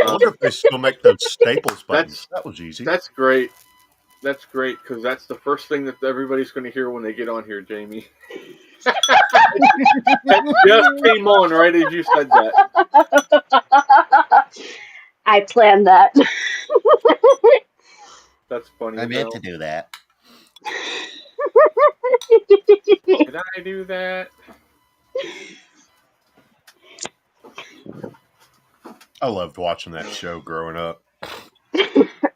I wonder if they still make those Staples buttons. That was easy. That's great. That's great because that's the first thing that everybody's going to hear when they get on here, Jamie. That just came on right as you said that. I planned that. That's funny. I meant to do that. Did I do that? I loved watching that show growing up.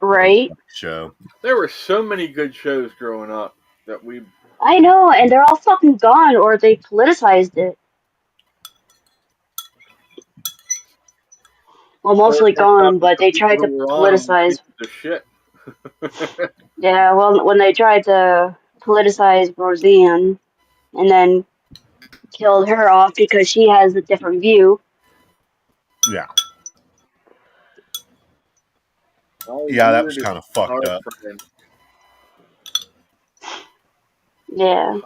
Right? Show. There were so many good shows growing up that we. I know, and they're all fucking gone, or they politicized it. Well, mostly gone, but they tried to politicize. The shit. Yeah, well, when they tried to politicize Roseanne, and then killed her off because she has a different view. Yeah. Yeah, that was kind of fucked up. Yeah.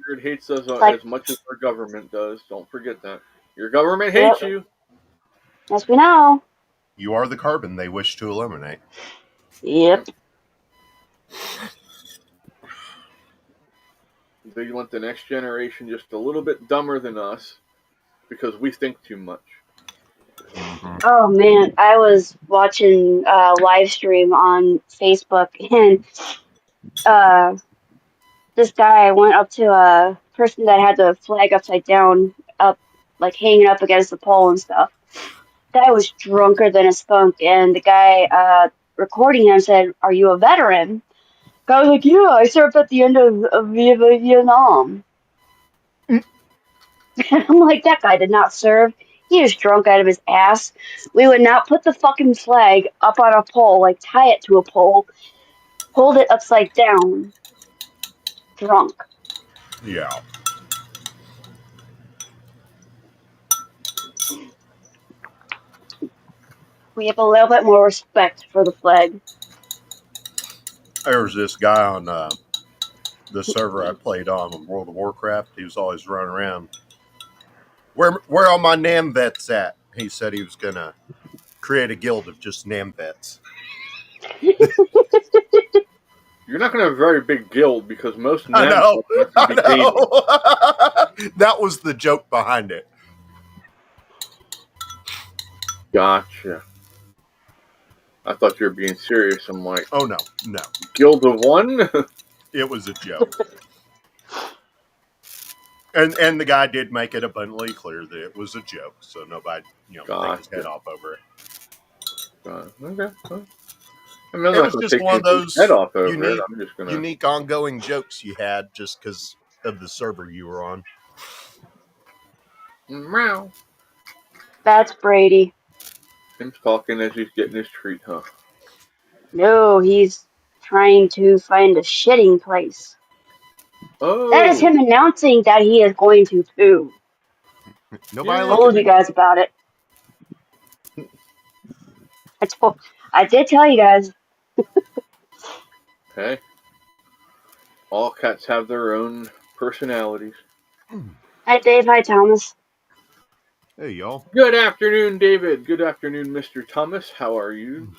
Weird hates us as much as our government does. Don't forget that. Your government hates you. Yes, we know. You are the carbon they wish to eliminate. Yep. They want the next generation just a little bit dumber than us because we think too much. Mm-hmm. Oh man, I was watching a live stream on Facebook, and this guy went up to a person that had the flag upside down, up like hanging up against the pole and stuff. Guy was drunker than a skunk, and the guy recording him said, "Are you a veteran?" Guy was like, "Yeah, I served at the end of Vietnam." I'm like, that guy did not serve. He was drunk out of his ass. We would not put the fucking flag up on a pole, like tie it to a pole, hold it upside down. Drunk. Yeah. We have a little bit more respect for the flag. There was this guy on the server I played on World of Warcraft. He was always running around. Where are my NAM vets at? He said he was going to create a guild of just NAM vets. You're not going to have a very big guild because most NAM I know. That was the joke behind it. Gotcha. I thought you were being serious. I'm like, oh no. Guild of one? It was a joke. And the guy did make it abundantly clear that it was a joke, so nobody, take his head off over it. Okay. It was just one of those unique ongoing jokes you had just because of the server you were on. Meow. That's Brady. Him's talking as he's getting his treat, huh? No, he's trying to find a shitting place. Oh. That is him announcing that he is going to poo. Nobody told you guys about it. I did tell you guys. Hey. All cats have their own personalities. Hi, Dave. Hi, Thomas. Hey, y'all. Good afternoon, David. Good afternoon, Mr. Thomas. How are you?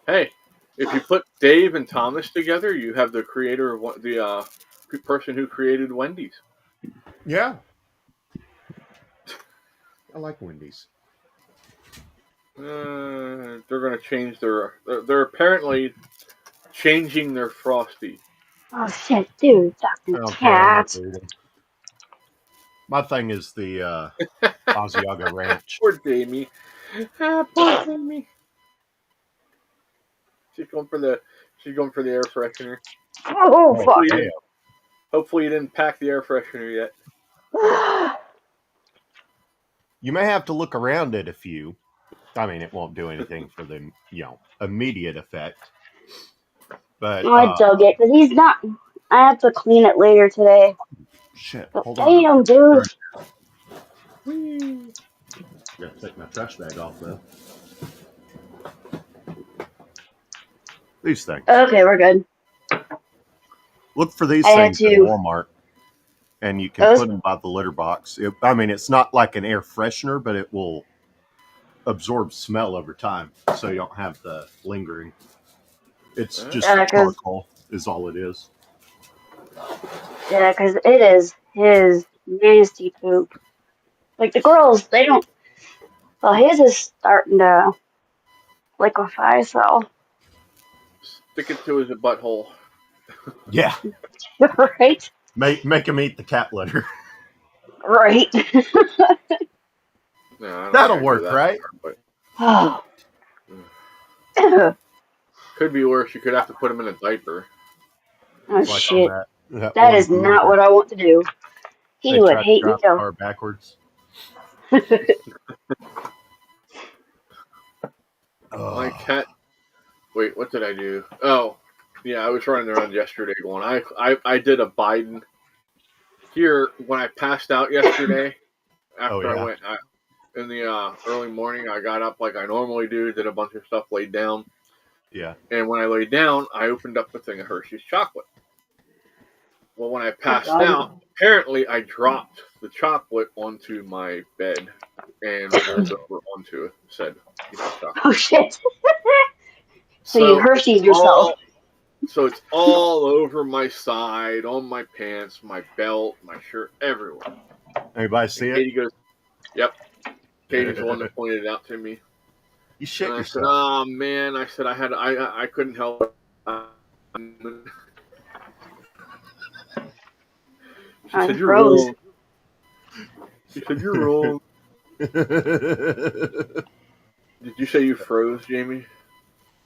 Hey, if you put Dave and Thomas together, you have the creator of the person who created Wendy's. Yeah. I like Wendy's. They're going to change their... They're apparently changing their Frosty. Oh, shit, dude. Fucking cat. My thing is the Asiago Ranch. Poor Damie. Poor Damie. She's going for the air freshener. Oh, fuck. Hopefully you didn't pack the air freshener yet. You may have to look around it if you... I mean, it won't do anything for the, immediate effect. But I dug it, because he's not... I have to clean it later today. Shit, hold on. Damn, dude. Gotta take my trash bag off, though. These things. Okay, we're good. Look for these things at Walmart. And you can put them by the litter box. It's not like an air freshener, but it will absorb smell over time, so you don't have the lingering. It's Huh? just Because charcoal, is all it is. it is his nasty poop. Like the girls, they don't. Well, his is starting to liquefy, so Stick it to his butthole. Yeah, right, make him eat the cat litter. right. No, I don't think That'll I go work, that right? far, but Oh, could be worse. You could have to put him in a diaper. oh Like on shit! that That one is movie not that what I want to do. He they would tried to hate me drive the too. car backwards. My Oh, cat. Wait, what did I do? Oh, yeah, I was running around yesterday going. I did a Biden here when I passed out yesterday. oh After I yeah, went in the early morning, I got up like I normally do, did a bunch of stuff, laid down, yeah. and when I laid down, I opened up a thing of Hershey's chocolate. Well, when I Oh passed god. out, apparently I dropped the chocolate onto my bed and rolled over onto said piece of Oh chocolate. shit. So you So Hershey's yourself. it's all over my side, on my pants, my belt, my shirt, everywhere. Anybody And see it? Katie goes, "Yep." Katie's the one that pointed it out to me, You and shit I said, yourself. "Oh man," I said, I couldn't help it." She I said, "You're froze. wrong." She said, "You're wrong." Did you say you froze, Jamie?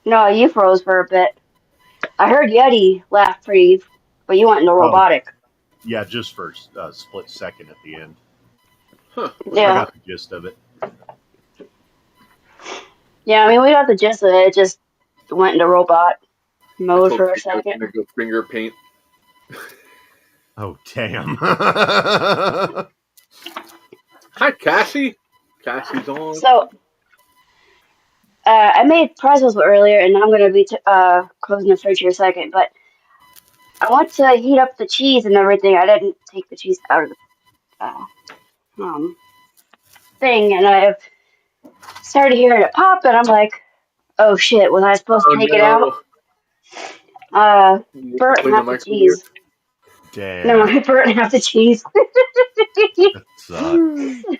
No, you froze for a bit. I heard Yeti laugh pretty, but you went into Oh robotic. yeah, just for a split second at the end. Huh? What I Yeah. got the gist of it. Yeah, I mean, we got the gist of it. It just went into robot I mode told for a Katie I was second. gonna go finger paint. Oh damn. Hi, Cassie. Cassie's on. So, I made pretzels earlier, and I'm going to be closing the fridge here a second, but I want to heat up the cheese and everything. I didn't take the cheese out of the um, thing, and I've started hearing it pop, and I'm like, oh shit, was I supposed Oh to take it out? no! You need to Burnt clean the half the microwave. cheese. No, Damn. I burnt half the cheese. That sucks.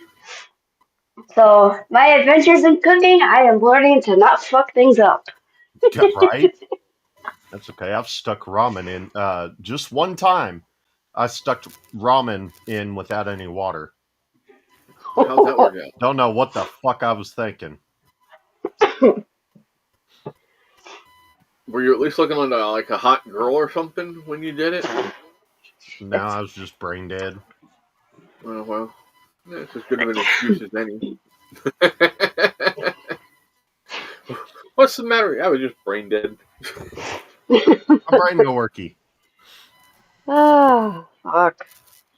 So, my adventures in cooking, I am learning to not fuck things up. Right? That's okay. I've stuck ramen in just one time. I stuck ramen in without any water. How'd that work out? Don't know what the fuck I was thinking. Were you at least looking like a hot girl or something when you did it? Now I was just brain dead. Oh well, yeah, it's as good of an excuse as any. What's the matter? I was just brain dead. My brain no worky. Oh, fuck.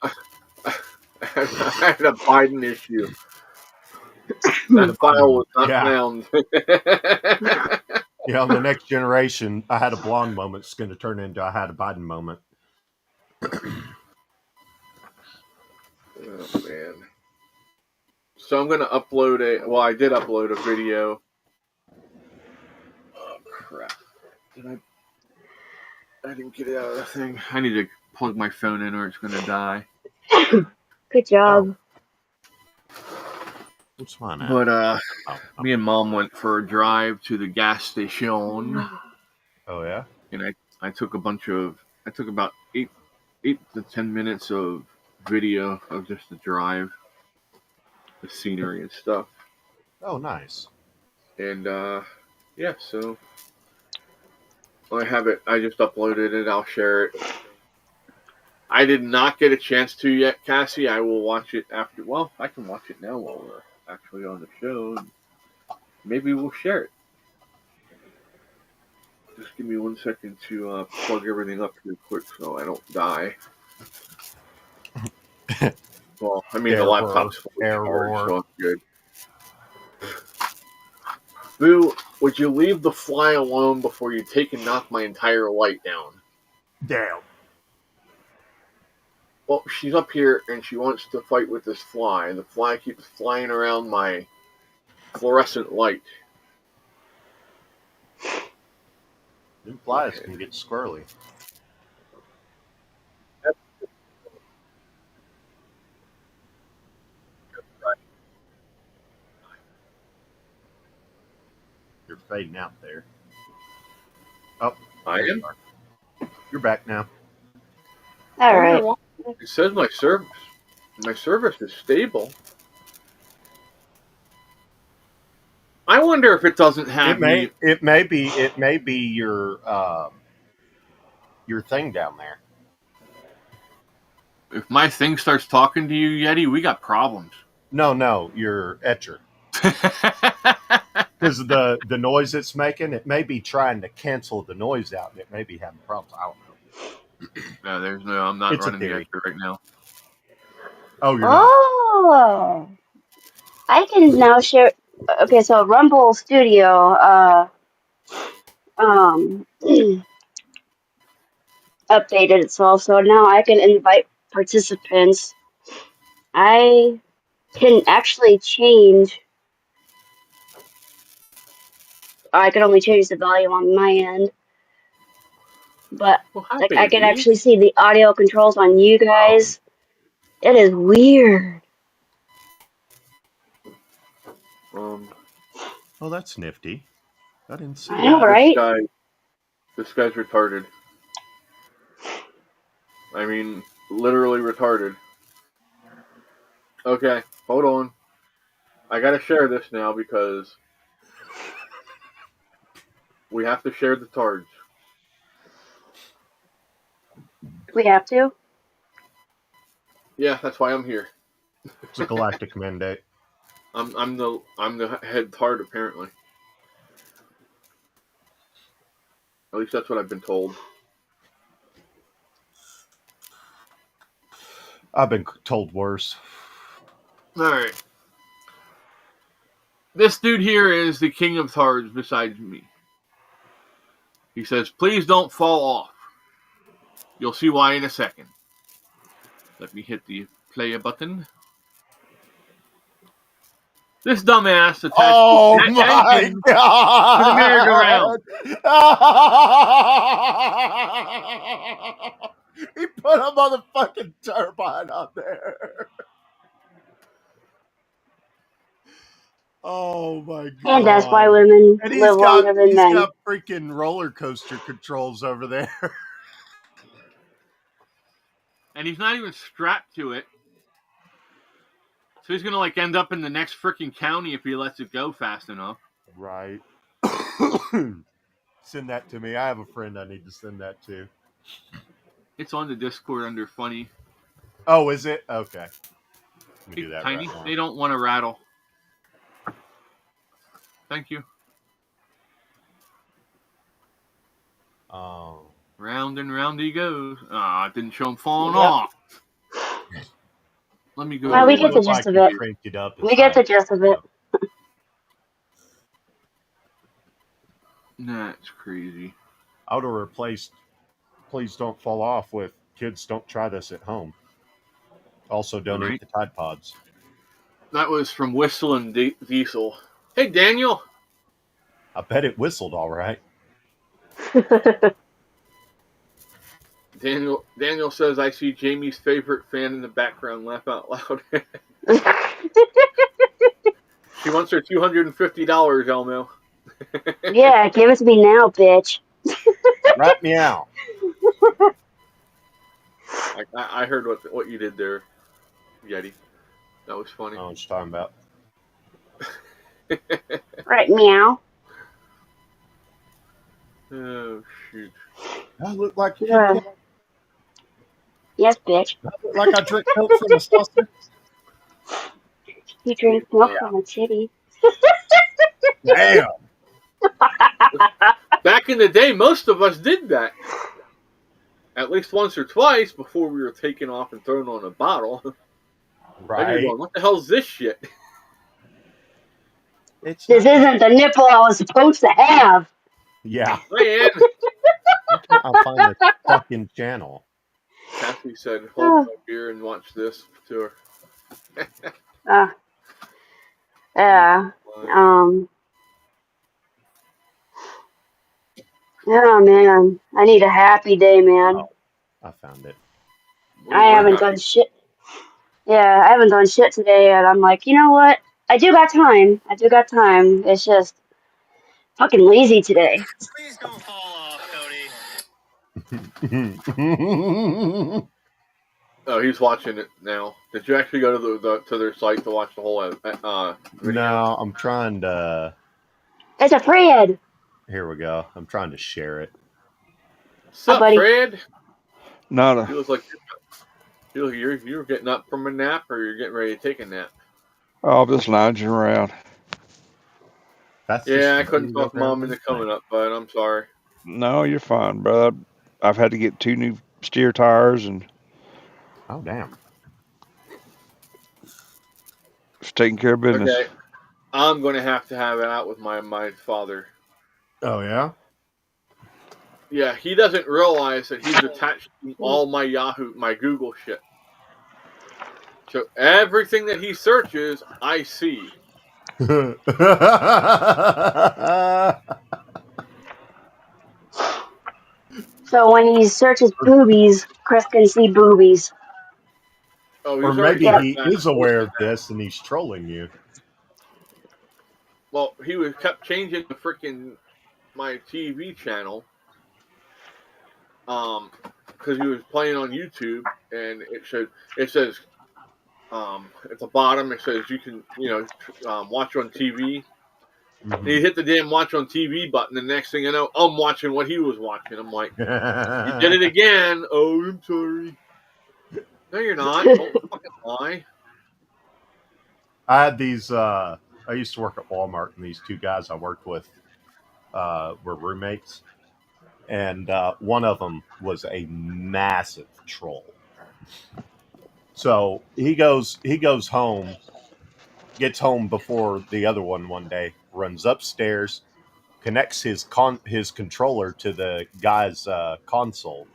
I had a Biden issue. That file was not Yeah. found. Yeah, on the next generation, I had a blonde moment. It's going to turn into I had a Biden moment. Oh man. So I'm gonna upload a. Well, I did upload a video. Oh crap! Did I? I didn't get it out of the thing. I need to plug my phone in or it's gonna die. Good Oh, job. what's mine at? But Oh, me and mom went for a drive to the gas station, oh yeah. and I took a bunch of. I took about 8 to 10 minutes of video of just the drive, the scenery and stuff. Oh, nice. And yeah, so I have it. I just uploaded it. I'll share it. I did not get a chance to yet, Cassie. I will watch it after. Well, I can watch it now while we're actually on the show. Maybe we'll share it. Just give me 1 second to plug everything up real quick so I don't die. Well, I mean the Error. laptop's fully charged, Error. so I'm good. Boo, would you leave the fly alone before you take and knock my entire light down? Damn. Well, she's up here and she wants to fight with this fly. The fly keeps flying around my fluorescent light. New flies can get squirrely. You're fading out there. Oh, I there am. you are. You're back now. All right. It says my service is stable. I wonder if it doesn't have me. It may be your thing down there. If my thing starts talking to you, Yeti, we got problems. No, your etcher. Because of the noise it's making, it may be trying to cancel the noise out, and it may be having problems. I don't know. No, I'm not It's a running the theory. etcher right now. Oh, you're not. Oh, I can now share. Okay, so Rumble Studio, updated itself, so now I can invite participants. I can actually change. I can only change the volume on my end, but Well, like happy I to can be. actually see the audio controls on you guys. It is weird. Oh, that's nifty. I didn't see I know, that. right? This guy's retarded. I mean, literally retarded. Okay, hold on. I gotta share this now because we have to share the tards. We have to. Yeah, that's why I'm here. It's a galactic mandate. I'm the head tard apparently. At least that's what I've been told. I've been told worse. All right. This dude here is the king of tards besides me. He says, please don't fall off. You'll see why in a second. Let me hit the play button. This dumbass attached Oh the my engine god! to the merry-go-round. He put a motherfucking turbine on there. Oh my god! And that's why women And live longer than he's men. got freaking roller coaster controls over there. And he's not even strapped to it. So he's gonna end up in the next freaking county if he lets it go fast enough. Right. Send that to me. I have a friend I need to send that to. It's on the Discord under funny. Oh, is it? Okay. Let me do that Tiny. right now. They don't want to rattle. Thank you. Oh. Round and round he goes. Ah, it didn't show him falling Yep. off. Let me go. Well, we get the Looks gist like of you it. cranked it up. We get the gist of it. That's crazy. I would have replaced "Please Don't Fall Off" with "Kids Don't Try This at Home." Also, don't eat the Tide Pods. That was from Whistle and Diesel. Hey, Daniel. I bet it whistled all right. Daniel says, I see Jamie's favorite fan in the background laugh out loud. She wants her $250, Elmo. Yeah, give it to me now, bitch. Right meow. I heard what you did there, Yeti. That was funny. I know what you're talking about. Right, meow. Oh, shoot. I look like Yeah. Yes, bitch. I look like I drink milk from a saucer. You drink milk from a titty. Damn. Back in the day, most of us did that. At least once or twice before we were taken off and thrown on a bottle. Right. Going, what the hell's this shit? This isn't the nipple I was supposed to have. Yeah. Man. I'll find the fucking channel. Kathy said, hold my beer and watch this to her. Yeah. Oh man, I need a happy day, man. Oh, I found it. I We're haven't happy. done shit. Yeah, I haven't done shit today, and I'm like, you know what? I do got time. I do got time. It's just fucking lazy today. Please don't fall off, Cody. Oh, he's watching it now. Did you actually go to to their site to watch the whole video? No, I'm trying to. It's a Fred. Here we go. I'm trying to share it. What's Hi, up, buddy. Fred? Not He a. looks like you're getting up from a nap, or you're getting ready to take a nap. Oh, I'm just lounging around. That's just Yeah, I the couldn't beauty of talk Mom into everyone's thing. coming up, but I'm sorry. No, you're fine, brother. I've had to get 2 new steer tires and Oh damn. it's taking care of business. Okay, I'm going to have it out with my father. Oh yeah. Yeah, he doesn't realize that he's attached to all my my Google shit. So everything that he searches, I see. So when he searches boobies, Chris can see boobies. Oh, Or he's already maybe Yep. searched he that. is aware of this and he's trolling you. Well, he kept changing the freaking my TV channel, because he was playing on YouTube, and it says at the bottom it says you can watch on TV. And he hit the damn watch on TV button. The next thing I know, I'm watching what he was watching. I'm like, you did it again. Oh, I'm sorry. No, you're not. Don't fucking lie. I had these. I used to work at Walmart, and these 2 guys I worked with were roommates, and one of them was a massive troll. So he goes home, gets home before the other one day, runs upstairs, connects his controller to the guy's console,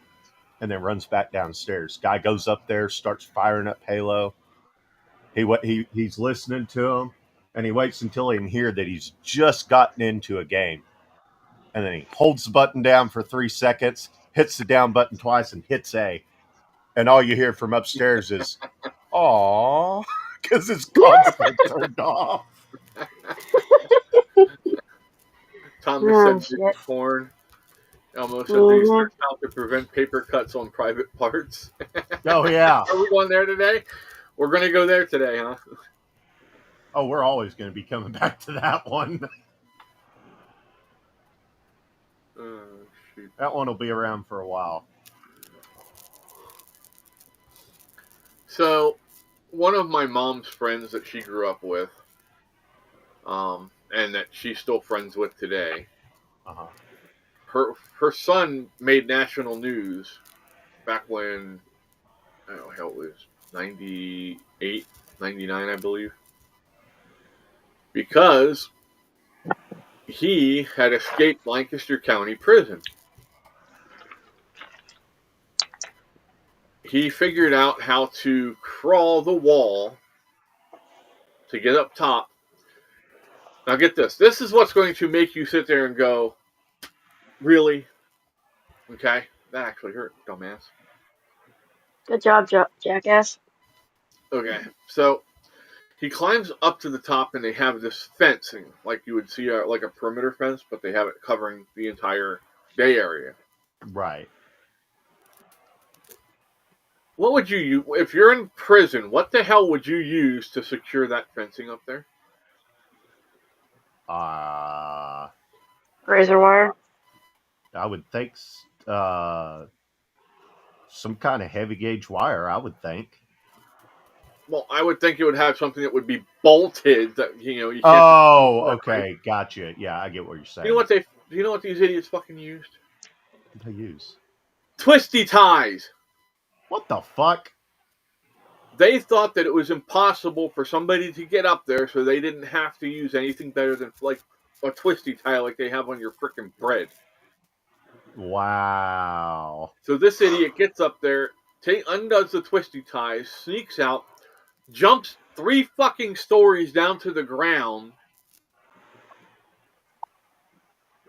and then runs back downstairs. Guy goes up there, starts firing up Halo. He's listening to him, and he waits until he can hear that he's just gotten into a game, and then he holds the button down for 3 seconds, hits the down button twice, and hits A, and all you hear from upstairs is "Aw," because his console turned off. Thomas Oh said shit. porn. Almost said Mhm. research how to prevent paper cuts on private parts. Oh yeah. Are we going there today? We're going to go there today, huh? Oh, we're always going to be coming back to that one. Oh, shoot. That one will be around for a while. So, one of my mom's friends that she grew up with, and that she's still friends with today, Uh-huh. her son made national news back when, I don't know how it was, 98, 99, I believe, because he had escaped Lancaster County Prison. He figured out how to crawl the wall to get up top. Now get this. This is what's going to make you sit there and go, really? Okay, that actually hurt, dumbass. Good job, jackass. Okay, so he climbs up to the top, and they have this fencing, like you would see, like a perimeter fence, but they have it covering the entire bay area. Right. What would you use if you're in prison? What the hell would you use to secure that fencing up there? Razor wire. I would think some kind of heavy gauge wire, I would think. Well, I would think it would have something that would be bolted that you can't. Oh, Right? okay. Gotcha. Yeah, I get what you're saying. You know what these idiots fucking used? What do they use? Twisty ties. What the fuck? They thought that it was impossible for somebody to get up there, so they didn't have to use anything better than like a twisty tie like they have on your frickin' bread. Wow. So this idiot gets up there, undoes the twisty ties, sneaks out, jumps 3 fucking stories down to the ground,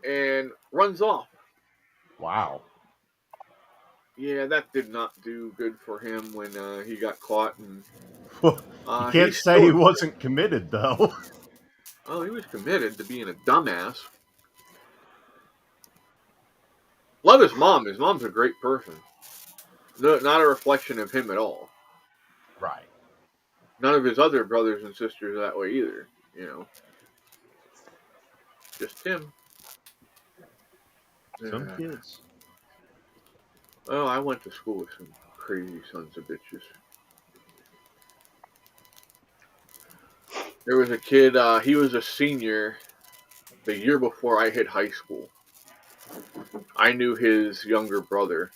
and runs off. Wow. Yeah, that did not do good for him when he got caught. And You can't he's say he still, wasn't committed, though. oh, he was committed to being a dumbass. Love his mom. His mom's a great person. No, not a reflection of him at all. Right. None of his other brothers and sisters are that way either. You know, just him. Some kids. Oh, I went to school with some crazy sons of bitches. There was a kid, he was a senior the year before I hit high school. I knew his younger brother.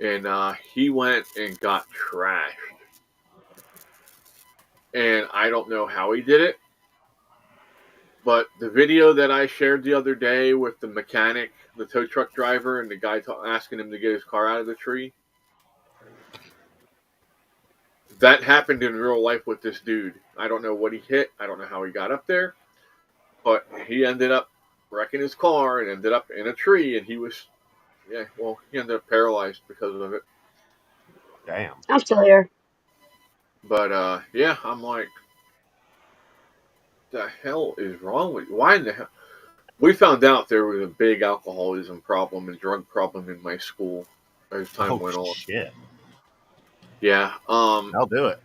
And he went and got trashed. And I don't know how he did it. But the video that I shared the other day with the mechanic, the tow truck driver, and the guy asking him to get his car out of the tree, that happened in real life with this dude. I don't know what he hit. I don't know how he got up there. But he ended up wrecking his car and ended up in a tree. And he was, he ended up paralyzed because of it. Damn. I'm still here. But, I'm like, the hell is wrong with you? Why in the hell? We found out there was a big alcoholism problem and drug problem in my school as time went on. Shit. Yeah. I'll do it.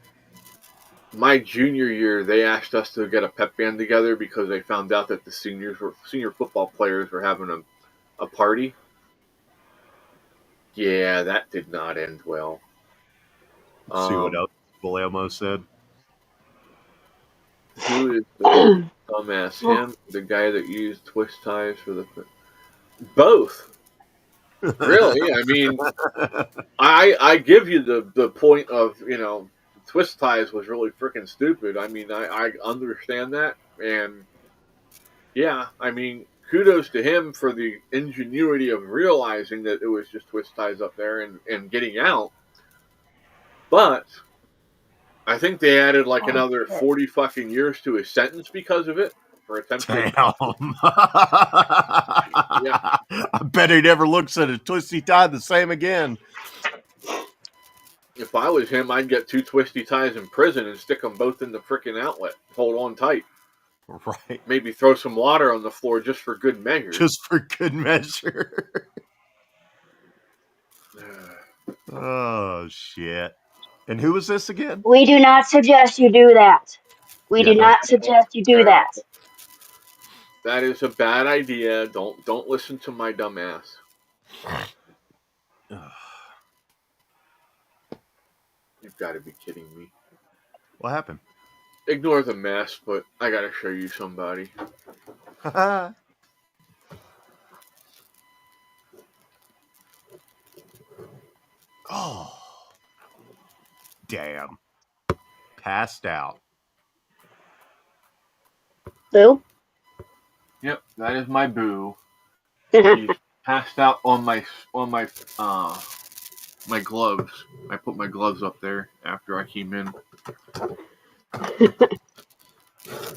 My junior year, they asked us to get a pep band together because they found out that the senior football players were having a party. Yeah, that did not end well. See what else Guillermo said. Who is the dumbass? Him, the guy that used twist ties for the both. Really? I mean, I give you the point of, twist ties was really freaking stupid. I mean, I understand that, and yeah, I mean, kudos to him for the ingenuity of realizing that it was just twist ties up there and getting out. But I think they added like another 40 fucking years to his sentence because of it for attempted. Damn. Yeah. I bet he never looks at a twisty tie the same again. If I was him, I'd get 2 twisty ties in prison and stick them both in the freaking outlet. Hold on tight. Right. Maybe throw some water on the floor just for good measure. Just for good measure. Oh, shit. And who was this again? We do not suggest you do that. We do not suggest you do that. That is a bad idea. Don't listen to my dumb ass. You've got to be kidding me. What happened? Ignore the mess, but I gotta show you somebody. Oh. Damn. Passed out. Boo? Yep, that is my boo. He's passed out on my my gloves. I put my gloves up there after I came in.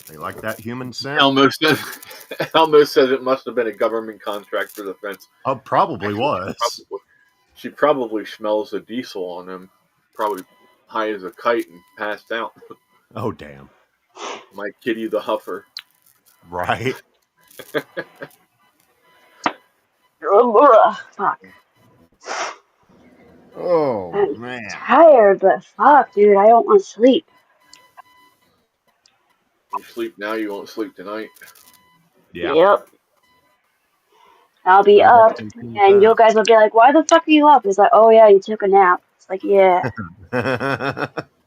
They like that human scent? Elmo says it must have been a government contract for the fence. Oh, probably was. She probably smells the diesel on him. Probably high as a kite and passed out. Oh, damn. My kitty the huffer. Right. Fuck. Oh, I'm man. tired, but fuck, dude, I don't want to sleep. You sleep now, you won't sleep tonight. Yeah. Yep. I'll be up, and you guys will be like, why the fuck are you up? It's like, oh yeah, you took a nap. It's like, yeah.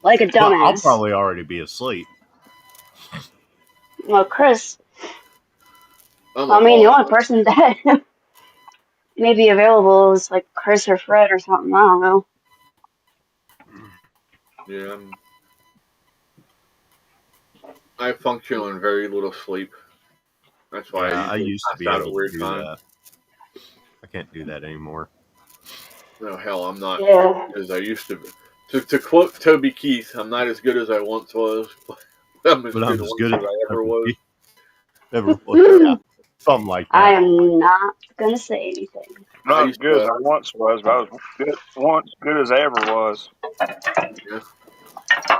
Like a dumbass. Well, I'll probably already be asleep. Well, Chris, the only person that may be available is like Chris or Fred or something. I don't know. Yeah. I function on very little sleep. That's why I used to be out able at weird to do time. that. I can't do that anymore. No, hell, I'm not as I used to be. To quote Toby Keith, I'm not as good as I once was, but I'm as good as I ever was. Ever was, yeah. Something like I that. am not gonna say anything. I Not as used good as to, I once was, but I was good, once good as I ever was. yeah,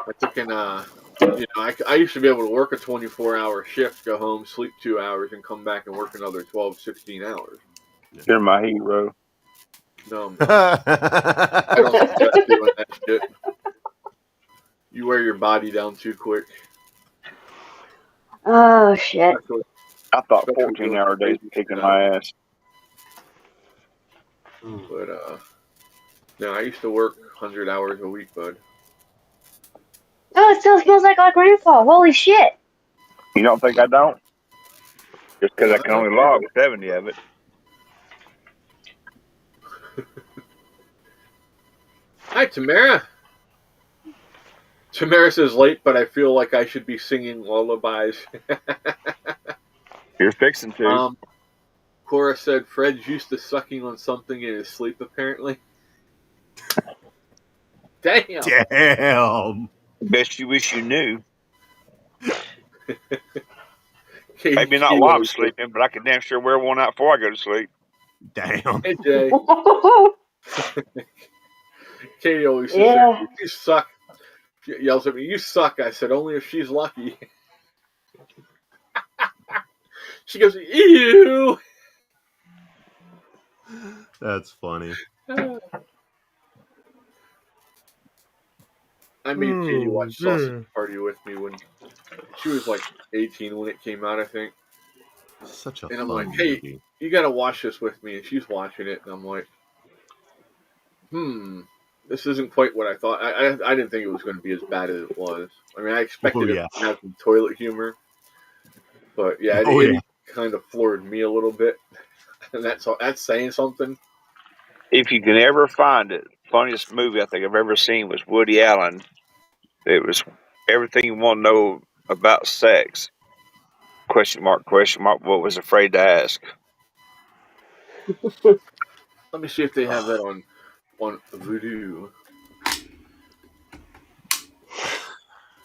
I took in, I used to be able to work a 24-hour shift, go home, sleep 2 hours, and come back and work another 12, 16 hours. You're my hero. No, I'm not. I don't sweat doing that shit. You wear your body down too quick, Oh shit. especially, I thought especially doing 14-hour the days late were kicking hours. my ass. But no, I used to work 100 hours a week, bud. Oh, it still smells like our grandpa. Holy shit. You don't think I don't? Just because I No, can not only log really. 70 of it. Hi, Tamara. Tamara says late, but I feel like I should be singing lullabies. You're fixing to. Cora said Fred's used to sucking on something in his sleep, apparently. Damn. Damn. Best you wish you knew. Maybe not Katie while I'm always says, sleeping, but I can damn sure wear one out before I go to sleep. Damn. hey, Jay. Katie always says, Yeah. you suck. She yells at me, you suck. I said, only if she's lucky. She goes, ew. That's funny. I made Katie Oh, watch Sausage man. Party with me when she was like 18 when it came out, I think. Such a And I'm fun like, hey, movie. you got to watch this with me. And she's watching it. And I'm like, this isn't quite what I thought. I didn't think it was going to be as bad as it was. I mean, I Oh expected it yeah. to have some toilet humor. But yeah, Oh yeah. it kind of floored me a little bit. And that's saying something. If you can ever find it, funniest movie I think I've ever seen was Woody Allen. It was everything you want to know about sex. Question mark, question mark. What was afraid to ask? Let me see if they have that on Voodoo.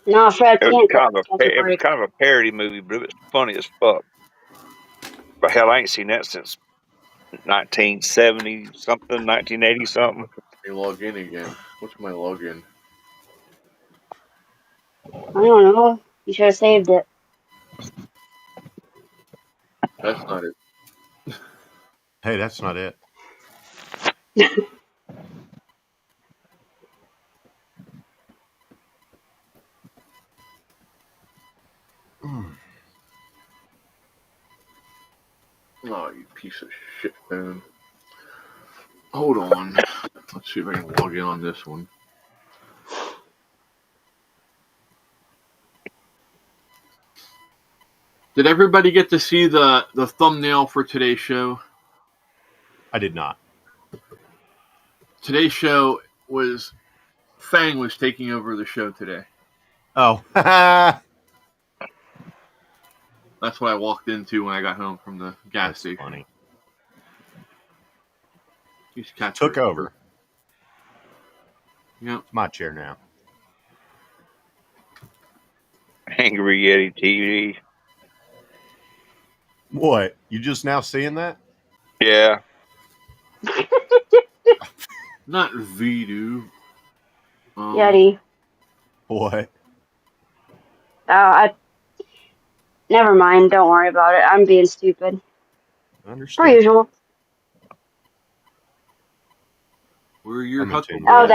No, Fred It was can't go kind to of Sausage it was Party. kind of a parody movie, but it was funny as fuck. But hell, I ain't seen that since 1970 something, 1980 something. Let me log in again. What's my login? I don't know. You should have saved it. That's not it. Hey, that's not it. Oh, you piece of shit phone. Hold on. Let's see if I can log in on this one. Did everybody get to see the thumbnail for today's show? I did not. Today's show was Fang was taking over the show today. Oh. That's That's what I walked into when I got home from the gas station. funny. These cats Took are over. Yep. It's my chair now. Angry Yeti TV. What? You just now seeing that? Yeah, Not Voodoo. Yeti. What? Never mind. Don't worry about it. I'm being stupid. Per Understood. usual. Where are your I'm into Oh, huckleberries?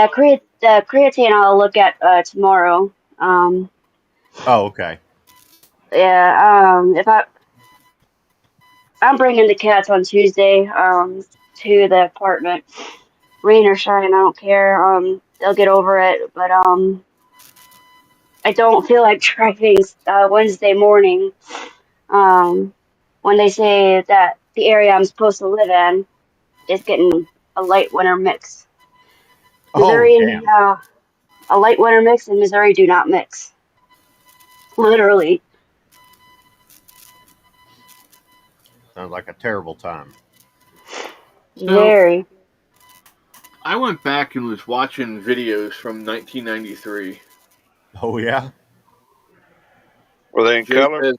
the creatine I'll look at tomorrow. Um, Oh, okay. yeah. If I'm bringing the cats on Tuesday. To the apartment. Rain or shine, I don't care. They'll get over it. But I don't feel like driving Wednesday morning. Um, when they say that the area I'm supposed to live in is getting a light winter mix. Oh, Missouri and damn. a light winter mix and Missouri do not mix. Literally. Sounds like a terrible time. So Very. I went back and was watching videos from 1993. Oh, yeah? were they in Jay color? says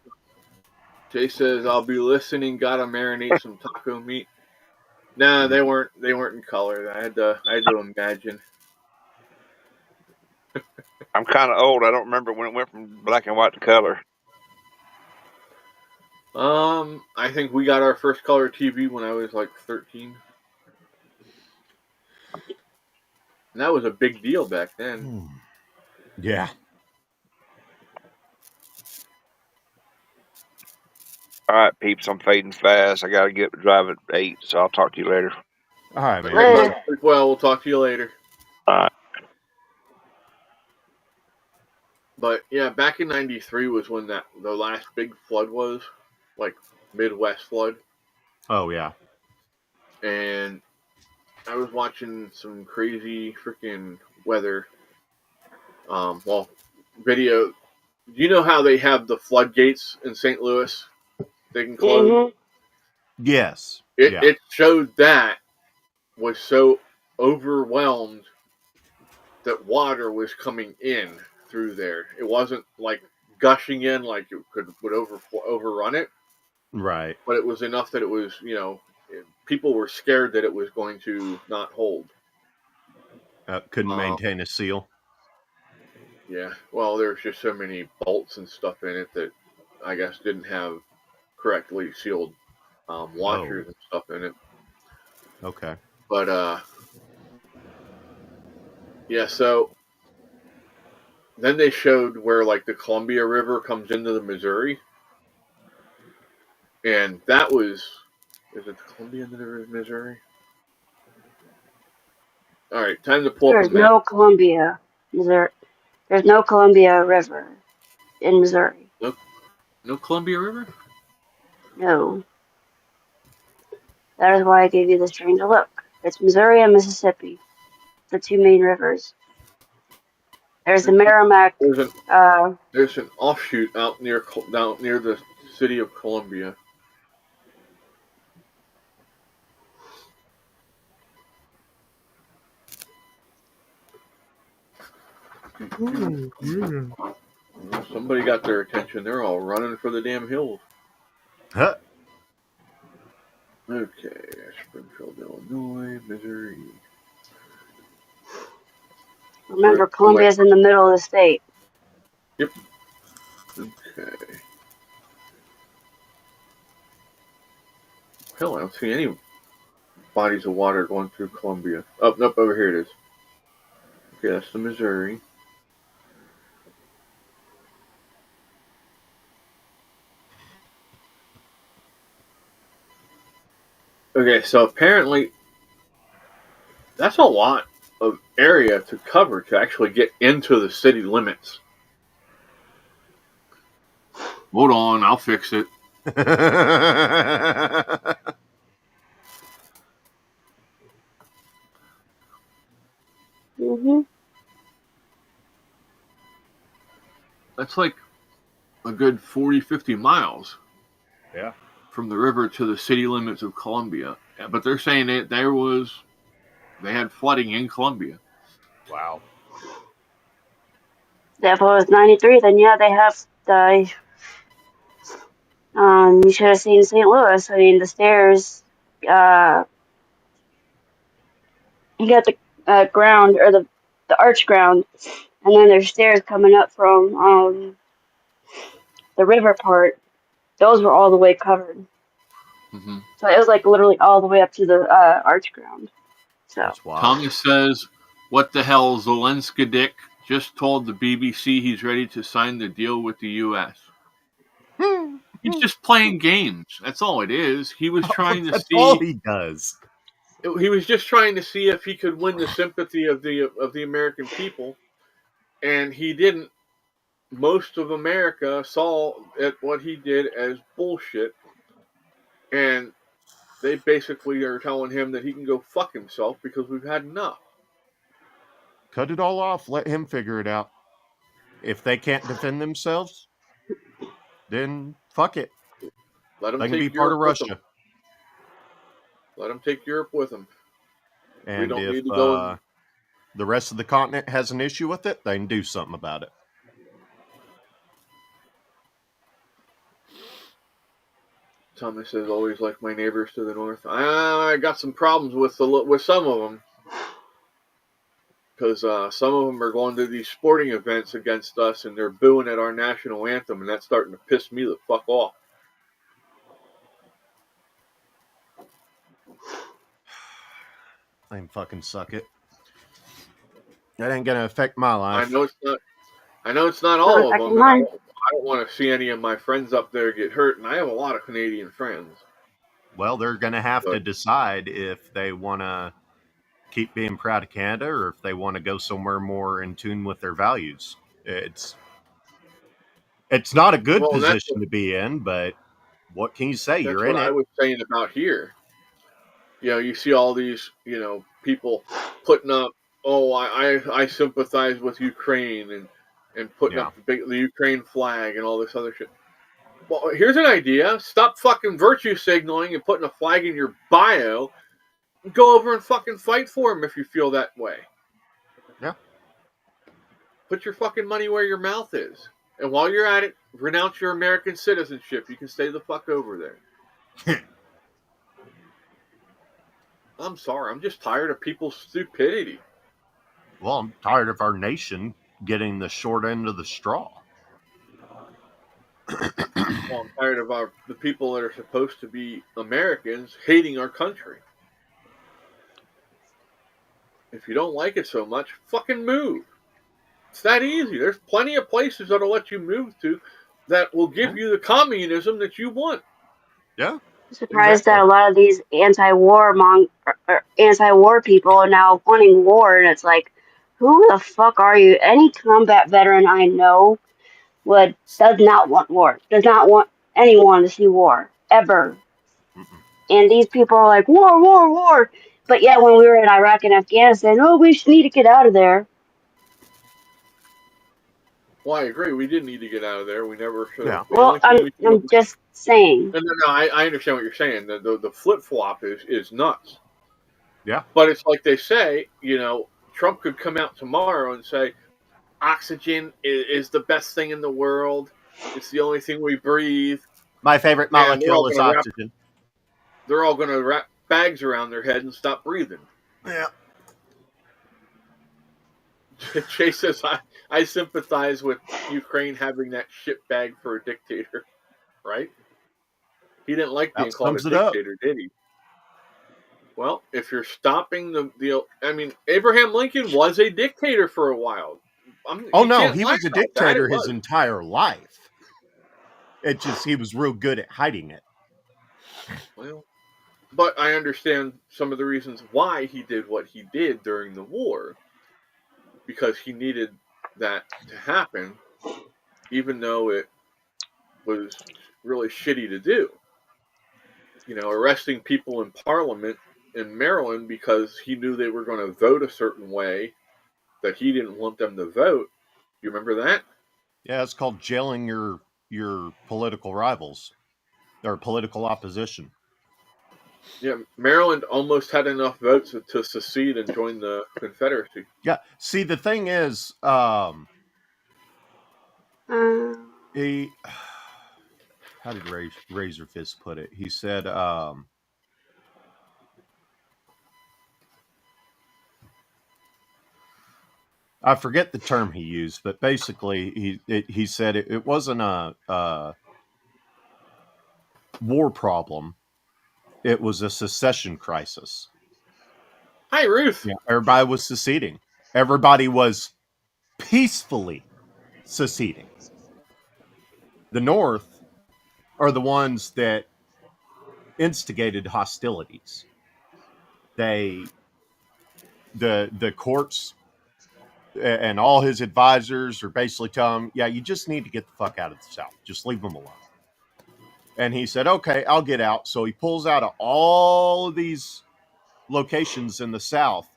Jay says, "I'll be listening. Gotta marinate some taco meat." Nah, they weren't. They weren't in color. I had to imagine. I'm kind of old. I don't remember when it went from black and white to color. I think we got our first color TV when I was like 13. And that was a big deal back then. Yeah. All right, peeps, I'm fading fast. I got to get drive at 8, so I'll talk to you later. All right, man. All right, well, we'll talk to you later. All right. But yeah, back in '93 was when the last big flood was, like Midwest flood, Oh, yeah. and I was watching some crazy freaking weather. Video. Do you know how they have the floodgates in St. Louis? They can close. Mm-hmm. Yes. It showed that was so overwhelmed that water was coming in through there. It wasn't like gushing in like it would overrun it, Right. but it was enough that it was, people were scared that it was going to not hold. Couldn't maintain a seal. Yeah, well, there's just so many bolts and stuff in it that I guess didn't have correctly sealed washers and stuff in it. Okay. But yeah, so then they showed where like the Columbia River comes into the Missouri, and that was, is it the Columbia into the Missouri? All right, time to pull up There's a map. no Columbia, Missouri. There's no Columbia River in Missouri. No Columbia River? No. That is why I gave you the strange look. It's Missouri and Mississippi, the two main rivers. There's the Merrimack. There's an offshoot out near down near the city of Columbia. Somebody got their attention. They're all running for the damn hills. Huh. Okay, Springfield, Illinois, Missouri. Remember, Columbia's in the middle of the state. Yep. Okay. Hell, I don't see any bodies of water going through Columbia. Oh, nope, over here it is. Okay, that's the Missouri. Okay, so apparently that's a lot of area to cover to actually get into the city limits. Hold on, I'll fix it. Mm-hmm. That's like a good 40, 50 miles. Yeah. From the river to the city limits of Columbia. Yeah, but they're saying that they had flooding in Columbia. Wow. If it was 93, then yeah, they have the. You should have seen St. Louis. I mean, the stairs. You got the ground or the arch ground, and then there's stairs coming up from the river part. Those were all the way covered. Mm-hmm. So it was like literally all the way up to the arch ground. So Thomas says, "What the hell, Zelensky Dick just told the BBC he's ready to sign the deal with the U.S." He's just playing games. That's all it is. He was trying to That's see. all he does. He was just trying to see if he could win the sympathy of the American people, and he didn't. Most of America saw at what he did as bullshit, and they basically are telling him that he can go fuck himself because we've had enough. Cut it all off. Let him figure it out. If they can't defend themselves, then fuck it. Let him They can take be part Europe of with him. Russia. Let him take Europe with him. And we don't if need to go. the rest of the continent has an issue with it, they can do something about it. Thomas says, always like my neighbors to the north. I got some problems with some of them. Because some of them are going to these sporting events against us and they're booing at our national anthem, and that's starting to piss me the fuck off. I can fucking suck it. That ain't gonna affect my life. I know it's not. I know it's not Not all of affecting them, and I mine. don't want to see any of my friends up there get hurt. And I have a lot of Canadian friends. Well, they're gonna have to But decide if they want to keep being proud of Canada or if they want to go somewhere more in tune with their values. It's not a good well, position to be in, but what can you say? that's You're what in I it. was saying about here. You see all these, people putting up. Oh, I sympathize with Ukraine and putting Yeah. up the Ukraine flag and all this other shit. Well, here's an idea. Stop fucking virtue signaling and putting a flag in your bio. Go over and fucking fight for him if you feel that way. Yeah. Put your fucking money where your mouth is. And while you're at it, renounce your American citizenship. You can stay the fuck over there. I'm sorry. I'm just tired of people's stupidity. Well, I'm tired of our nation getting the short end of the straw. Well, I'm tired of the people that are supposed to be Americans hating our country. If you don't like it so much, fucking move. It's that easy. There's plenty of places that'll let you move to that will give you the communism that you want. Yeah. I'm surprised Exactly. that a lot of these anti-war people are now wanting war, and it's like, who the fuck are you? Any combat veteran I know does not want war. Does not want anyone to see war ever. Mm-mm. And these people are like, war, war, war. But yeah, when we were in Iraq and Afghanistan, oh, we need to get out of there. Well, I agree. We did need to get out of there. We never should have. Yeah. The Well, only thing we should have. I'm just saying. No. I understand what you're saying. The flip flop is nuts. Yeah. But it's like they say, Trump could come out tomorrow and say, oxygen is the best thing in the world. It's the only thing we breathe. My favorite And molecule is oxygen. they're all going to wrap bags around their head and stop breathing. Yeah. Chase says, I sympathize with Ukraine having that shit bag for a dictator, right? He didn't like being That called a sums it up. dictator, did he? Well, if you're stopping Abraham Lincoln was a dictator for a while. Oh no, he was a dictator his entire life. He was real good at hiding it. Well, but I understand some of the reasons why he did what he did during the war, because he needed that to happen, even though it was really shitty to do. Arresting people in Parliament in Maryland because he knew they were going to vote a certain way that he didn't want them to vote. You remember that? Yeah, it's called jailing your political rivals or political opposition. Yeah, Maryland almost had enough votes to secede and join the Confederacy. Yeah. See, the thing is, he how did Razor Fist put it? He said, I forget the term he used, but basically he said it wasn't a war problem. It was a secession crisis. Hi, Ruth. Yeah, everybody was seceding. Everybody was peacefully seceding. The North are the ones that instigated hostilities. The courts and all his advisors are basically telling him, yeah, you just need to get the fuck out of the South. Just leave them alone. And he said, okay, I'll get out. So he pulls out of all of these locations in the South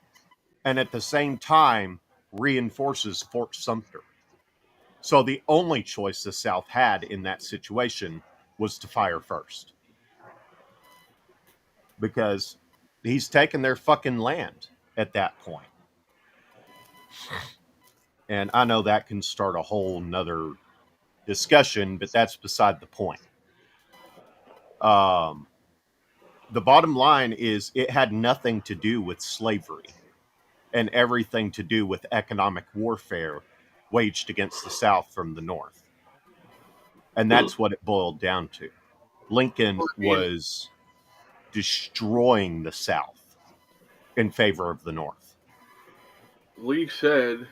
and at the same time reinforces Fort Sumter. So the only choice the South had in that situation was to fire first. Because he's taken their fucking land at that point. And I know that can start a whole nother discussion, but that's beside the point. The bottom line is it had nothing to do with slavery and everything to do with economic warfare waged against the South from the North. And that's what it boiled down to. Lincoln was destroying the South in favor of the North. Lee said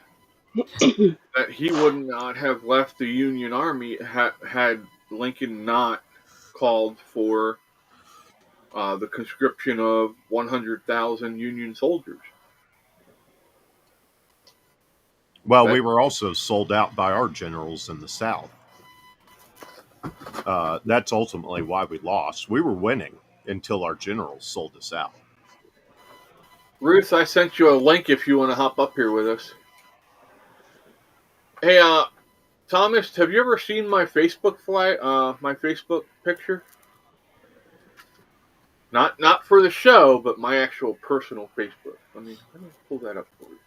that he would not have left the Union Army had Lincoln not called for the conscription of 100,000 Union soldiers. Well, we were also sold out by our generals in the South. That's ultimately why we lost. We were winning until our generals sold us out. Ruth, I sent you a link if you want to hop up here with us. Hey, Thomas, have you ever seen my Facebook my Facebook picture? Not for the show, but my actual personal Facebook. Let me pull that up for you.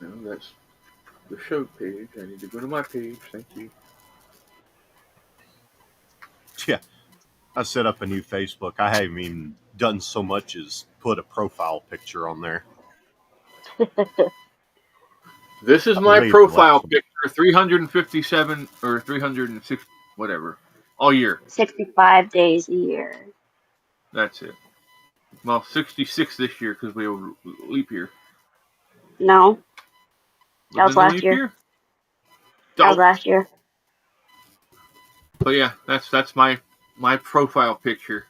No, that's the show page. I need to go to my page. Thank you. Yeah, I set up a new Facebook. I haven't even done so much as put a profile picture on there. This is my profile picture, 357 or 306, whatever, all year. 65 days a year. That's it. Well, 66 this year because we have a leap year. No. That was last year. That was last year. But yeah, that's my profile picture.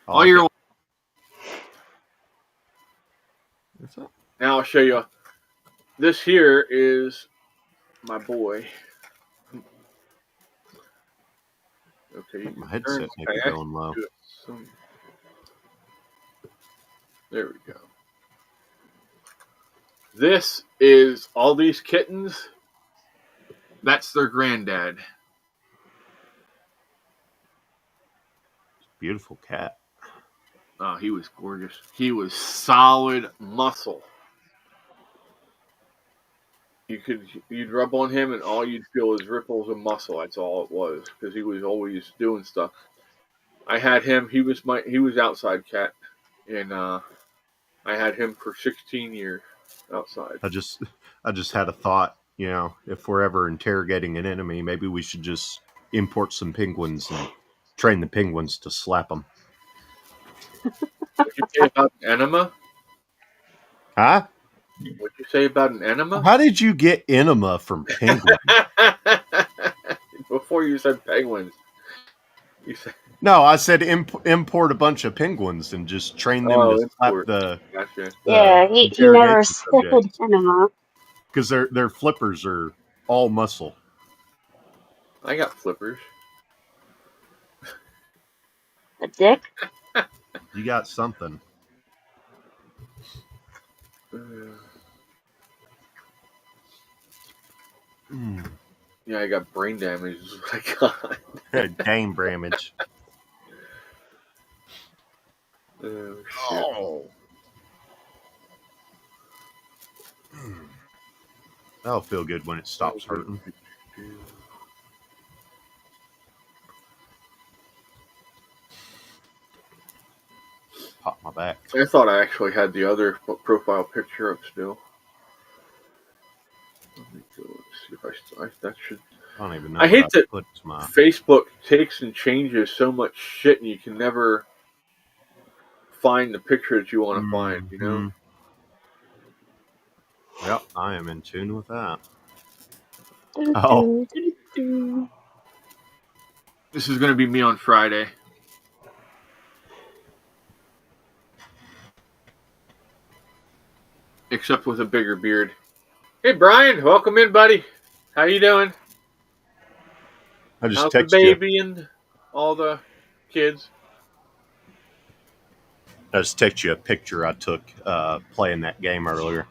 All year long. What's up? Now I'll show you. This here is my boy. Okay, My headset may be going low. There we go. This is all these kittens. That's their granddad. Beautiful cat. Oh, he was gorgeous. He was solid muscle. You'd rub on him and all you'd feel is ripples of muscle. That's all it was because he was always doing stuff. I had him. He was outside cat, and I had him for 16 years outside. I just had a thought. You know, if we're ever interrogating an enemy, maybe we should just import some penguins and train the penguins to slap them. What'd you say about an enema? Huh? What'd you say about an enema? How did you get enema from penguins? Before you said penguins. You said... No, I said import a bunch of penguins and just train them to slap the. Gotcha. Yeah, he never said enema. Because their flippers are all muscle. I got flippers. A dick? You got something. Yeah, I got brain damage. Is what I got. Game damage. Oh, shit. Oh. That'll feel good when it stops hurting. Pop my back. I thought I actually had the other profile picture up still. Let me go. Let's see if that should. I don't even know. I hate that my... Facebook takes and changes so much shit, and you can never find the picture that you want to find. You know. Yep, I am in tune with that. Oh. This is going to be me on Friday. Except with a bigger beard. Hey, Brian, welcome in, buddy. How you doing? I just How's text the baby and all the kids? I just text you a picture I took playing that game earlier.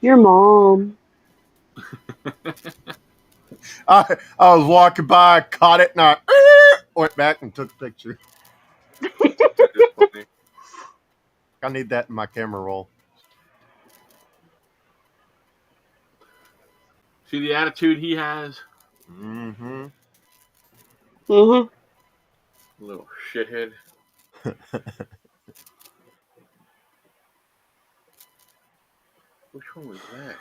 Your mom. I was walking by, caught it, and I went back and took a picture. I need that in my camera roll. See the attitude he has? Mm-hmm. Little shithead. Which one was that?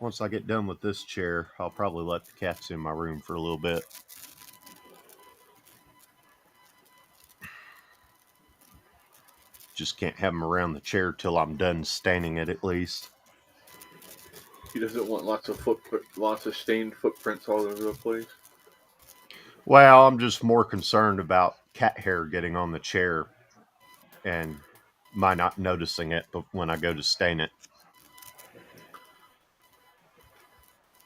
Once I get done with this chair, I'll probably let the cats in my room for a little bit. Just can't have them around the chair till I'm done staining it, at least. He doesn't want lots of stained footprints all over the place. Well, I'm just more concerned about cat hair getting on the chair and my not noticing it when I go to stain it.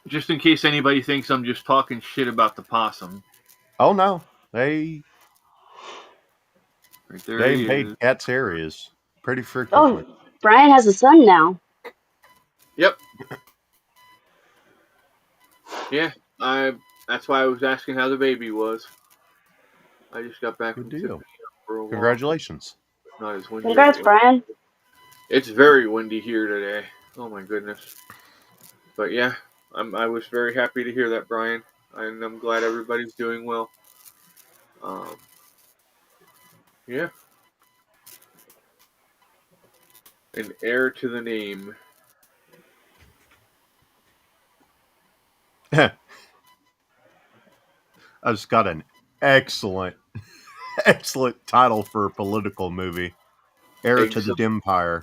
Just in case anybody thinks I'm just talking shit about the possum. Oh no, they Right there he invade is. cats' areas pretty frequently. Oh, Brian has a son now. Yep. Yeah, that's why I was asking how the baby was. I just got back Good from deal. Tiffany for a walk. Congratulations. Not as windy. Congrats, Brian. It's very windy here today. Oh my goodness. But yeah, I was very happy to hear that, Brian, and I'm glad everybody's doing well. Yeah. An heir to the name. I just got an excellent title for a political movie. Heir to the Empire.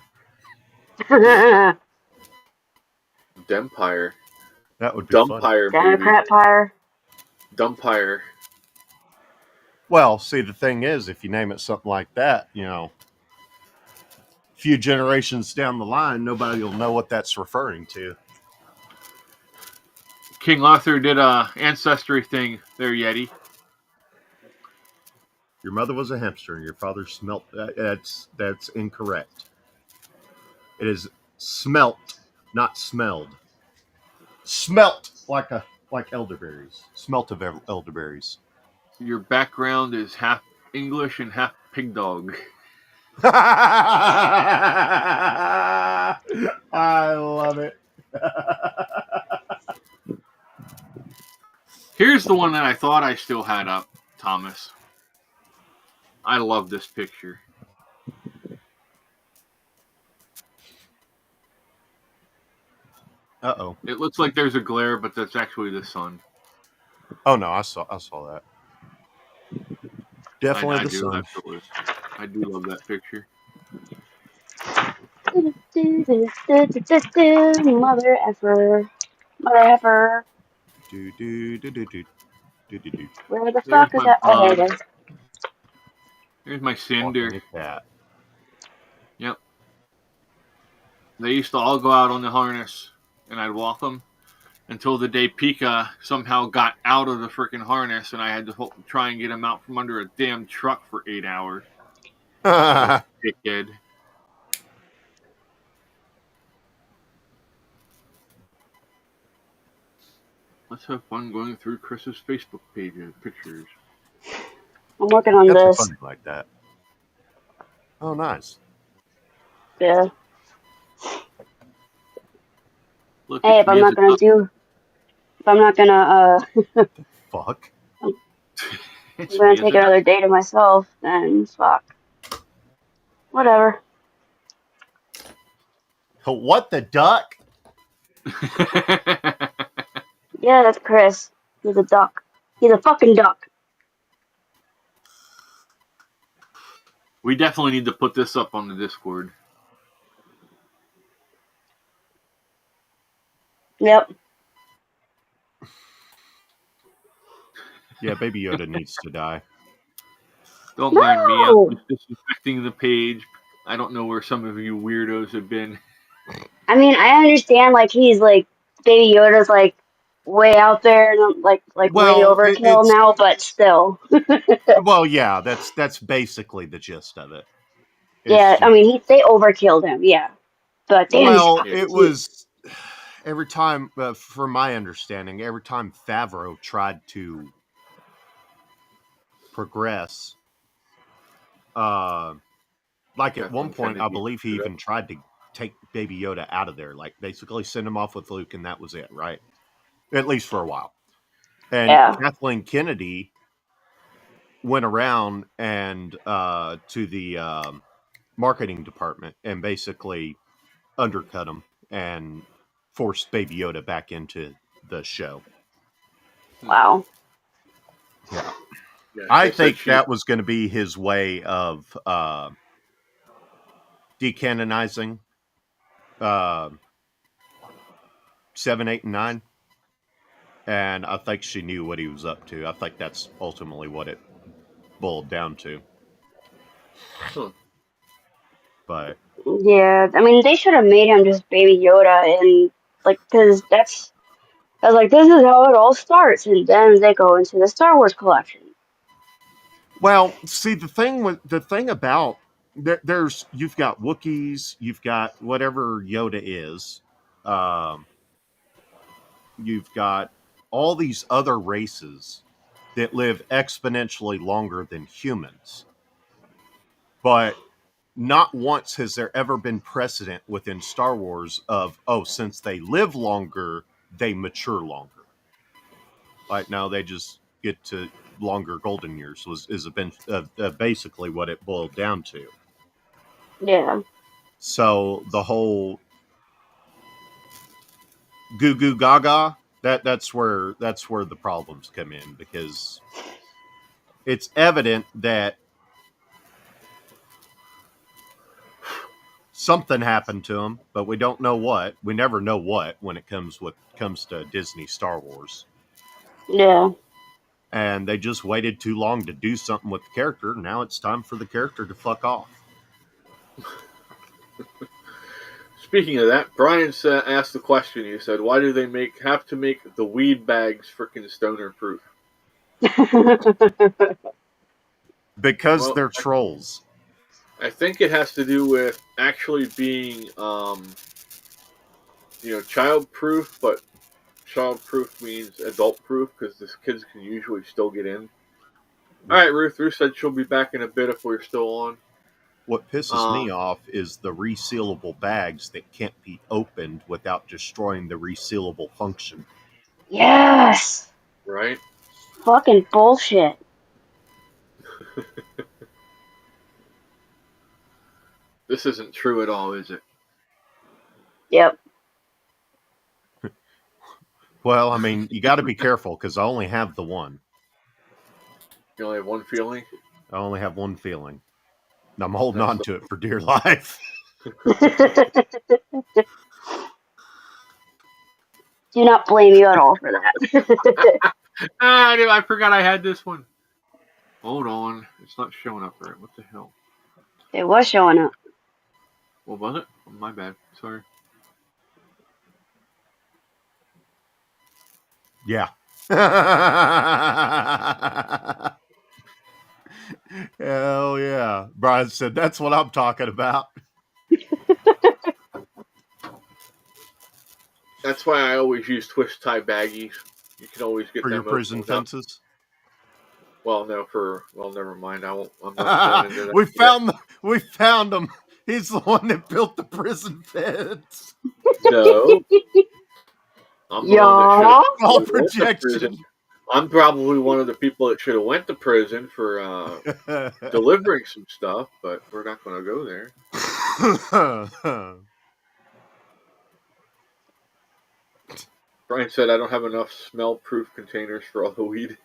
Dempire. That would be fun. Dumpire, baby. Democrat Pyre. Dumpire. Well, see, the thing is, if you name it something like that, a few generations down the line, nobody will know what that's referring to. King Arthur did a ancestry thing there, Yeti. Your mother was a hamster, and your father smelt. That's incorrect. It is smelt, not smelled. Smelt like elderberries. Smelt of elderberries. Your background is half English and half pig dog. I love it. Here's the one that I thought I still had up, Thomas. I love this picture. Uh-oh. It looks like there's a glare, but that's actually the sun. Oh no, I saw that. Definitely I the do sun. absolutely. I do love that picture. Mother effer. Mother effer. Where the There's fuck is my that? Oh, there bug. it is. There's my cinder. Walking a cat. Yep. They used to all go out on the harness, and I'd walk them until the day Pika somehow got out of the freaking harness, and I had to try and get him out from under a damn truck for 8 hours. Dickhead. Let's have fun going through Chris's Facebook pictures. I'm working on Cats are this. funny like that. Oh, nice. Yeah. Look, Hey, if I'm not gonna Fuck. I'm gonna take another day to myself, then fuck. Whatever. What the duck? Yeah, that's Chris. He's a duck. He's a fucking duck. We definitely need to put this up on the Discord. Yep. Yeah, Baby Yoda needs to die. Don't mind me. I'm just disinfecting the page. I don't know where some of you weirdos have been. I mean, I understand, like, he's, like, Baby Yoda's, like, way out there, and way overkill now, but still. Well, yeah, that's basically the gist of it. Yeah, I mean, they overkilled him, yeah. But damn, well, it was every time, from my understanding, every time Favreau tried to progress, like Like at one Kathleen point, I Kennedy believe he stood up. even tried to take Baby Yoda out of there, like basically send him off with Luke, and that was it, right? At least for a while. And Yeah. Kathleen Kennedy went around and to the marketing department and basically undercut him and forced Baby Yoda back into the show. Wow. Yeah. Yeah, I they said think she. that was going to be his way of decanonizing uh, 7, 8, and 9. And I think she knew what he was up to. I think that's ultimately what it boiled down to. Huh. But Yeah, I mean, they should have made him just Baby Yoda, and like, because I was like, this is how it all starts, and then they go into the Star Wars collection. well, see the thing about there's you've got Wookiees, you've got whatever Yoda is, um, you've got all these other races that live exponentially longer than humans, but not once has there ever been precedent within Star Wars of, oh, since they live longer, they mature longer. Like now they just get to longer golden years basically what it boiled down to. Yeah, So the whole goo goo gaga, that's where the problems come in, because it's evident that something happened to him, but we don't know what. We never know what when it comes to Disney Star Wars. yeah. And they just waited too long to do something with the character. Now it's time for the character to fuck off. Speaking of that, Brian asked the question. He said, "Why do they have to make the weed bags frickin' stoner proof?" Because Well, they're trolls. I think it has to do with actually being, child proof, but child proof means adult proof because the kids can usually still get in. All right, Ruth. Ruth said she'll be back in a bit if we're still on. What pisses me Um, off is the resealable bags that can't be opened without destroying the resealable function. Yes! right. Fucking bullshit. This isn't true at all, is it? Yep. Well, I mean, you got to be careful because I only have the one. You only have one feeling. I only have one feeling. And I'm holding That's on to it for dear life. Do not blame you at all for that. I forgot I had this one. Hold on, it's not showing up right. What the hell? It was showing up. What was it? Oh, my bad. Sorry. Yeah. Hell yeah. Brian said, that's what I'm talking about. That's why I always use twist tie baggies. You can always get For your them open prison without. fences. Well, no, never mind. I won't. I'm not going into that. We found him. He's the one that built the prison fence. No, I'm the one that Yeah. All went to prison. projection. I'm probably one of the people that should have went to prison for delivering some stuff, but we're not going to go there. Brian said I don't have enough smell-proof containers for all the weed.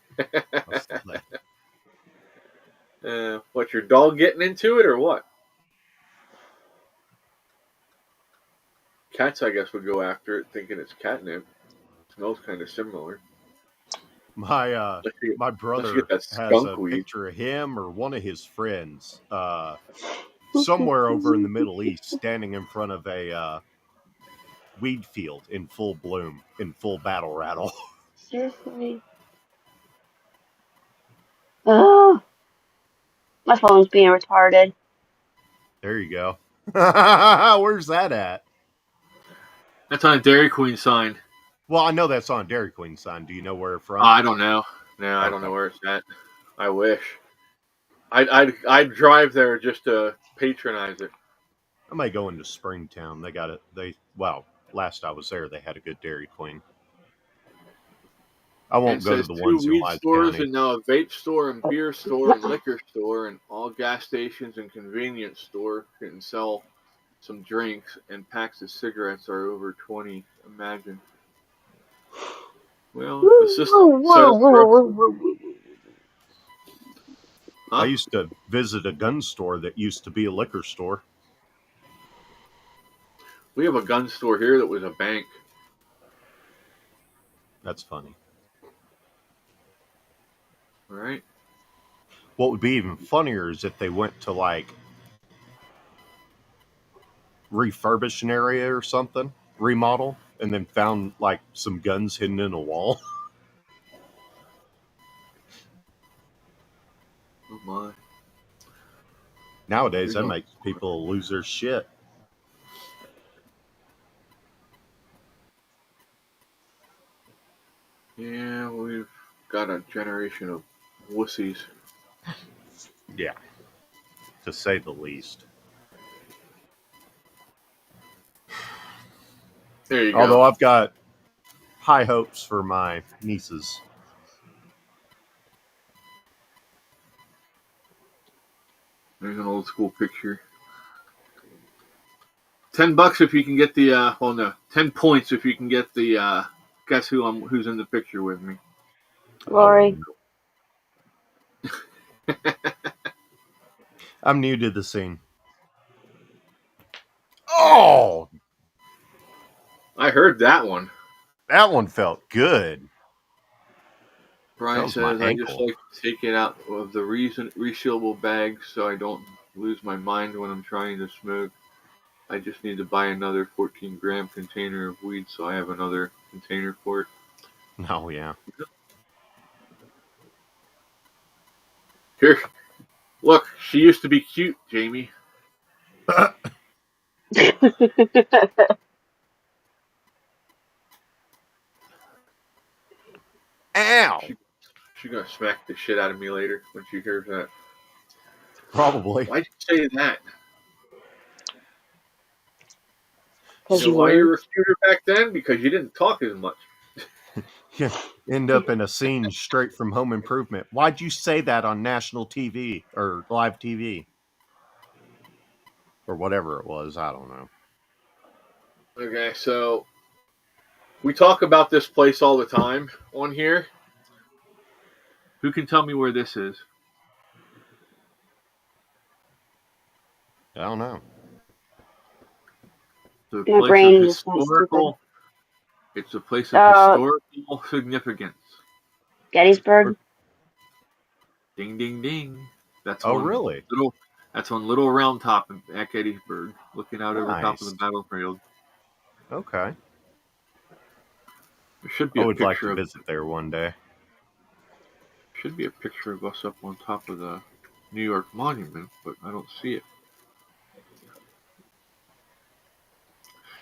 What, your dog getting into it or what? Cats, I guess, would go after it thinking it's catnip. It smells kind of similar. My my Let's get brother that has skunk a weed. picture of him or one of his friends somewhere over in the Middle East standing in front of a weed field in full bloom, in full battle rattle. Seriously. Oh, my phone's being retarded. There you go. Where's that at? That's on a Dairy Queen sign. Well, I know that's on a Dairy Queen sign. Do you know where from? I don't know. No, I don't Okay. know where it's at. I wish. I'd drive there just to patronize it. I might go into Springtown. They got it. Last I was there, they had a good Dairy Queen. I And it won't go to says the 2 ones in weed Wise stores County. and now a vape store and beer store and liquor store and all gas stations and convenience store can sell some drinks and packs of cigarettes are over 20. Imagine. Well, the system set us for I huh? used to visit a gun store that used to be a liquor store. We have a gun store here that was a bank. That's funny. All right. What would be even funnier is if they went to like refurbish an area or something, remodel, and then found like some guns hidden in a wall. Oh my. Nowadays, You're that going. makes people lose their shit. Yeah, we've got a generation of wussies. Yeah, to say the least. There you Although go. I've got high hopes for my nieces. There's an old school picture. $10 if you can get the. Well, no, 10 points if you can get the. Guess who's in the picture with me? I want Lori. to know. I'm new to the scene. Oh, I heard that one. that one felt good. That Brian was my says, I just ankle. like to take it out of the resealable bag so I don't lose my mind when I'm trying to smoke. I just need to buy another 14-gram container of weed so I have another container for it. Oh, yeah. Here, look, she used to be cute, Jamie. Ow. She, she's gonna smack the shit out of me later when she hears that. Probably. Why'd you say that? You Because know you why you were. were cuter back then? Because you didn't talk as much. You end up in a scene straight from Home Improvement. Why'd you say that on national TV or live TV? Or whatever it was. I don't know. Okay, so we talk about this place all the time on here. Who can tell me where this is? I don't know. The My place of brain just went stupid. historical. It's a place of historical significance. Gettysburg. Ding, ding, ding. That's Oh, on really? little. That's on Little Round Top at Gettysburg, looking out over top of the Nice. battlefield. Okay. There should I be a would like picture to of. visit there one day. Should be a picture of us up on top of the New York Monument, but I don't see it.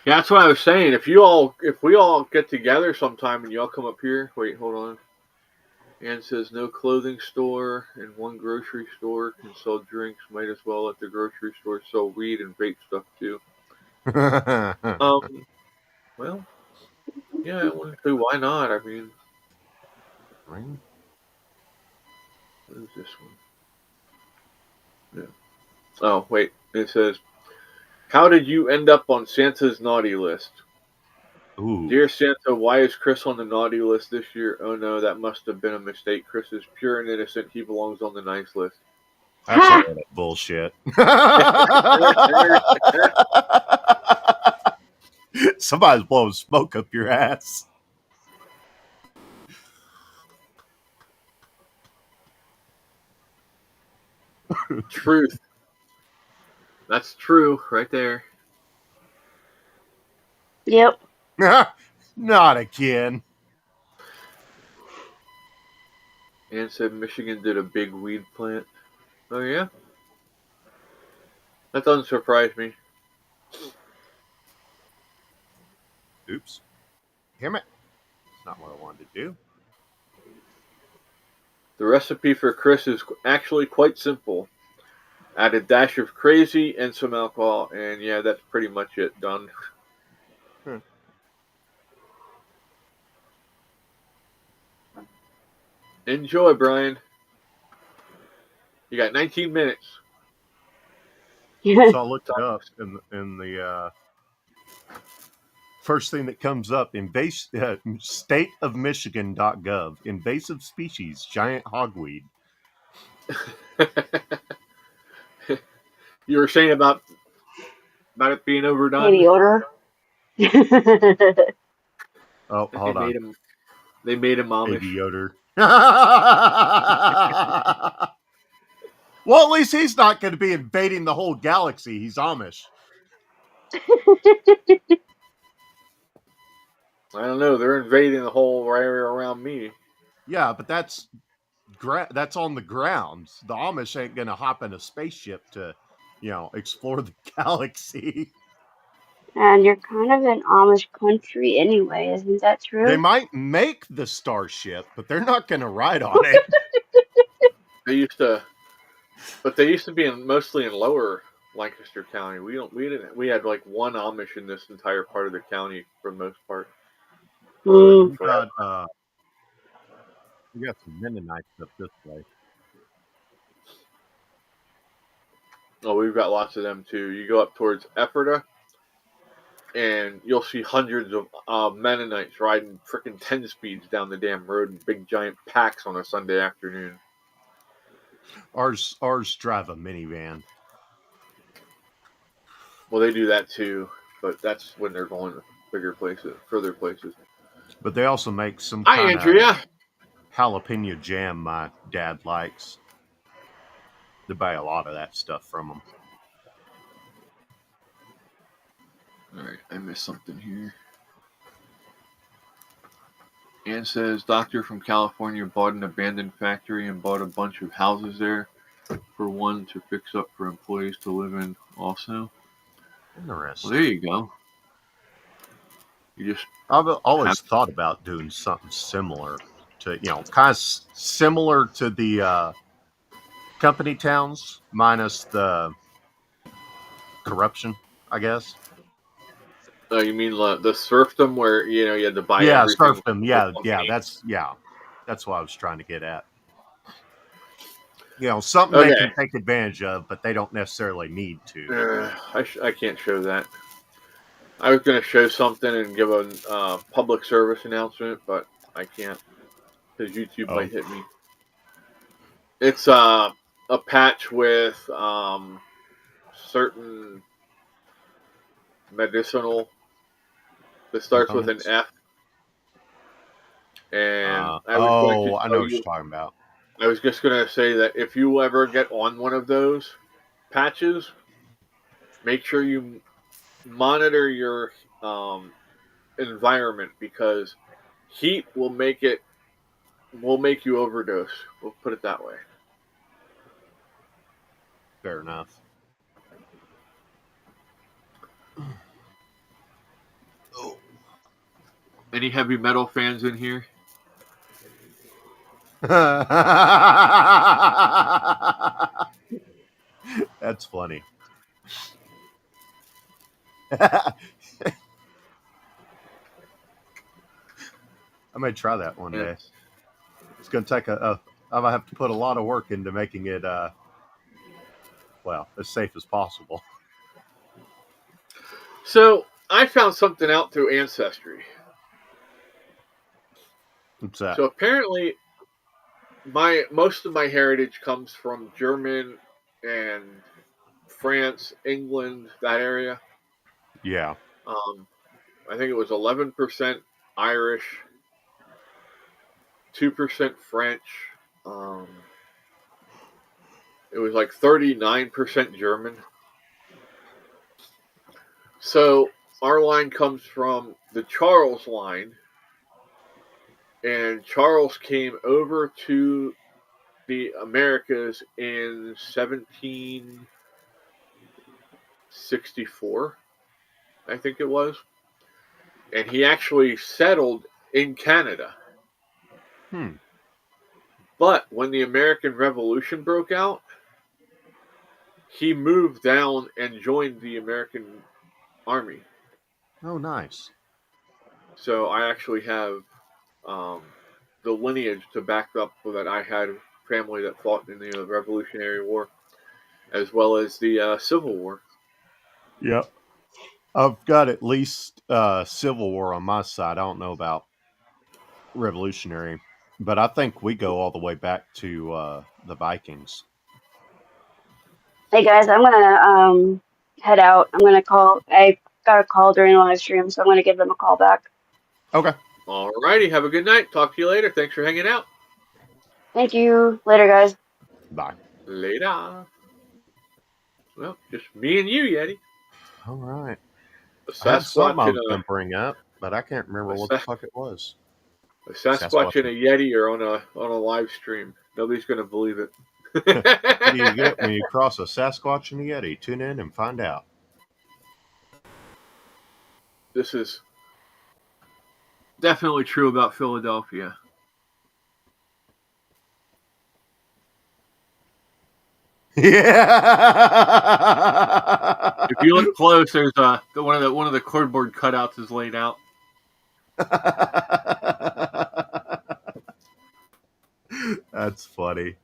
Yeah, that's what I was saying. If we all get together sometime and y'all come up here, wait, hold on. Ann says no clothing store and one grocery store can sell drinks. Might as well let the grocery store sell weed and vape stuff too. Um, well, yeah, I wouldn't say why not. I mean, what is this one? Yeah. Oh, wait. It says, how did you end up on Santa's naughty list? Ooh, Dear Santa, why is Chris on the naughty list this year? Oh no, that must have been a mistake. Chris is pure and innocent. He belongs on the nice list. that's a Ha! lot of bullshit. Somebody's blowing smoke up your ass. Truth. That's true right there. Yep. Not again. Ann said Michigan did a big weed plant. Oh yeah? That doesn't surprise me. Oops. Damn it. Not what I wanted to do. The recipe for Chris is actually quite simple. Add a dash of crazy and some alcohol, and yeah, that's pretty much it. Done. Hmm. Enjoy, Brian. You got 19 minutes. So I looked it up in the first thing that comes up in stateofmichigan.gov. Invasive species, giant hogweed. You were saying about it being overdone. Baby odor. Oh, They hold on. made him. They made him Amish. Baby Yoder. Well, at least he's not going to be invading the whole galaxy. He's Amish. I don't know. They're invading the whole area around me. Yeah, but that's on the ground. The Amish ain't going to hop in a spaceship to, explore the galaxy. And you're kind of in Amish country anyway, isn't that They true? might make the starship, but they're not going to ride on it. They used to be mostly in Lower Lancaster County. We had like one Amish in this entire part of the county for the most part. Mm. We got some Mennonites up this way. Oh, we've got lots of them too. You go up towards Ephrata, and you'll see hundreds of Mennonites riding frickin' 10 speeds down the damn road in big giant packs on a Sunday afternoon. Ours drive a minivan. Well, they do that too, but that's when they're going to bigger places, further places. But they also make some Hi, kind of Andrea. jalapeno jam my dad likes. They buy a lot of that stuff from them. All right, I missed something here. Ann says, doctor from California bought an abandoned factory and bought a bunch of houses there for one to fix up for employees to live in also. Interesting. Well, there you go. You just I've always thought about doing something similar to, kind of similar to the company towns, minus the corruption, I guess. you mean the serfdom where you had to buy Yeah, everything? serfdom. That's what I was trying to get at. Something they can take advantage of, but they don't necessarily need to. I can't show that. I was going to show something and give a public service announcement, but I can't because YouTube might hit me. It's a patch with certain medicinal that starts with an F. And I was going to I know what you're talking about. I was just going to say that if you ever get on one of those patches, make sure you monitor your environment because heat will make you overdose. We'll put it that way. Fair enough. Oh. Any heavy metal fans in here? That's funny. I might try that one day. It's going to take I might have to put a lot of work into making it, as safe as possible. So I found something out through Ancestry. What's that? So apparently, most of my heritage comes from German and France, England, that area. Yeah. I think it was 11% Irish, 2% French. It was like 39% German. So our line comes from the Charles line, and Charles came over to the Americas in 1764, I think it was. And he actually settled in Canada. But when the American Revolution broke out, he moved down and joined the American Army. Oh, nice. So I actually have the lineage to back up that I had family that fought in the Revolutionary War, as well as the Civil War. Yep. I've got at least Civil War on my side. I don't know about Revolutionary, but I think we go all the way back to the Vikings. Hey guys, I'm gonna head out. I'm gonna call. I got a call during the live stream, so I'm gonna give them a call back. Okay. Alrighty, have a good night. Talk to you later. Thanks for hanging out. Thank you. Later, guys. Bye. Later. Well, just me and you, Yeti. All right. A I had something I Sasquatch was going to bring up, but I can't remember what the fuck it was. a Sasquatch and a Yeti are on a live stream. Nobody's gonna believe it. What do you get when you cross a Sasquatch and a Yeti? Tune in and find out. This is definitely true about Philadelphia. Yeah. If you look close, there's one of the cardboard cutouts is laid out. That's funny.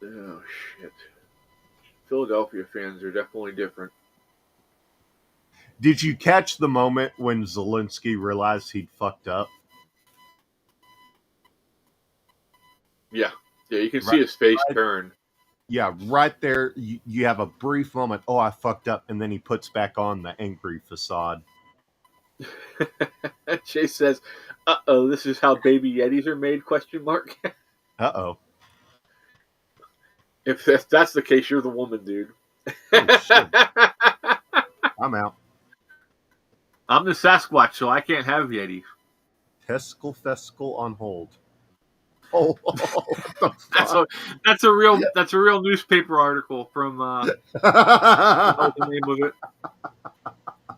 Oh shit! Philadelphia fans are definitely different. Did you catch the moment when Zelensky realized he'd fucked up? Yeah, you can see his face turn. Yeah, right there. You have a brief moment. Oh, I fucked up, and then he puts back on the angry facade. Chase says, "Uh-oh, this is how baby Yetis are made?" Question mark. Uh-oh. If that's the case, you're the woman, dude. Oh, shit. I'm out. I'm the Sasquatch, so I can't have Yetis. Testicle festicle on hold. Oh, what the fuck? That's a real newspaper article from what's the name of it?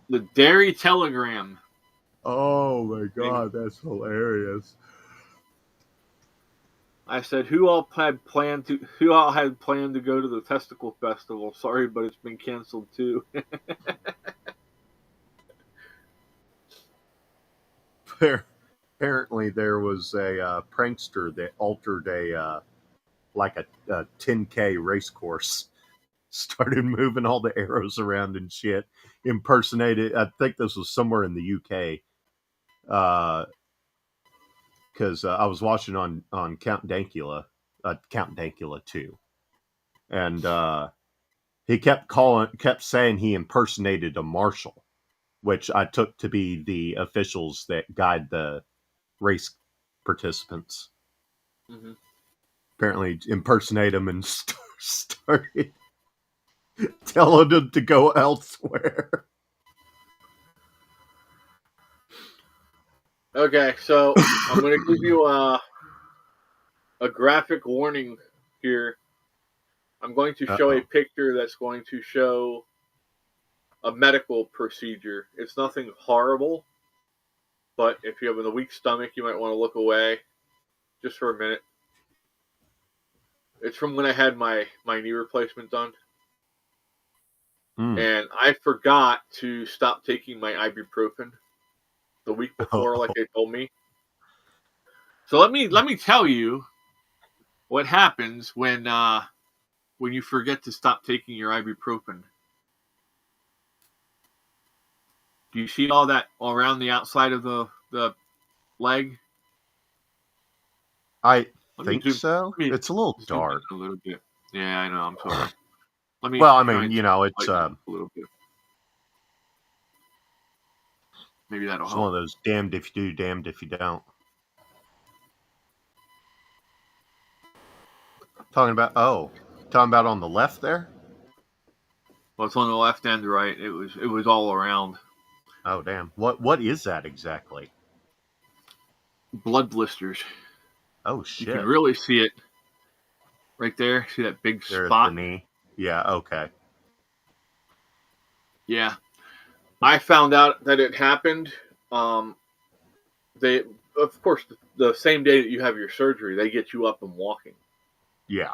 The Dairy Telegram. Oh my god, that's hilarious. I said, who all had planned to go to the Testicle Festival? Sorry, but it's been canceled too. Apparently, there was a prankster that altered a 10K race course. Started moving all the arrows around and shit. Impersonated. I think this was somewhere in the UK. Because I was watching on Count Dankula 2, and he kept saying he impersonated a marshal, which I took to be the officials that guide the race participants. Mm-hmm. Apparently, impersonate him and started telling them to go elsewhere. Okay, so I'm going to give you a graphic warning here. I'm going to show a picture that's going to show a medical procedure. It's nothing horrible, but if you have a weak stomach, you might want to look away just for a minute. It's from when I had my knee replacement done. And I forgot to stop taking my ibuprofen the week before, like they told me. So let me tell you what happens when you forget to stop taking your ibuprofen. Do you see all that all around the outside of the leg? I think so. It's a little dark. A little bit. Yeah, I know. I'm sorry. Well, I mean, it's a little bit. Maybe that'll help. One of those damned if you do, damned if you don't. Talking about on the left there? Well, it's on the left and right. It was all around. Oh damn! What is that exactly? Blood blisters. Oh shit! You can really see it right there. See that big There's spot? the knee. Yeah. Okay. Yeah. I found out that it happened. of course, the same day that you have your surgery, they get you up and walking. Yeah.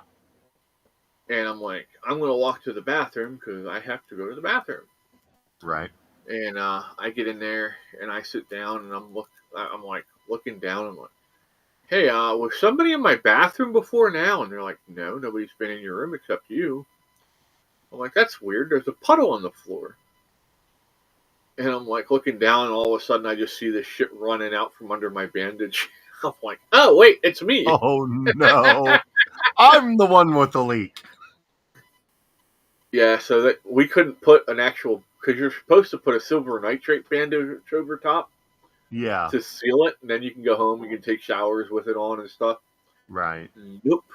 And I'm like, I'm going to walk to the bathroom because I have to go to the bathroom. Right. And I get in there and I sit down and I'm like looking down. I'm like, hey, was somebody in my bathroom before now? And they're like, no, nobody's been in your room except you. I'm like, that's weird. There's a puddle on the floor. And I'm like looking down, and all of a sudden I just see this shit running out from under my bandage. I'm like, oh, wait, it's me. Oh, no. I'm the one with the leak. Yeah, so that we couldn't put an actual, because you're supposed to put a silver nitrate bandage over top Yeah. to seal it, and then you can go home, you can take showers with it on and stuff. Right. Nope.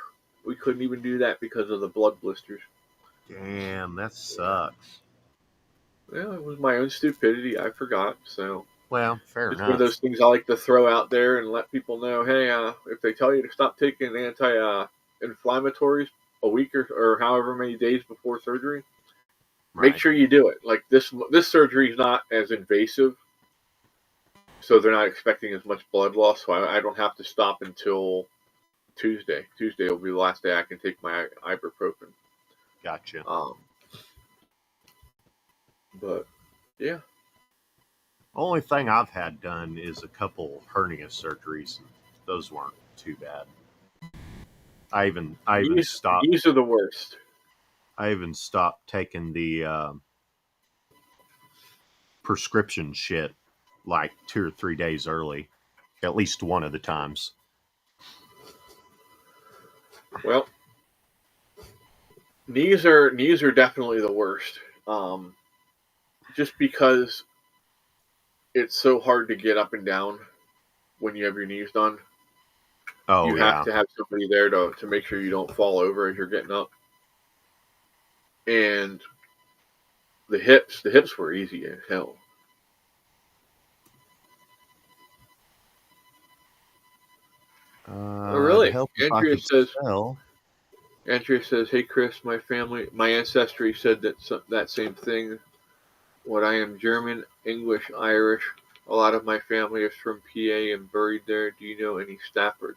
We couldn't even do that because of the blood blisters. Damn, that sucks. Well, it was my own stupidity. I forgot. So Well, fair it's enough. one of those things I like to throw out there and let people know. Hey, if they tell you to stop taking anti-inflammatories a week or however many days before surgery, Right. make sure you do it. Like this surgery is not as invasive, so they're not expecting as much blood loss. So I don't have to stop until Tuesday. Tuesday will be the last day I can take my ibuprofen. Gotcha. But yeah. Only thing I've had done is a couple hernia surgeries. Those weren't too bad. I even stopped. These are the worst. I even stopped taking the prescription shit like 2 or 3 days early, at least one of the times. Well, knees are definitely the worst. Just because it's so hard to get up and down when you have your knees done. Oh, you yeah. have to have somebody there to make sure you don't fall over as you're getting up. And the hips were easy as hell. Oh, really? Andrea says, "Hey Chris, my ancestry said that same thing. What I am German, English, Irish. A lot of my family is from PA and buried there. Do you know any Staffords?"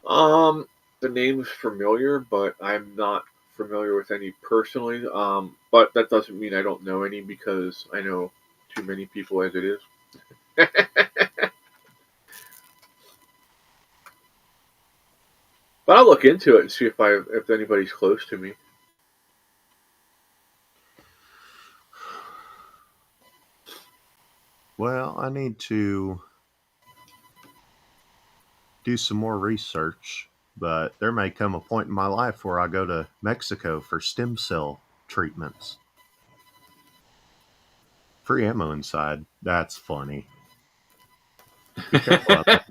The name's familiar, but I'm not familiar with any personally. But that doesn't mean I don't know any because I know too many people as it is. But I'll look into it and see if anybody's close to me. Well, I need to do some more research, but there may come a point in my life where I go to Mexico for stem cell treatments. Free ammo inside. That's funny. Be careful out there.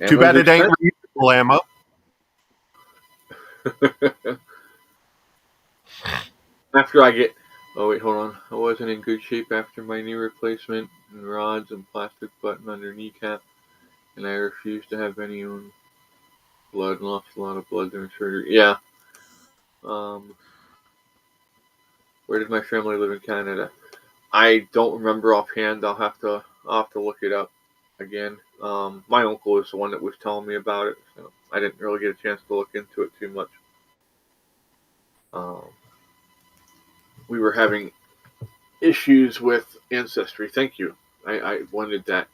Too bad it ain't reusable ammo. After I get... Oh, wait, hold on. I wasn't in good shape after my knee replacement and rods and plastic button under kneecap, and I refused to have any blood. Lost a lot of blood during surgery. Yeah. Where did my family live in Canada? I don't remember offhand. I'll have to look it up again. My uncle is the one that was telling me about it, so I didn't really get a chance to look into it too much. We were having issues with Ancestry. Thank you. I wanted that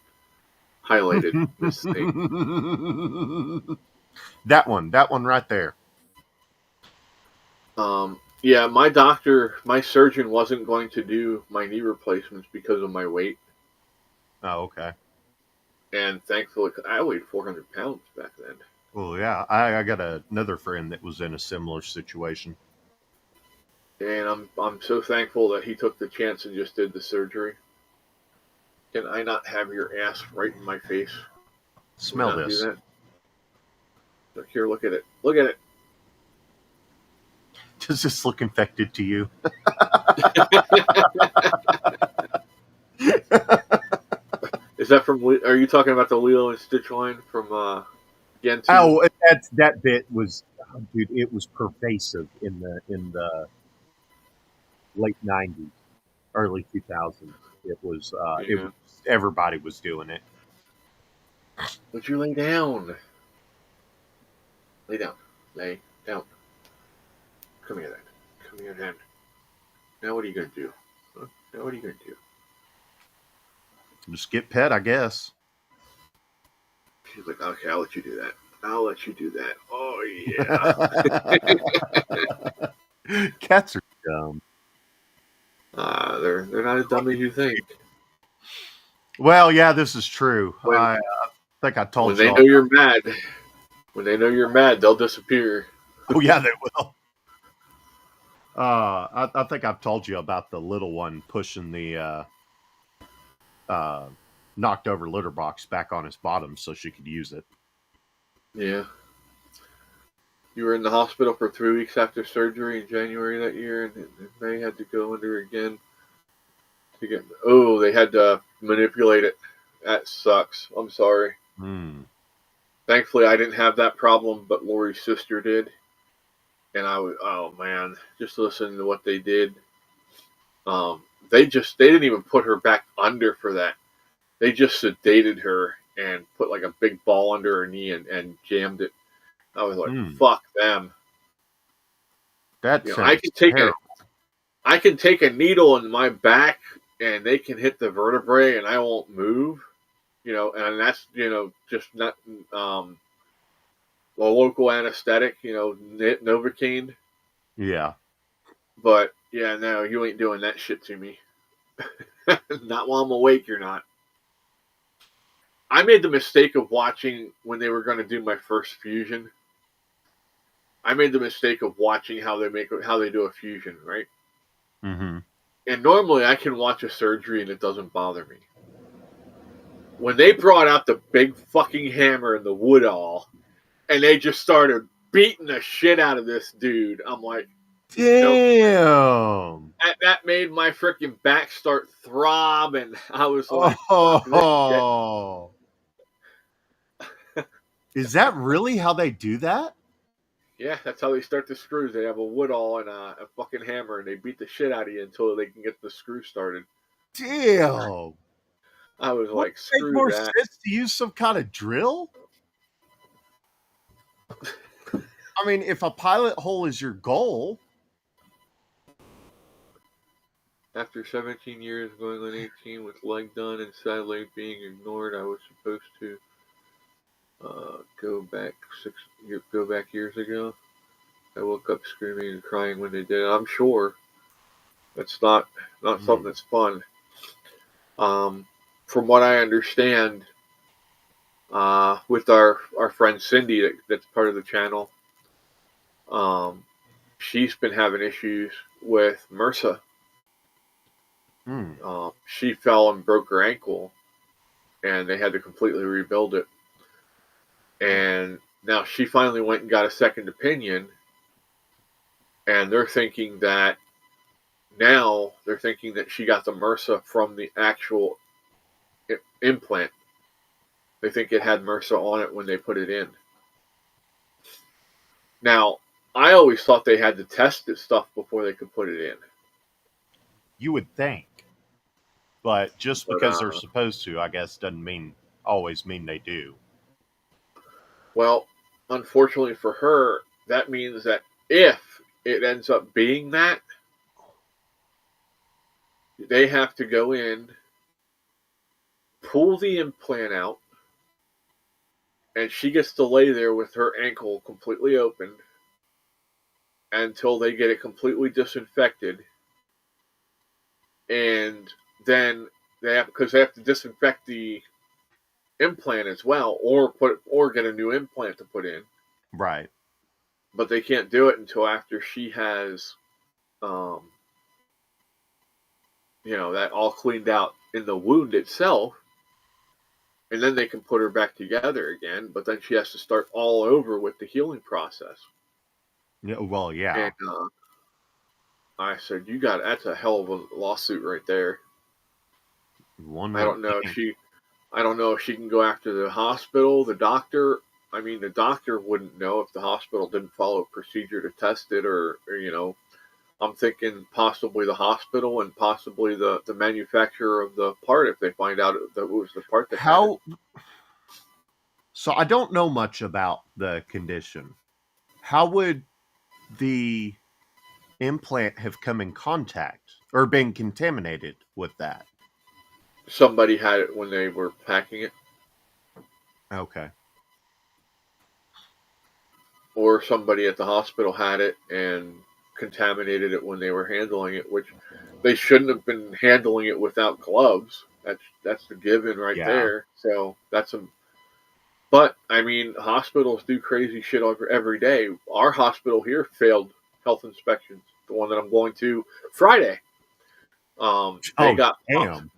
highlighted. This thing. That one right there. Yeah, my surgeon wasn't going to do my knee replacements because of my weight. Oh, okay. And thankfully, I weighed 400 pounds back then. Well, yeah, I got another friend that was in a similar situation. And I'm so thankful that he took the chance and just did the surgery. Can I not have your ass right in my face? Smell this. Look here, look at it. Look at it. Does this look infected to you? Is that from? Are you talking about the Lilo and Stitch line from Gen 2? Oh, that bit was, dude. It was pervasive in the late '90s, early 2000s. It was Yeah. everybody was doing it. Would you lay down? Lay down. Lay down. Come here, then. Come here, then. Now what are you gonna do? Huh? Now what are you gonna do? Just get pet, I guess. She's like, okay, I'll let you do that. I'll let you do that. Oh yeah. Cats are dumb. They're not as dumb as you think. Well, yeah, this is true. When I think I when told they y'all. know you're mad, when they know you're mad, they'll disappear. Oh, yeah, they will. I think I've told you about the little one pushing the knocked over litter box back on its bottom so she could use it. Yeah. You were in the hospital for 3 weeks after surgery in January that year, and they had to go under again to get. Oh, they had to manipulate it. That sucks. I'm sorry. Hmm. Thankfully, I didn't have that problem, but Lori's sister did, and I was. Oh man, just listen to what they did. They didn't even put her back under for that. They just sedated her and put like a big ball under her knee and jammed it. I was like, fuck them. That You know, sounds terrible. I can take a needle in my back and they can hit the vertebrae and I won't move. You know, and that's just not a local anesthetic. Novocaine. Yeah. But yeah, no, you ain't doing that shit to me. Not while I'm awake. You're not. I made the mistake of watching when they were going to do my first fusion. I made the mistake of watching how they do a fusion, right? Mm-hmm. And normally I can watch a surgery and it doesn't bother me. When they brought out the big fucking hammer and the wood all, and they just started beating the shit out of this dude, I'm like, damn. Nope. That made my freaking back start throbbing. I was like, oh. Is that really how they do that? Yeah, that's how they start the screws. They have a wood awl and a fucking hammer, and they beat the shit out of you until they can get the screw started. Damn. I was Would like, it make screw more that. sense to use some kind of drill? I mean, if a pilot hole is your goal. After 17 years going on 18 with leg done and sadly being ignored, I was supposed to go back years ago. I woke up screaming and crying when they did it. I'm sure that's not something that's fun. From what I understand, with our friend Cindy that's part of the channel, she's been having issues with MRSA. She fell and broke her ankle, and they had to completely rebuild it. And now she finally went and got a second opinion, and they're thinking that she got the MRSA from the actual implant. They think it had MRSA on it when they put it in. Now, I always thought they had to test this stuff before they could put it in. You would think. But just because they're supposed to, I guess, doesn't always mean they do. Well, unfortunately for her, that means that if it ends up being that, they have to go in, pull the implant out, and she gets to lay there with her ankle completely open until they get it completely disinfected. And then they have to disinfect the implant as well, or get a new implant to put in. Right. But they can't do it until after she has, that all cleaned out in the wound itself, and then they can put her back together again. But then she has to start all over with the healing process. Yeah. Well, yeah. And I said, that's a hell of a lawsuit right there. I don't know if she can go after the hospital, the doctor. I mean, the doctor wouldn't know if the hospital didn't follow a procedure to test it, or I'm thinking possibly the hospital and possibly the manufacturer of the part if they find out that it was the part that had it. How? So I don't know much about the condition. How would the implant have come in contact or been contaminated with that? Somebody had it when they were packing it, Okay. or somebody at the hospital had it and contaminated it when they were handling it, which they shouldn't have been handling it without gloves. That's the given right Yeah. there. So that's a. But I mean, hospitals do crazy shit every day. Our hospital here failed health inspections. The one that I'm going to Friday. They Oh, got popped. damn.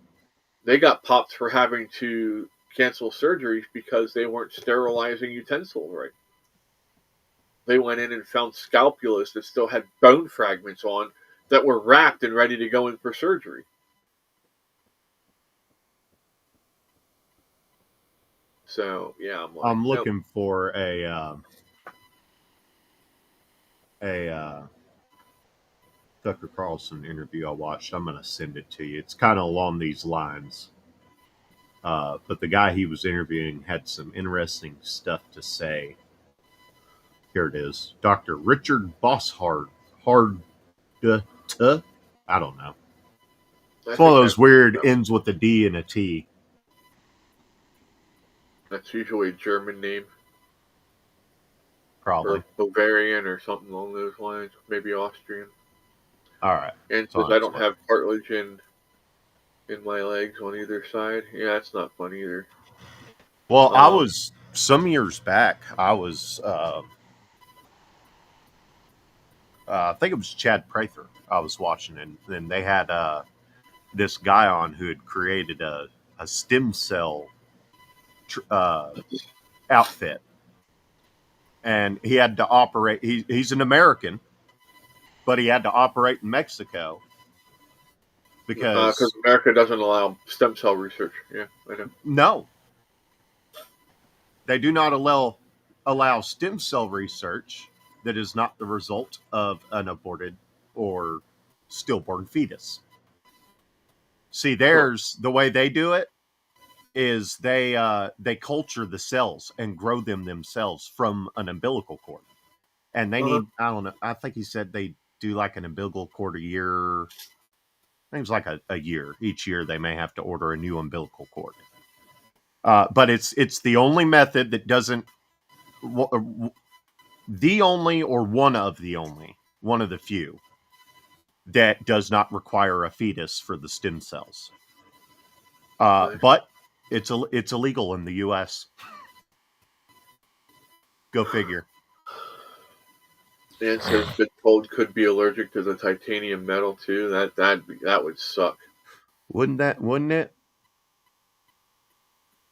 They got popped for having to cancel surgeries because they weren't sterilizing utensils right. They went in and found scapulas that still had bone fragments on that were wrapped and ready to go in for surgery. So yeah, I'm like, I'm nope. looking for a Tucker Carlson interview I watched. I'm gonna send it to you. It's kind of along these lines. But the guy he was interviewing had some interesting stuff to say. Here it is. Dr. Richard Bosshard. I don't know. I It's one of think those weird ends with a D and a T. that's usually a German name Probably. or Bavarian or something along those lines, maybe Austrian. All right. And It's says on I its don't way. have cartilage in my legs on either side. Yeah, that's not fun either. Well, I Um, was some years back. I think it was Chad Prather. I was watching, and they had this guy on who had created a stem cell outfit, and he had to operate. He's an American, but he had to operate in Mexico because because America doesn't allow stem cell research. Yeah, I know. no, they do not allow stem cell research that is not the result of an aborted or stillborn fetus. See, Huh. there's the way they do it is they culture the cells and grow them themselves from an umbilical cord, and they Uh-huh. need, I don't know, I think he said they do like an umbilical cord a year. I think it was like a year. Each year they may have to order a new umbilical cord. But it's the only method that doesn't, the only or one of the few that does not require a fetus for the stem cells. Nice. But it's illegal in the U.S. Go figure. And says been told could be allergic to the titanium metal too. That would suck. Wouldn't it?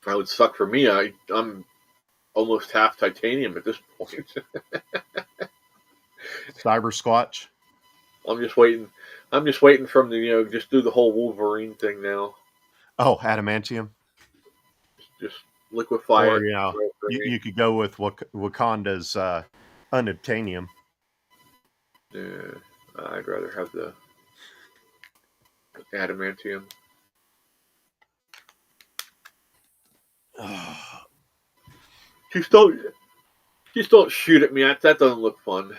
That would suck for me. I'm almost half titanium at this point. Cyber Squatch. I'm just waiting. I'm just waiting from the just do the whole Wolverine thing now. Oh, adamantium. Just liquefy Or it. Throw it for me. you could go with Wakanda's unobtainium. Yeah, I'd rather have the adamantium. Just don't, just don't shoot at me. That doesn't look fun.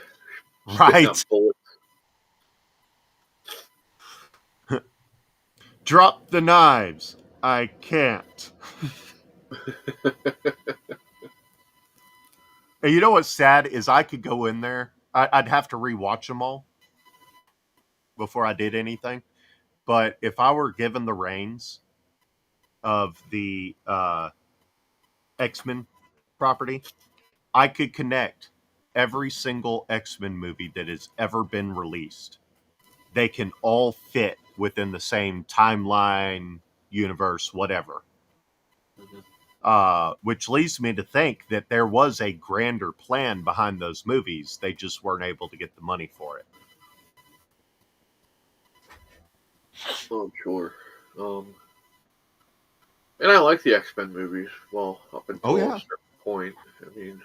Spitting out Right. bullets. Drop the knives. I can't. And you know what's sad is I could go in there. I'd have to rewatch them all before I did anything. But if I were given the reins of the X-Men property, I could connect every single X-Men movie that has ever been released. They can all fit within the same timeline, universe, whatever. Mhm. Which leads me to think that there was a grander plan behind those movies. They just weren't able to get the money for it. Oh, I'm sure. And I like the X-Men movies. Well, up Oh until a yeah, certain point. I mean,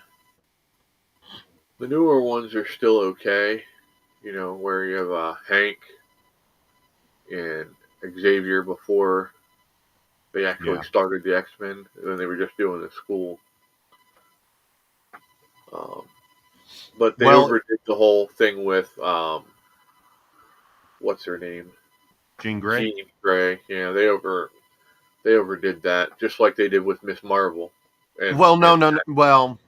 the newer ones are still okay. where you have Hank and Xavier before they actually started the X-Men, and they were just doing the school. But they overdid the whole thing with what's her name? Jean Grey. Jean Grey. Yeah, they overdid that, just like they did with Miss Marvel. No. Well,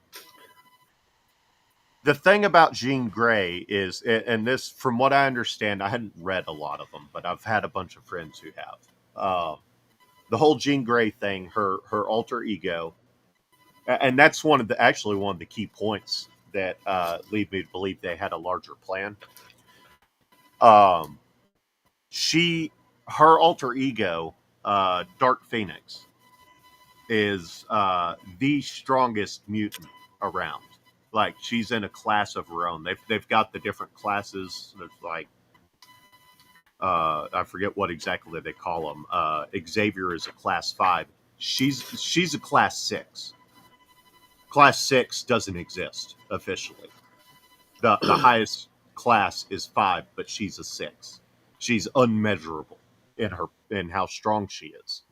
the thing about Jean Grey is, and this, from what I understand, I hadn't read a lot of them, but I've had a bunch of friends who have. The whole Jean Grey thing, her alter ego, and that's one of the key points that lead me to believe they had a larger plan. Her alter ego, Dark Phoenix, is the strongest mutant around. Like, she's in a class of her own. They've got the different classes. There's like I forget what exactly they call them. Xavier is a class 5. She's a class 6. Class 6 doesn't exist officially. The highest class is 5, but she's a 6. She's unmeasurable in how strong she is.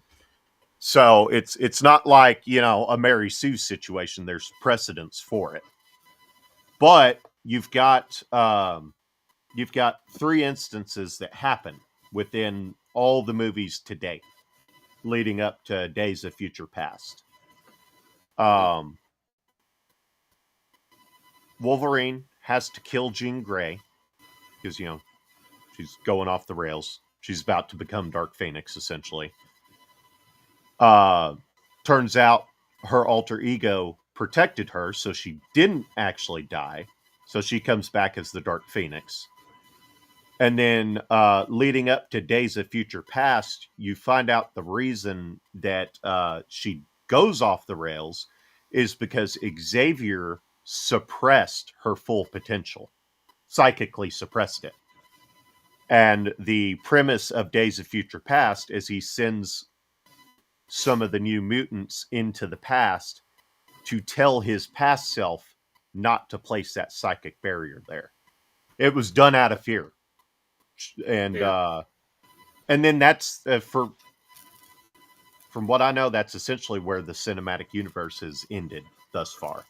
So it's not like, a Mary Sue situation. There's precedence for it. But you've got 3 instances that happen within all the movies to date, leading up to Days of Future Past. Wolverine has to kill Jean Grey because, she's going off the rails. She's about to become Dark Phoenix, essentially. Turns out her alter ego protected her, so she didn't actually die. So she comes back as the Dark Phoenix. And then leading up to Days of Future Past, you find out the reason that she goes off the rails is because Xavier suppressed her full potential, psychically suppressed it. And the premise of Days of Future Past is he sends some of the new mutants into the past to tell his past self not to place that psychic barrier there. It was done out of fear. And then that's from what I know, that's essentially where the cinematic universe has ended thus far.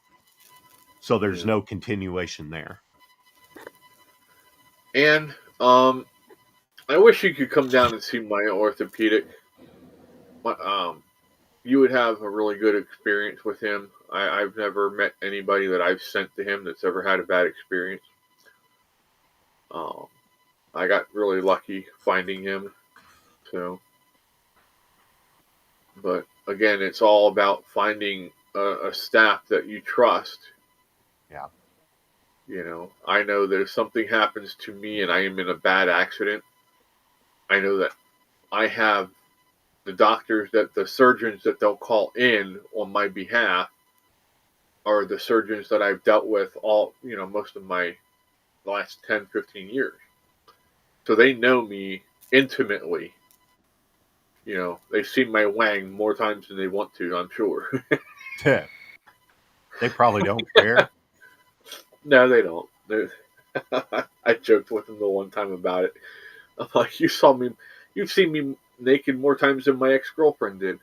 So there's no continuation there. And I wish you could come down and see my orthopedic. You would have a really good experience with him. I've never met anybody that I've sent to him that's ever had a bad experience. I got really lucky finding him. So, but again, it's all about finding a staff that you trust. Yeah. I know that if something happens to me and I am in a bad accident, I know that I have the surgeons that they'll call in on my behalf are the surgeons that I've dealt with most of my last 10, 15 years. So they know me intimately. They've seen my wang more times than they want to, I'm sure. They probably don't care. No, they don't. I joked with them the one time about it. I'm like, you've seen me naked more times than my ex-girlfriend did.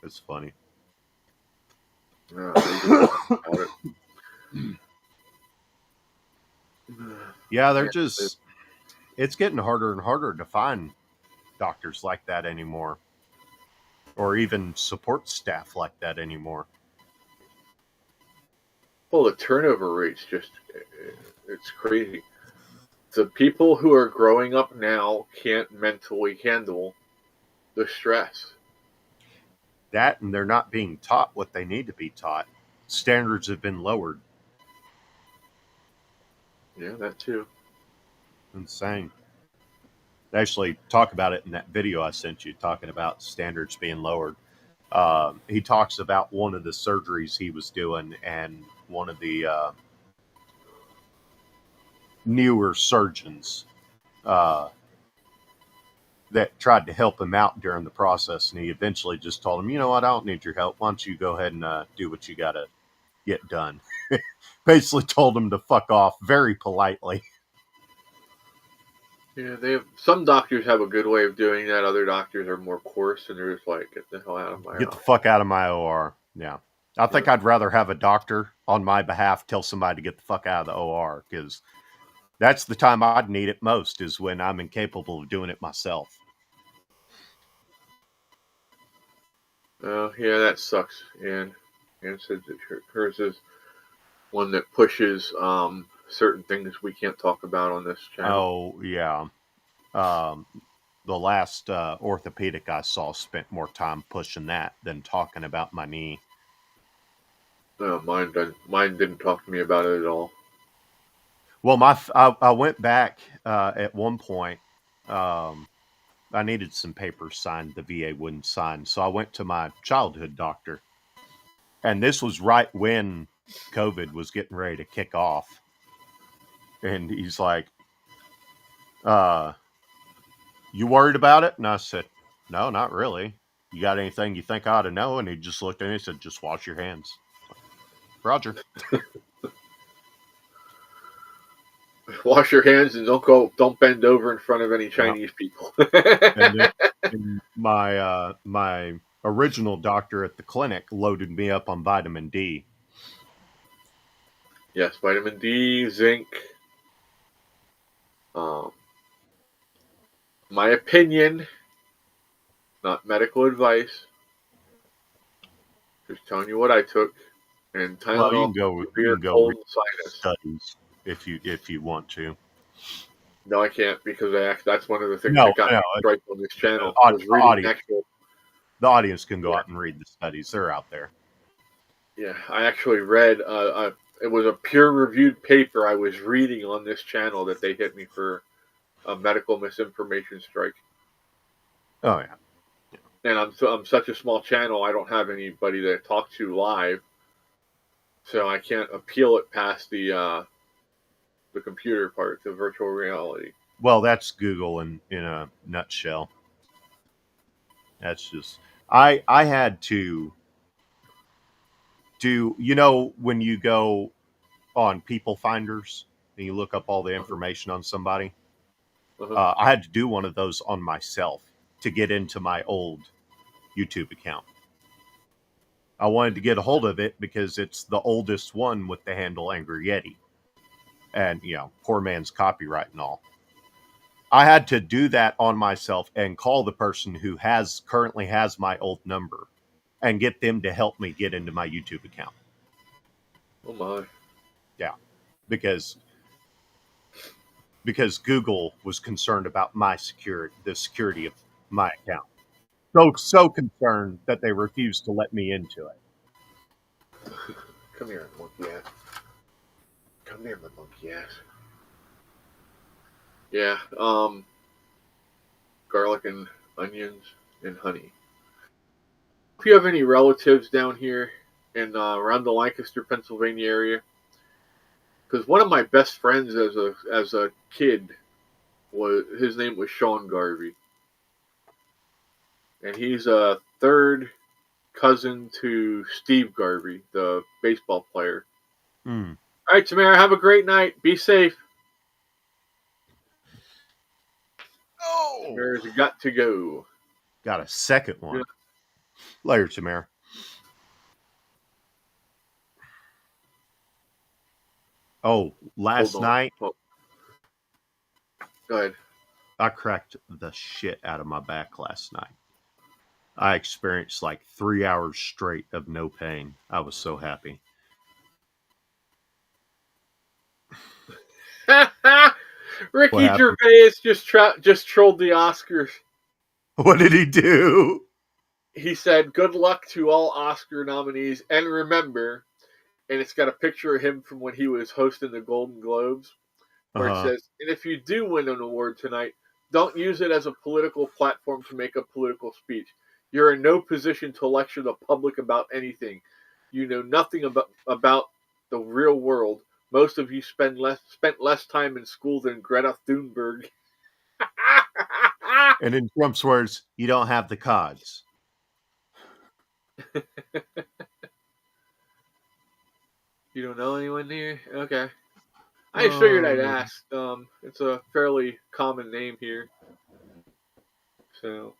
It's funny. Yeah, it's getting harder and harder to find doctors like that anymore. Or even support staff like that anymore. Well, the turnover rate's it's crazy. The people who are growing up now can't mentally handle the stress. That, and they're not being taught what they need to be taught. Standards have been lowered. Yeah, that too. Insane. They actually talk about it in that video I sent you, talking about standards being lowered. He talks about one of the surgeries he was doing, and one of the newer surgeons that tried to help him out during the process, and he eventually just told him, "You know what? I don't need your help. Why don't you go ahead and do what you got to get done. Basically told him to fuck off very politely. Yeah, they have some doctors have a good way of doing that. Other doctors are more coarse, and they're just like, "Get the hell out of my Get the house." fuck out of my OR. Yeah. I think I'd rather have a doctor on my behalf tell somebody to get the fuck out of the OR, because that's the time I'd need it most, is when I'm incapable of doing it myself. Oh, yeah, that sucks. And said that hers is one that pushes certain things we can't talk about on this channel. Oh, yeah. The last orthopedic I saw spent more time pushing that than talking about my knee. No, mine didn't talk to me about it at all. Well, I went back at one point. I needed some papers signed. The VA wouldn't sign, so I went to my childhood doctor, and this was right when COVID was getting ready to kick off. And he's like, "You worried about it?" And I said, "No, not really. You got anything you think I ought to know?" And he just looked at me and said, "Just wash your hands." Roger. Wash your hands and don't bend over in front of any Chinese people. And my original doctor at the clinic loaded me up on vitamin D. Yes, vitamin D, zinc. My opinion, not medical advice. Just telling you what I took. And Well, Tylenol, you severe can go cold read and sinus. studies if you want to. No, I can't, because that's one of the things No, that got no, me strike on this channel. Was the reading audience, actual. the audience can go Yeah, out and read the studies. They're out there. yeah. I actually read. It was a peer-reviewed paper I was reading on this channel that they hit me for a medical misinformation strike. Oh yeah. And I'm such a small channel. I don't have anybody to talk to live, so I can't appeal it past the computer part, the virtual reality. Well, that's Google in a nutshell. That's just I had to do, when you go on People Finders and you look up all the information on somebody. I had to do one of those on myself to get into my old YouTube account. I wanted to get a hold of it because it's the oldest one with the handle Angry Yeti. And, poor man's copyright and all. I had to do that on myself and call the person who currently has my old number and get them to help me get into my YouTube account. Oh my. Yeah. Because Google was concerned about the security of my account. So concerned that they refused to let me into it. Come here, monkey ass. Come here, my monkey ass. Yeah, garlic and onions and honey. If you have any relatives down here in around the Lancaster, Pennsylvania area, because one of my best friends as a kid his name was Sean Garvey, and he's a third cousin to Steve Garvey, the baseball player. Mm. All right, Tamara, have a great night. Be safe. Oh, Tamara's got to go. got a second one. Later, Tamara. Oh, last night. Oh. Go ahead. I cracked the shit out of my back last night. I experienced like 3 hours straight of no pain. I was so happy. Ricky Gervais just trolled the Oscars. What did he do? He said, "Good luck to all Oscar nominees, and remember," and it's got a picture of him from when he was hosting the Golden Globes, where it says, "And if you do win an award tonight, don't use it as a political platform to make a political speech. You're in no position to lecture the public about anything. You know nothing about the real world. Most of you spent less time in school than Greta Thunberg." And in Trump's words, you don't have the cards. You don't know anyone here? Okay. I just figured I'd Um, ask. It's a fairly common name here. So,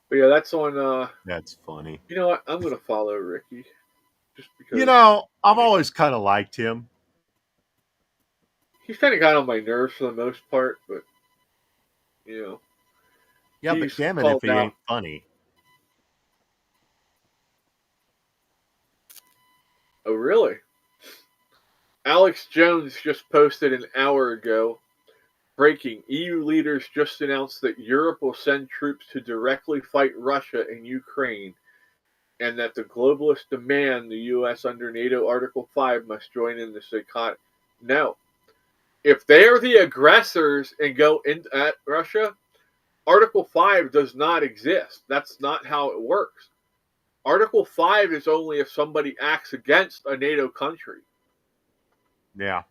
but yeah, that's on. That's funny. You know what? I'm gonna follow Ricky just You because know, I've always kind of liked him. he's kind of got on my nerves for the most part. But you know, Yeah, but he's damn it if called he out. ain't funny. Oh, really? Alex Jones just posted an hour ago. Breaking: EU leaders just announced that Europe will send troops to directly fight Russia in Ukraine, and that the globalists demand the U.S. under NATO Article 5 must join in the boycott. No. If they are the aggressors and go in at Russia, Article 5 does not exist. That's not how it works. Article 5 is only if somebody acts against a NATO country. Yeah.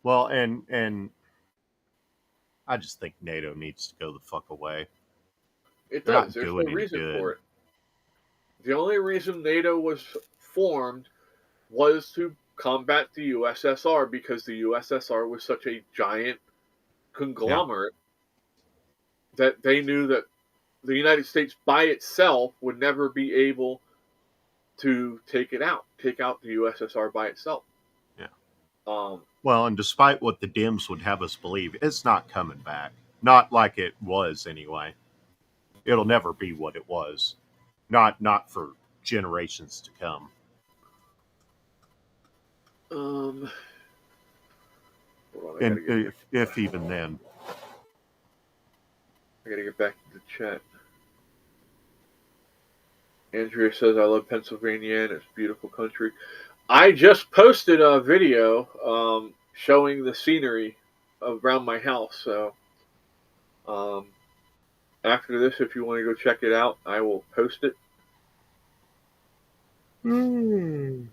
Well, and I just think NATO needs to go the fuck away. It They're does. not There's no doing any reason good. for it. The only reason NATO was formed was to combat the USSR because the USSR was such a giant Yeah. conglomerate that they knew that the United States by itself would never be able to take out the USSR by itself. Yeah. Um, Well, and despite what the Dems would have us believe, it's not coming back. Not like it was anyway. It'll never be what it was. Not for generations to come. um, hold on, And if even then. I gotta get back to the chat. Andrea says, I love Pennsylvania and it's a beautiful country. I just posted a video showing the scenery around my house. So um, after this, if you want to go check it out, I will post it. Damn.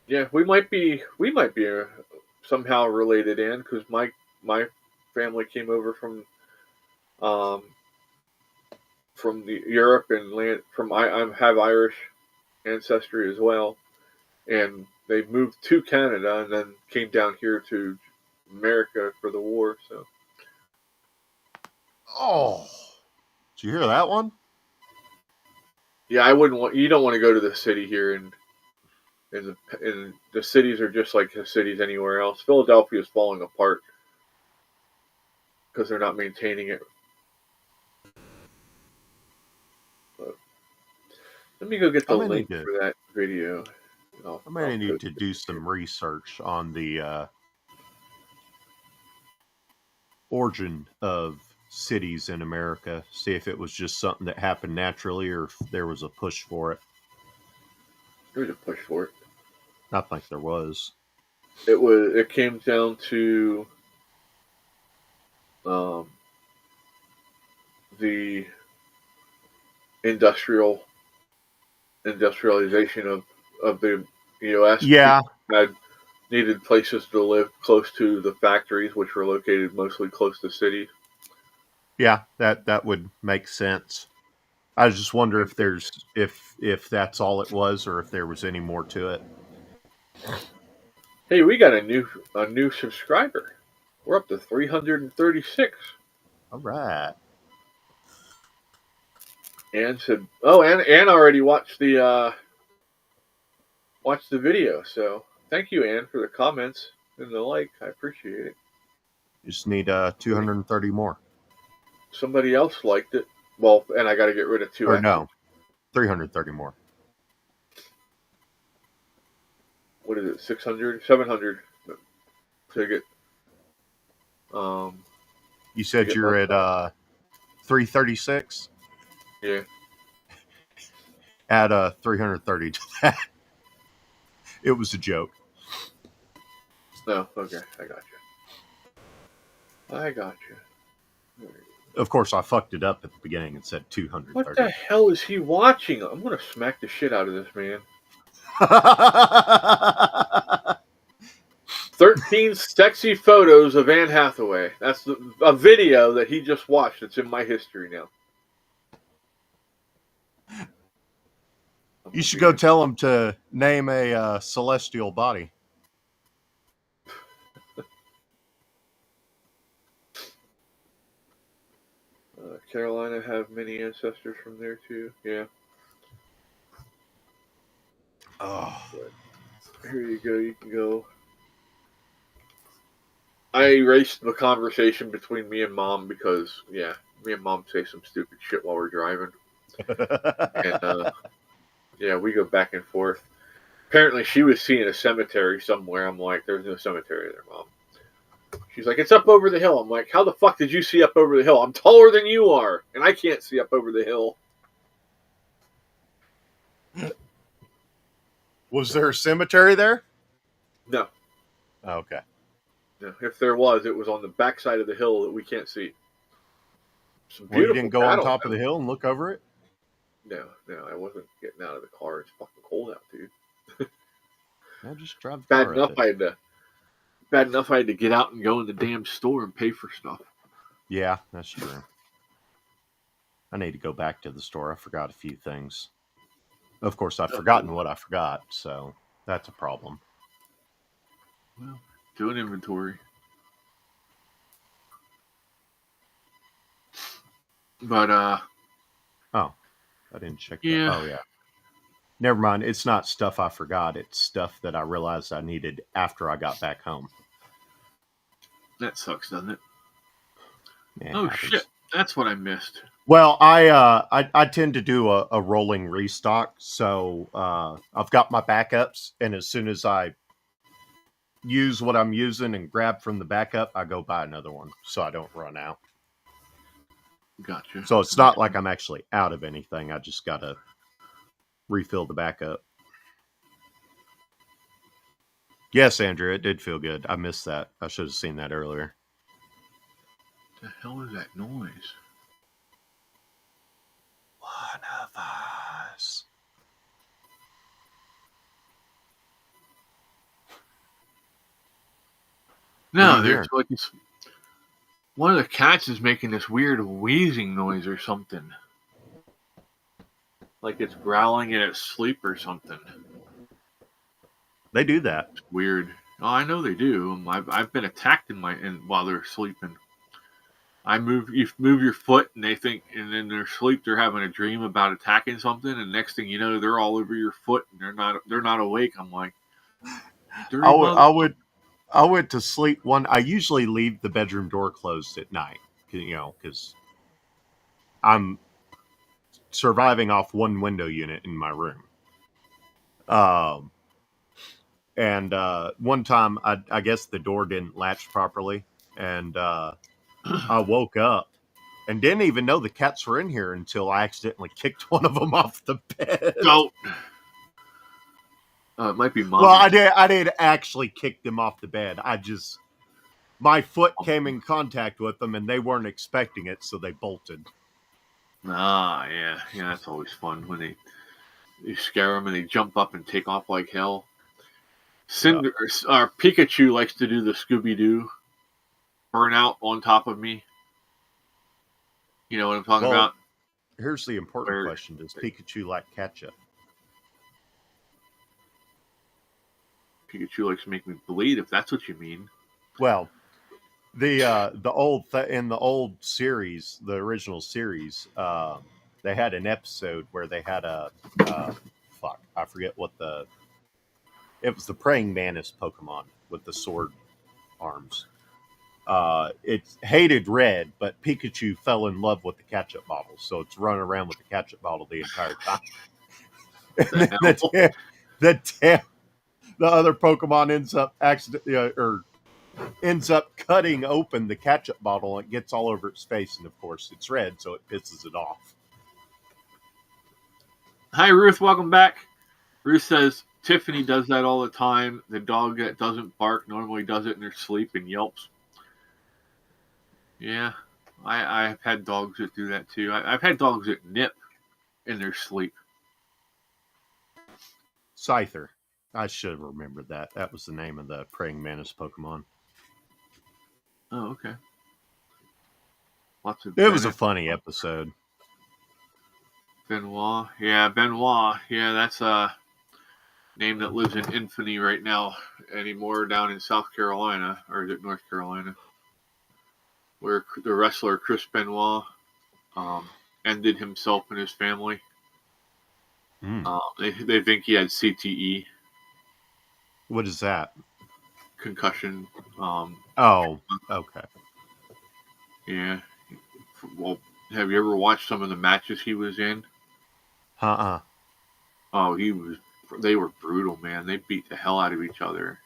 Yeah, we might be somehow related, Ann, because my family came over um, from the Europe and land from I have Irish ancestry as well, and they moved to Canada and then came down here to America for the war. So Oh. Did you hear that one? yeah, I wouldn't want you don't want to go to the city here, and the cities are just like the cities anywhere else. Philadelphia is falling apart because they're not maintaining it. But let me go get the I may link need to. for that video. I may need to do some research on the origin of cities in America. See if it was just something that happened naturally, or if there was a push for it. There's a push for it. I think there was. It came down to um, the industrialization of the U.S. Yeah, People had needed places to live close to the factories, which were located mostly close to cities. yeah, that would make sense. I just wonder if there's if that's all it was, or if there was any more to it. Hey, we got a new subscriber. We're up to 336. All right. Ann said, "Oh, Ann already watched the video. So thank you, Ann, for the comments and the like. I appreciate it. Just need 230 more. Somebody else liked it. Well, and I got to get rid of two Or X's. no, 330 more. What is it? 600, 700 to get. Um, You said you're at 336. yeah. Add 330 to that. It was a joke. No, okay, I got you. I got you. Of course, I fucked it up at the beginning and said 230. What the hell is he watching? I'm gonna smack the shit out of this man. 13 sexy photos of Anne Hathaway. That's a video that he just watched. It's in my history now. You should go tell him to name a celestial body. Carolina have many ancestors from there too. Yeah. Oh, Here you go. You can go. I erased the conversation between me and Mom because, yeah, me and Mom say some stupid shit while we're driving. And, yeah, we go back and forth. Apparently, she was seeing a cemetery somewhere. I'm like, there's no cemetery there, Mom. She's like, it's up over the hill. I'm like, how the fuck did you see up over the hill? I'm taller than you are, and I can't see up over the hill. was there a cemetery there? No. Okay. No. If there was, it was on the backside of the hill that we can't see. Some Well, you beautiful didn't go on cattle, top of though. the hill and look over it? No, I wasn't getting out of the car. It's fucking cold out, dude. No, just drive the Bad car enough up I it. had to. Bad enough I had to get out and go in the damn store and pay for stuff. Yeah, that's true. I need to go back to the store. I forgot a few things. Of course, I've forgotten what I forgot, so that's a problem. Well, do an inventory. But, Oh, I didn't check that. yeah. Oh, yeah. Never mind. It's not stuff I forgot. It's stuff that I realized I needed after I got back home. That sucks, doesn't it? Yeah, Oh, happens. shit. That's what I missed. Well, I tend to do a rolling restock, so I've got my backups, and as soon as I use what I'm using and grab from the backup, I go buy another one, so I don't run out. Gotcha. So it's not like I'm actually out of anything. I just gotta refill the backup. Yes, Andrew, it did feel good. I missed that. I should have seen that earlier. What the hell is that noise? One of us. No, there's like this. One of the cats is making this weird wheezing noise or something. Like it's growling in its sleep or something. They do that. It's weird. Oh, I know they do. I've been attacked while they're sleeping. You move your foot, and they think, and in their sleep they're having a dream about attacking something, and next thing you know, they're all over your foot, and they're not awake. I'm like, I went to sleep I usually leave the bedroom door closed at night, because I'm surviving off one window unit in my room. And one time, I guess the door didn't latch properly, and I woke up and didn't even know the cats were in here until I accidentally kicked one of them off the bed. Don't. It might be mom. Well, I did actually kick them off the bed. My foot came in contact with them, and they weren't expecting it, so they bolted. Ah, yeah, that's always fun when you scare them and they jump up and take off like hell. Our Pikachu likes to do the Scooby-Doo burnout on top of me. You know what I'm talking about? Here's the important question. Does Pikachu like ketchup? Pikachu likes to make me bleed, if that's what you mean. Well, in the old series, the original series, they had an episode where they had I forget what it was the praying mantis Pokemon with the sword arms. It hated red, but Pikachu fell in love with the ketchup bottle, so it's running around with the ketchup bottle the entire time. And then the other Pokemon ends up cutting open the ketchup bottle, and it gets all over its face, and of course it's red, so it pisses it off. Hi, Ruth. Welcome back. Ruth says Tiffany does that all the time. The dog that doesn't bark normally does it in their sleep and yelps. Yeah, I've had dogs that do that too. I've had dogs that nip in their sleep. Scyther. I should have remembered that. That was the name of the praying mantis Pokemon. Oh, okay. It was a funny episode. Benoit. Yeah, Benoit. Yeah, that's a name that lives in infamy right now anymore down in South Carolina, or is it North Carolina, where the wrestler Chris Benoit ended himself and his family. They think he had CTE, What is that? concussion. Oh, okay. Yeah. Well, have you ever watched some of the matches he was in? Uh-uh. Oh, they were brutal, man. They beat the hell out of each other.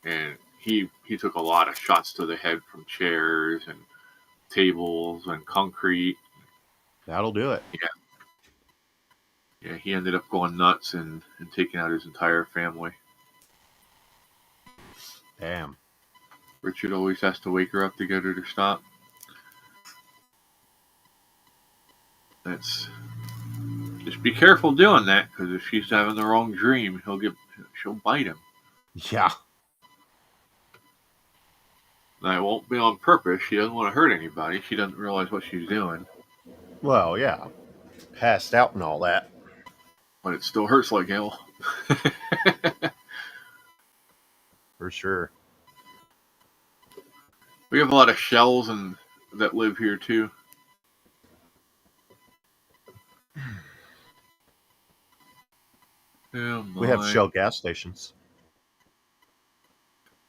And he took a lot of shots to the head from chairs and tables and concrete. That'll do it. Yeah, he ended up going nuts and taking out his entire family. Damn. Richard always has to wake her up to get her to stop. Just be careful doing that, because if she's having the wrong dream, she'll bite him. Yeah. Now, it won't be on purpose. She doesn't want to hurt anybody. She doesn't realize what she's doing. Well, yeah. Passed out and all that. But it still hurts like hell. For sure. We have a lot of shells that live here too. Oh, we have Shell gas stations.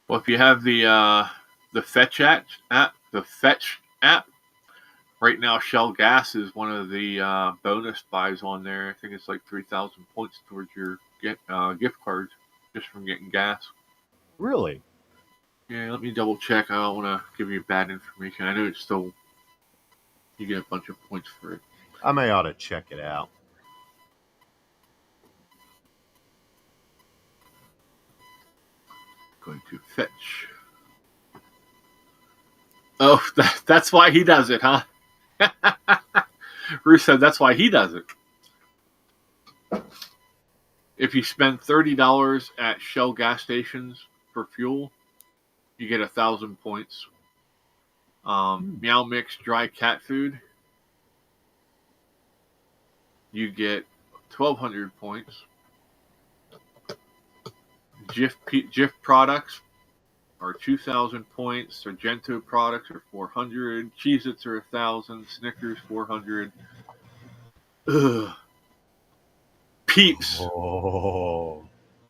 Well, if you have the Fetch app, right now Shell Gas is one of the bonus buys on there. I think it's like 3,000 points towards your gift cards just from getting gas. Really? Yeah, let me double check. I don't want to give you bad information. I know it's still, you get a bunch of points for it. I may ought to check it out. Going to Fetch. Oh, that's why he does it, huh? Ruth said that's why he does it. If you spend $30 at Shell gas stations for fuel, you get 1,000 points. Meow Mix dry cat food, you get 1,200 points. Jif products are 2,000 points. Sargento products are 400. Cheez-Its are 1,000. Snickers 400. Ugh. Peeps. Oh.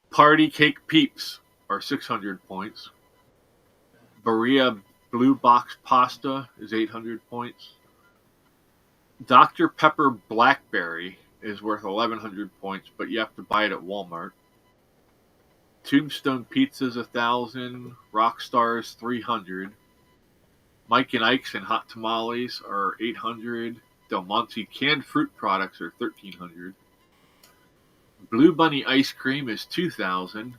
Party Cake Peeps are 600 points. Berea Blue Box Pasta is 800 points. Dr. Pepper Blackberry is worth 1,100 points, but you have to buy it at Walmart. Tombstone Pizza's 1,000. Rockstar's 300. Mike and Ike's and Hot Tamales are 800. Del Monte canned fruit products are 1,300. Blue Bunny ice cream is 2,000.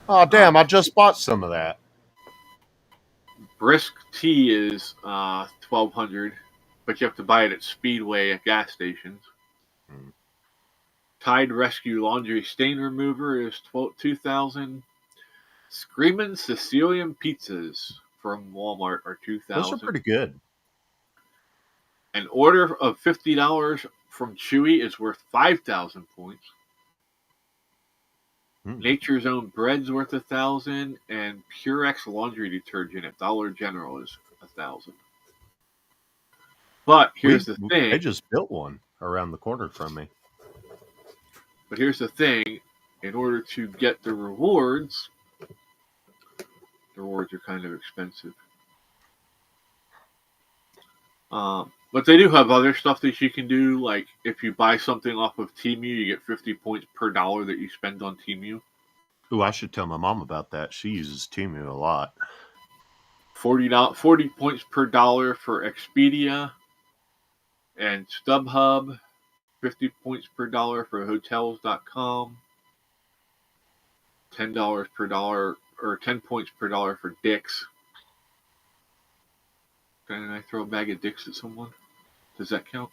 Oh, damn, I just bought some of that. Brisk tea is 1,200, but you have to buy it at Speedway at gas stations. Tide Rescue Laundry Stain Remover is 2,000. Screamin' Sicilian Pizzas from Walmart are 2,000. Those are pretty good. An order of $50 from Chewy is worth 5,000 points. Nature's Own Bread's worth 1,000, and Purex laundry detergent at Dollar General is 1,000. But here's the thing. I just built one around the corner from me. But here's the thing. In order to get the rewards are kind of expensive. But they do have other stuff that you can do. Like if you buy something off of Temu, you get 50 points per dollar that you spend on Temu. Ooh, I should tell my mom about that. She uses Temu a lot. 40 points per dollar for Expedia and StubHub. 50 points per dollar for Hotels.com. $10 per dollar, or 10 points per dollar for Dick's. Can I throw a bag of Dick's at someone? Does that count?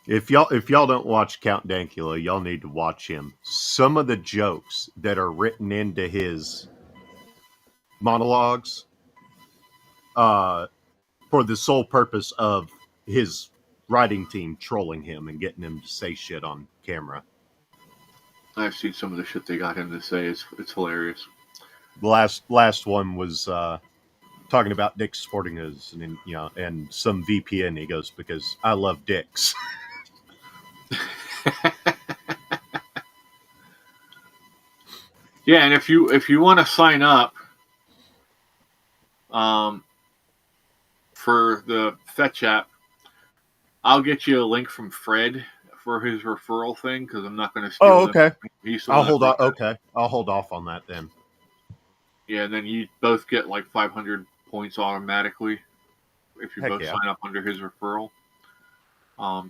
If y'all don't watch Count Dankula, y'all need to watch him. Some of the jokes that are written into his monologues for the sole purpose of his writing team trolling him and getting him to say shit on camera. I've seen some of the shit they got him to say. It's hilarious. The last one was talking about Dick's Sporting Goods, and and some VPN. He goes, because I love dicks. Yeah, and if you want to sign up for the Fetch app, I'll get you a link from Fred for his referral thing, because I'm not going to steal Oh, okay. I'll hold on. Okay, I'll hold off on that then. Yeah, and then you both get like 500 points automatically if you both sign up under his referral.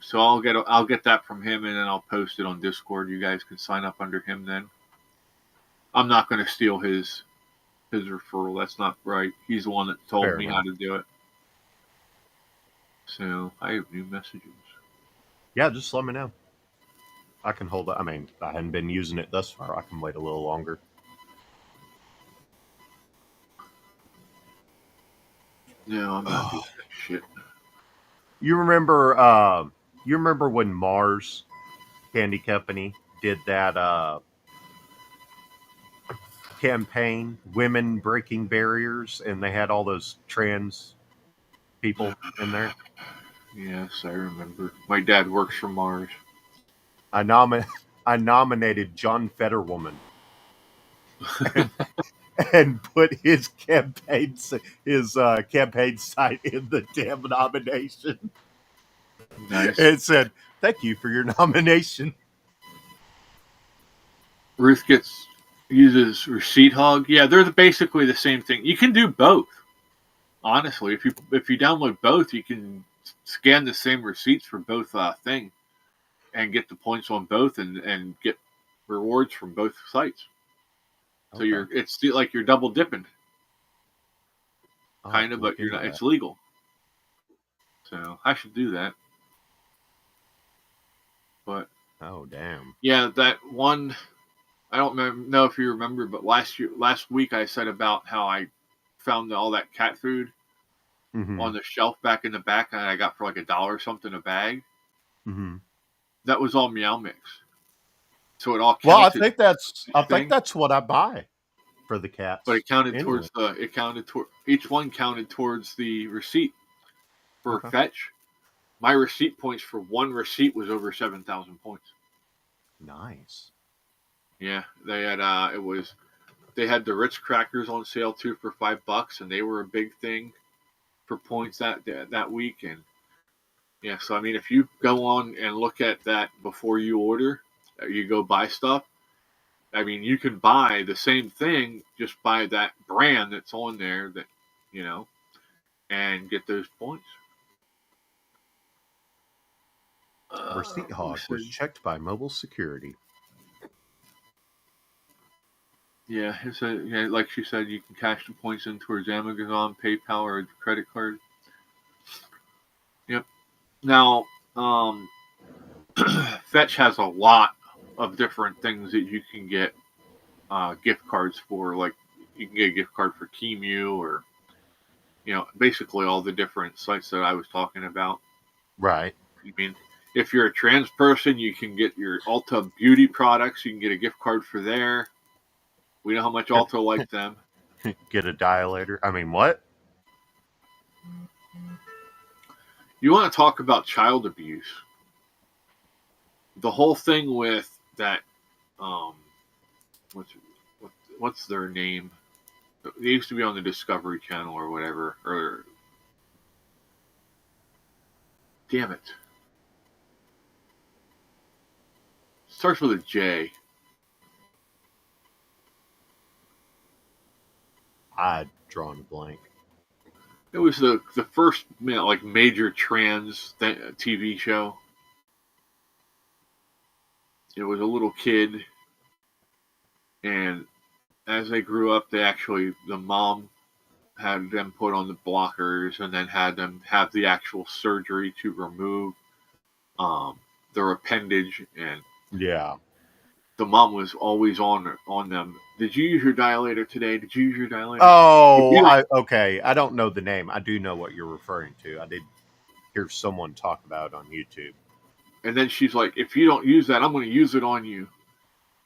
So I'll get that from him, and then I'll post it on Discord. You guys can sign up under him then. I'm not going to steal his referral. That's not right. He's the one that told me how to do it. So I have new messages. Yeah, just let me know. I can hold it. I mean, I hadn't been using it thus far. I can wait a little longer. No, I'm not doing that shit. You remember when Mars Candy Company did that campaign, Women Breaking Barriers, and they had all those trans people in there? Yes, I remember. My dad works for Mars. I nominated John Fetterwoman and put his campaign site in the damn nomination. Nice. It said, "Thank you for your nomination." Ruth uses Receipt Hog. Yeah, they're basically the same thing. You can do both. Honestly, if you download both, you can scan the same receipts for both things and get the points on both, and get rewards from both sites. So it's like you're double dipping, kind of, but you're not. It's legal. So I should do that. But oh damn, yeah, that one. I don't know if you remember, but last week I said about how I found all that cat food on the shelf back in the back, and I got for like $1 something a bag. Mm-hmm. That was all Meow Mix. So it all counted. Well, I think that's what I buy for the cats. But it counted towards each one counted towards the receipt for Fetch. My receipt points for one receipt was over 7,000 points. Nice. Yeah, they had they had the Ritz crackers on sale too for $5, and they were a big thing for points that week. And yeah, so I mean, if you go on and look at that before you order, you go buy stuff. I mean, you can buy the same thing, just buy that brand that's on there, that and get those points. Receipt Hog was checked by mobile security. Yeah, like she said, you can cash the points in towards Amazon, PayPal, or credit card. Yep. Now, Fetch has a lot of different things that you can get gift cards for. Like, you can get a gift card for Temu, or basically all the different sites that I was talking about. Right. I mean, if you're a trans person, you can get your Ulta beauty products. You can get a gift card for there. We know how much Ulta likes them. Get a dilator. I mean, what? You want to talk about child abuse? The whole thing with that, what's their name? They used to be on the Discovery Channel or whatever. Or damn it, starts with a J. I'd drawn a blank. It was the first major trans TV show. It was a little kid, and as they grew up, the mom had them put on the blockers, and then had them have the actual surgery to remove their appendage. And yeah, the mom was always on them. Did you use your dilator today? Did you use your dilator? Oh, okay. I don't know the name. I do know what you're referring to. I did hear someone talk about it on YouTube. And then she's like, if you don't use that, I'm going to use it on you.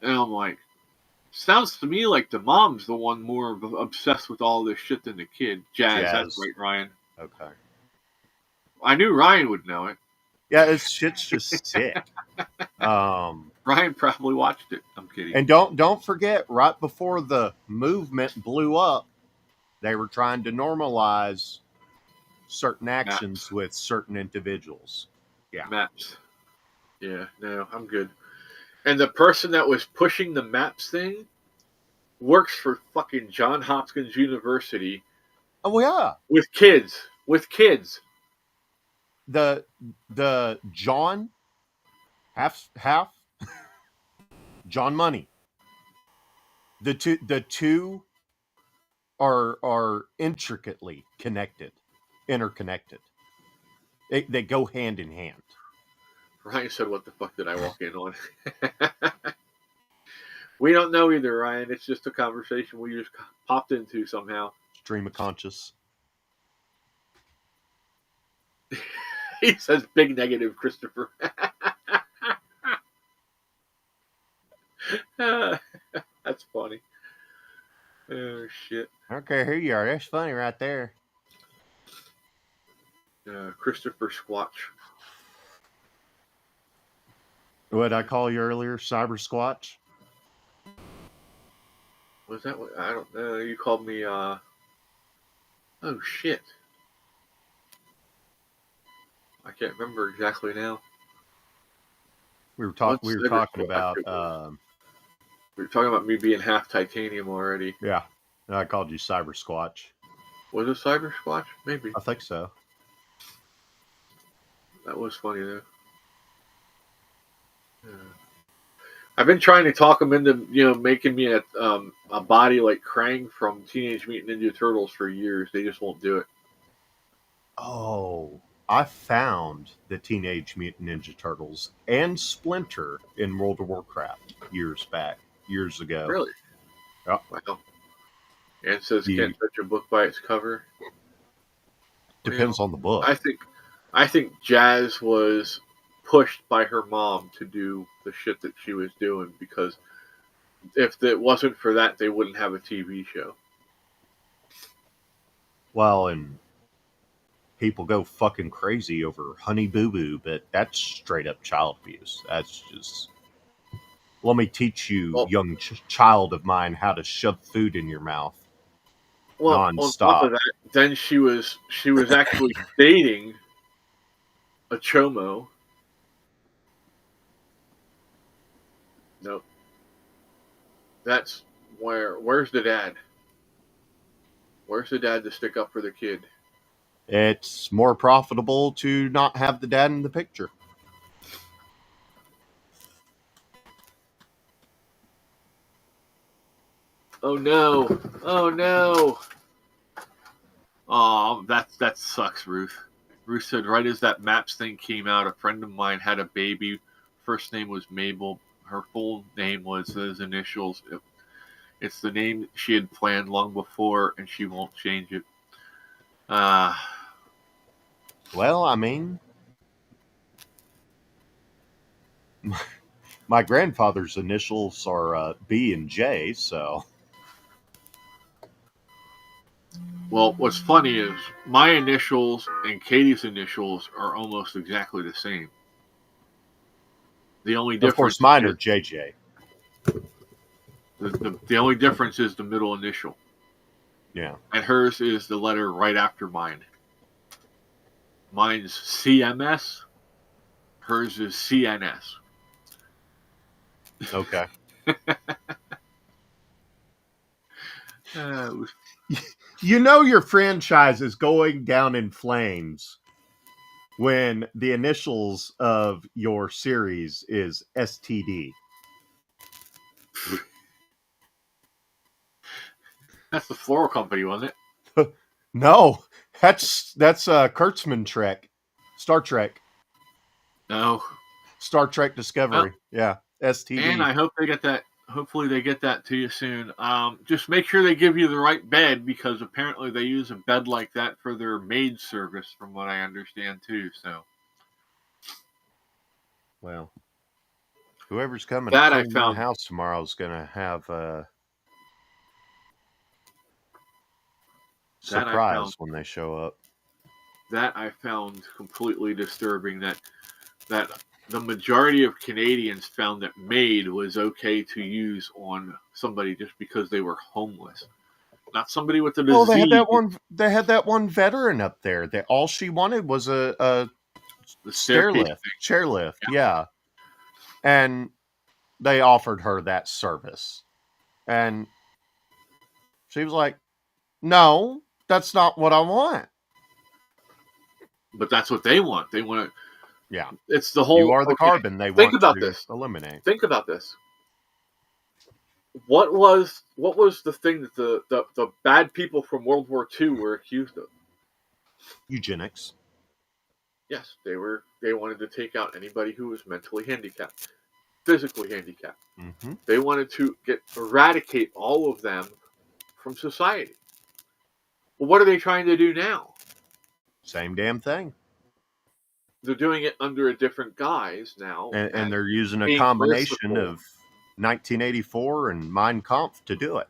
And I'm like, sounds to me like the mom's the one more obsessed with all this shit than the kid. Jazz. That's right, Ryan. Okay. I knew Ryan would know it. Yeah, it's shit's just sick. Ryan probably watched it. I'm kidding. And don't forget, right before the movement blew up, they were trying to normalize certain actions with certain individuals. Yeah. Maps. Yeah, no, I'm good. And the person that was pushing the maps thing works for fucking Johns Hopkins University. Oh yeah. With kids. The John half John Money. The two are intricately interconnected. They go hand in hand. Ryan said, what the fuck did I walk in on? We don't know either, Ryan. It's just a conversation we just popped into somehow. Stream of conscious. He says big negative, Christopher. That's funny. Oh, shit. I don't care who you are. That's funny right there. Christopher Squatch. What did I call you earlier? Cyber Squatch? Was that what? I don't know. You called me, oh, shit. I can't remember exactly now. We were talking about we were talking about me being half titanium already. Yeah. I called you Cyber Squatch. Was it Cyber Squatch? Maybe. I think so. That was funny though. Yeah. I've been trying to talk him into, making me a body like Krang from Teenage Mutant Ninja Turtles for years. They just won't do it. Oh, I found the Teenage Mutant Ninja Turtles and Splinter in World of Warcraft years ago. Really? Yeah. Wow. And it says can't judge a book by its cover. Depends on the book. I think Jazz was pushed by her mom to do the shit that she was doing, because if it wasn't for that, they wouldn't have a TV show. Well, and people go fucking crazy over Honey Boo Boo, but that's straight up child abuse. That's just, let me teach you, young child of mine, how to shove food in your mouth. Well, non-stop. On top of that, then she was actually dating a chomo. Nope. That's where's the dad? Where's the dad to stick up for the kid? It's more profitable to not have the dad in the picture. Oh no! Oh no! Oh, that sucks, Ruth. Ruth said, right as that Maps thing came out, a friend of mine had a baby. First name was Mabel. Her full name was his initials. It's the name she had planned long before, and she won't change it. Well, I mean, my grandfather's initials are B and J, so. Well, what's funny is my initials and Katie's initials are almost exactly the same. The only difference, of course, mine are JJ. The only difference is the middle initial. Yeah. And hers is the letter right after mine. Mine's CMS. Hers is CNS. Okay. You know your franchise is going down in flames when the initials of your series is STD. That's the floral company, wasn't it? No, that's Kurtzman Trek, Star Trek. No, Star Trek Discovery. Yeah. STD. And I hope they get that. Hopefully, they get that to you soon. Just make sure they give you the right bed, because apparently they use a bed like that for their maid service, from what I understand too. So Well, whoever's coming that to I clean my found. house tomorrow is going to have a That I found. surprise when they show up. That I found completely disturbing. That the majority of Canadians found that maid was okay to use on somebody just because they were homeless, not somebody with a disease. Well, they had that one. They had that one veteran up there. That all she wanted was a The stair staircase lift, thing. chair lift. Yeah, and they offered her that service, and she was like, "No, that's not what I want." But that's what they want. They want to. Yeah, It's the you whole. are the Okay, carbon they think want about to this. eliminate. Think about this. What was the thing that the bad people from World War II were accused of? Eugenics. Yes, they wanted to take out anybody who was mentally handicapped, physically handicapped. Mm-hmm. They wanted to eradicate all of them from society. Well, what are they trying to do now? Same damn thing. They're doing it under a different guise now, And they're using a being combination merciful. of 1984 and Mein Kampf to do it.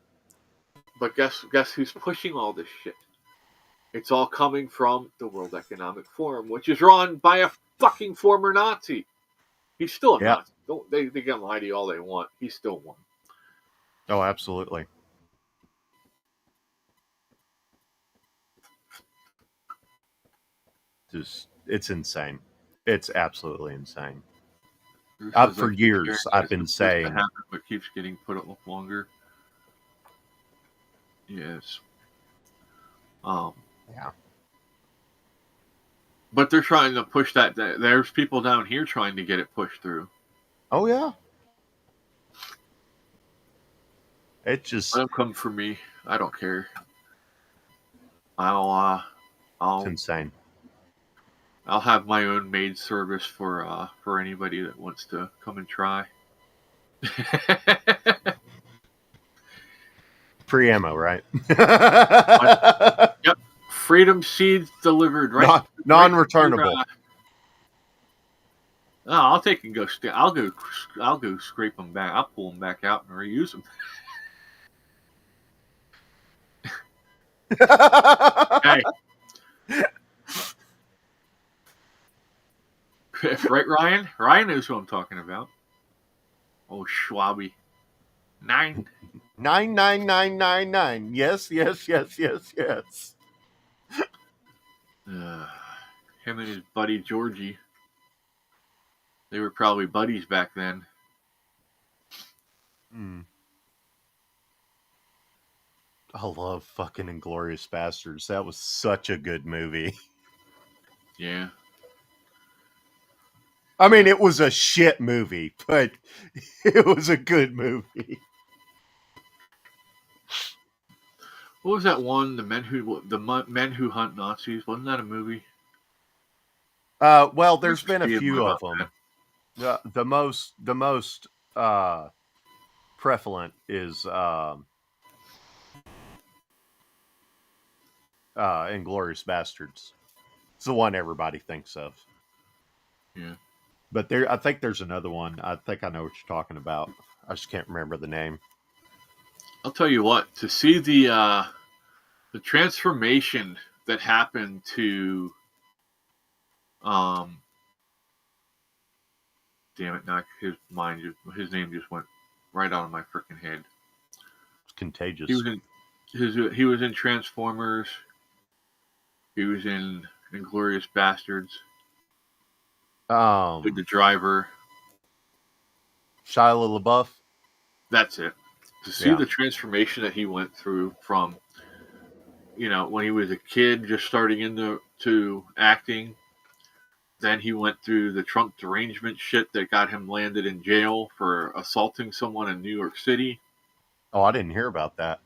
But guess who's pushing all this shit? It's all coming from the World Economic Forum, which is run by a fucking former Nazi. He's still a Yep. Nazi. They can lie to you all they want. He's still one. Oh, absolutely. It's insane. It's absolutely insane. For years, I've been saying, happen, but keeps getting put off longer. Yes. Yeah. But they're trying to push that. There's people down here trying to get it pushed through. Oh yeah. It just. Let them come for me. I don't care. It's insane. I'll have my own maid service for anybody that wants to come and try. Free ammo, right? Yep. Freedom seeds delivered, right? Non-returnable. I'll take and go. I'll go scrape them back. I'll pull them back out and reuse them. Hey. Right, Ryan? Ryan knows who I'm talking about. Oh, Schwabi. 99999. Yes. Him and his buddy Georgie. They were probably buddies back then. I love fucking Inglourious Bastards. That was such a good movie. Yeah. I mean, it was a shit movie, but it was a good movie. What was that one? The Men Who Hunt Nazis. Wasn't that a movie? Well, there's been a few of them. The most prevalent is Inglourious Bastards. It's the one everybody thinks of. Yeah. But I think there's another one. I think I know what you're talking about. I just can't remember the name. I'll tell you what. To see the transformation that happened to damn it! Now his name just went right out of my freaking head. It's contagious. He was in Transformers. He was in Inglourious Bastards. The driver. Shia LaBeouf. That's it. To see the transformation that he went through from, when he was a kid just starting into acting. Then he went through the Trump derangement shit that got him landed in jail for assaulting someone in New York City. Oh, I didn't hear about that.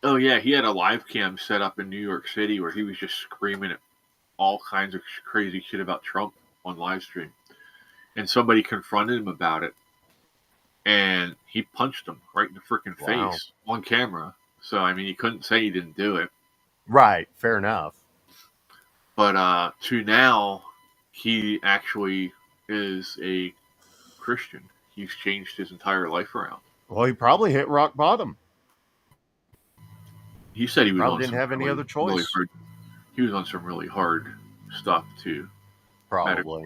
Oh, yeah. He had a live cam set up in New York City where he was just screaming at all kinds of crazy shit about Trump on live stream. And somebody confronted him about it. and he punched him right in the freaking Wow. face on camera. So I mean, you couldn't say he didn't do it. Right. Fair enough. But to now, he actually is a Christian. He's changed his entire life around. Well, he probably hit rock bottom. He said he was Probably on didn't some have any other really choice. hard. He was on some really hard stuff too. Probably.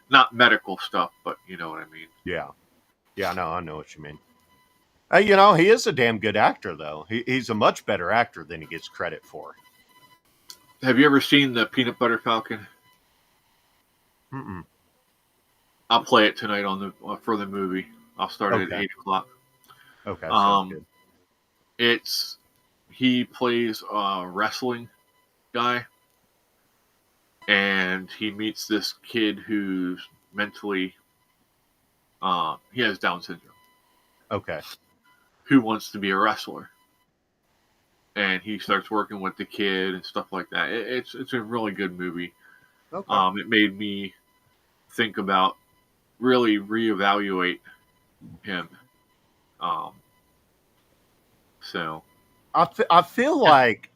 Not medical stuff, but you know what I mean. Yeah. Yeah, no, I know what you mean. You know, he is a damn good actor, though. He's a much better actor than he gets credit for. Have you ever seen the Peanut Butter Falcon? Mm-mm. I'll play it tonight on the for the movie. I'll start it at 8:00. Okay, sounds good. He plays a wrestling guy, and he meets this kid who's mentally he has Down syndrome. Okay. Who wants to be a wrestler, and he starts working with the kid and stuff like that. It's a really good movie. Okay. It made me think about really reevaluate him. So I feel like,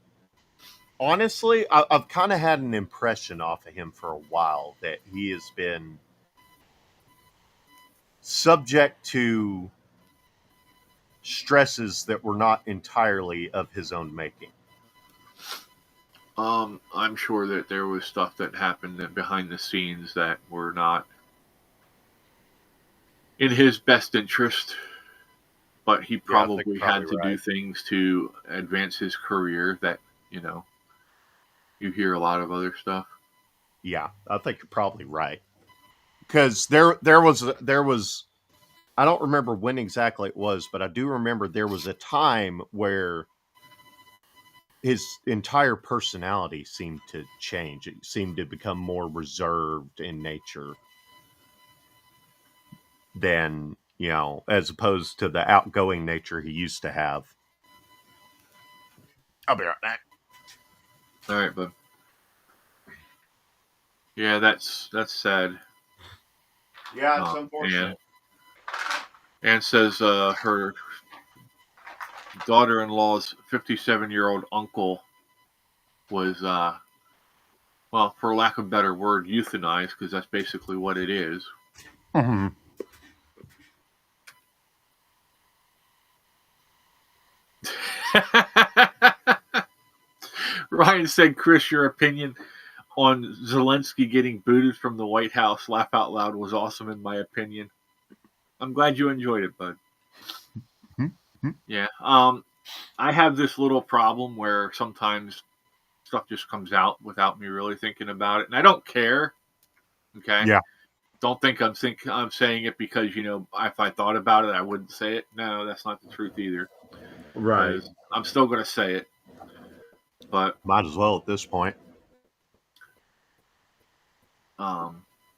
honestly, I've kind of had an impression off of him for a while that he has been subject to stresses that were not entirely of his own making. I'm sure that there was stuff that happened behind the scenes that were not in his best interest, but he probably had to do things to advance his career that, you know, you hear a lot of other stuff. Yeah, I think you're probably right. Because there was I don't remember when exactly it was, but I do remember there was a time where his entire personality seemed to change. It seemed to become more reserved in nature than, you know, as opposed to the outgoing nature he used to have. I'll be right back. All right, bud. Yeah, that's sad. Yeah, it's unfortunate. And says her daughter-in-law's 57-year-old uncle was, well, for lack of a better word, euthanized, because that's basically what it is. Mm-hmm. Ryan said, Chris, your opinion on Zelensky getting booted from the White House, laugh out loud, was awesome in my opinion. I'm glad you enjoyed it, bud. Mm-hmm. Yeah. I have this little problem where sometimes stuff just comes out without me really thinking about it, and I don't care. Okay. Yeah. Don't think I'm saying it because, you know, if I thought about it, I wouldn't say it. No, that's not the truth either. Right. I'm still going to say it, but might as well at this point.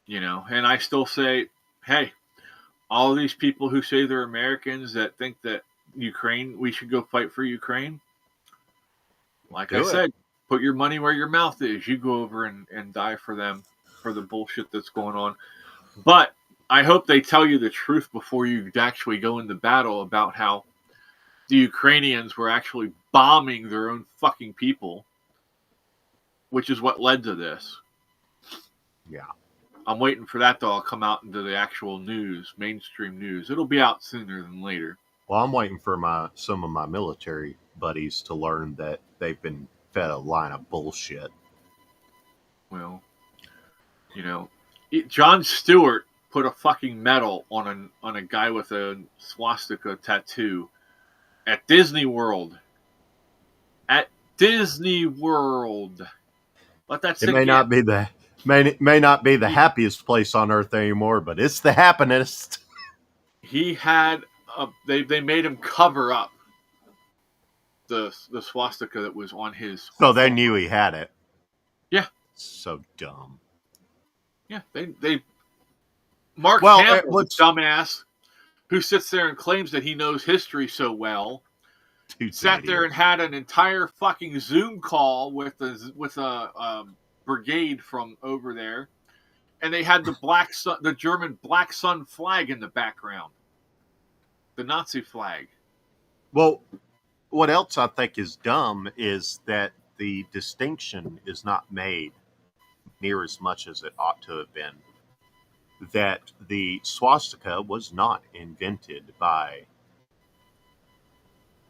You know, and I still say, hey, all these people who say they're Americans that think that we should go fight for Ukraine. Like I said, put your money where your mouth is. You go over and die for them, for the bullshit that's going on. But I hope they tell you the truth before you actually go into battle about how the Ukrainians were actually bombing their own fucking people, which is what led to this. Yeah. I'm waiting for that to all come out into the actual news, mainstream news. It'll be out sooner than later. Well, I'm waiting for some of my military buddies to learn that they've been fed a line of bullshit. Well, you know, Jon Stewart put a fucking medal on a guy with a swastika tattoo at Disney World. At Disney World. Let that sink in. May not be the happiest place on earth anymore, but it's the happiest. He had they made him cover up the swastika that was on his. So they knew he had it. Yeah. So dumb. Yeah, they. Mark Hamill, the dumbass, who sits there and claims that he knows history so well, sat there and had an entire fucking Zoom call with a brigade from over there, and they had the German Black Sun flag in the background. the Nazi flag. Well, what else I think is dumb is that the distinction is not made near as much as it ought to have been. That the swastika was not invented by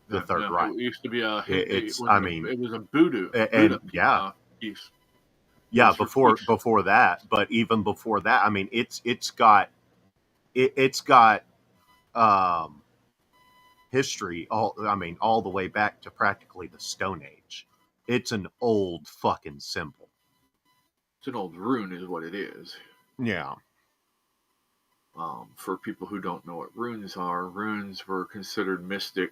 the Third Reich. It used to be a. It's, it was a Buddha yeah, piece. yeah. It was for peace. Before that, but even before that, I mean, it's got history all the way back to practically the Stone Age. It's an old fucking symbol. It's an old rune, is what it is. Yeah. For people who don't know what runes are, runes were considered mystic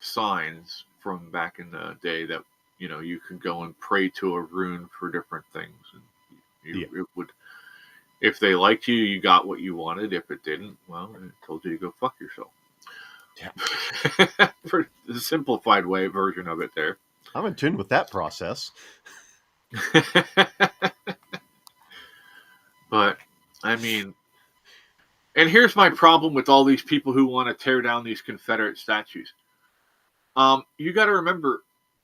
signs from back in the day that you could go and pray to a rune for different things, and it would. If they liked you, you got what you wanted. If it didn't, well, it told you to go fuck yourself. Yeah. For the simplified version of it there. I'm in tune with that process. But, I mean, and here's my problem with all these people who want to tear down these Confederate statues. You got to remember,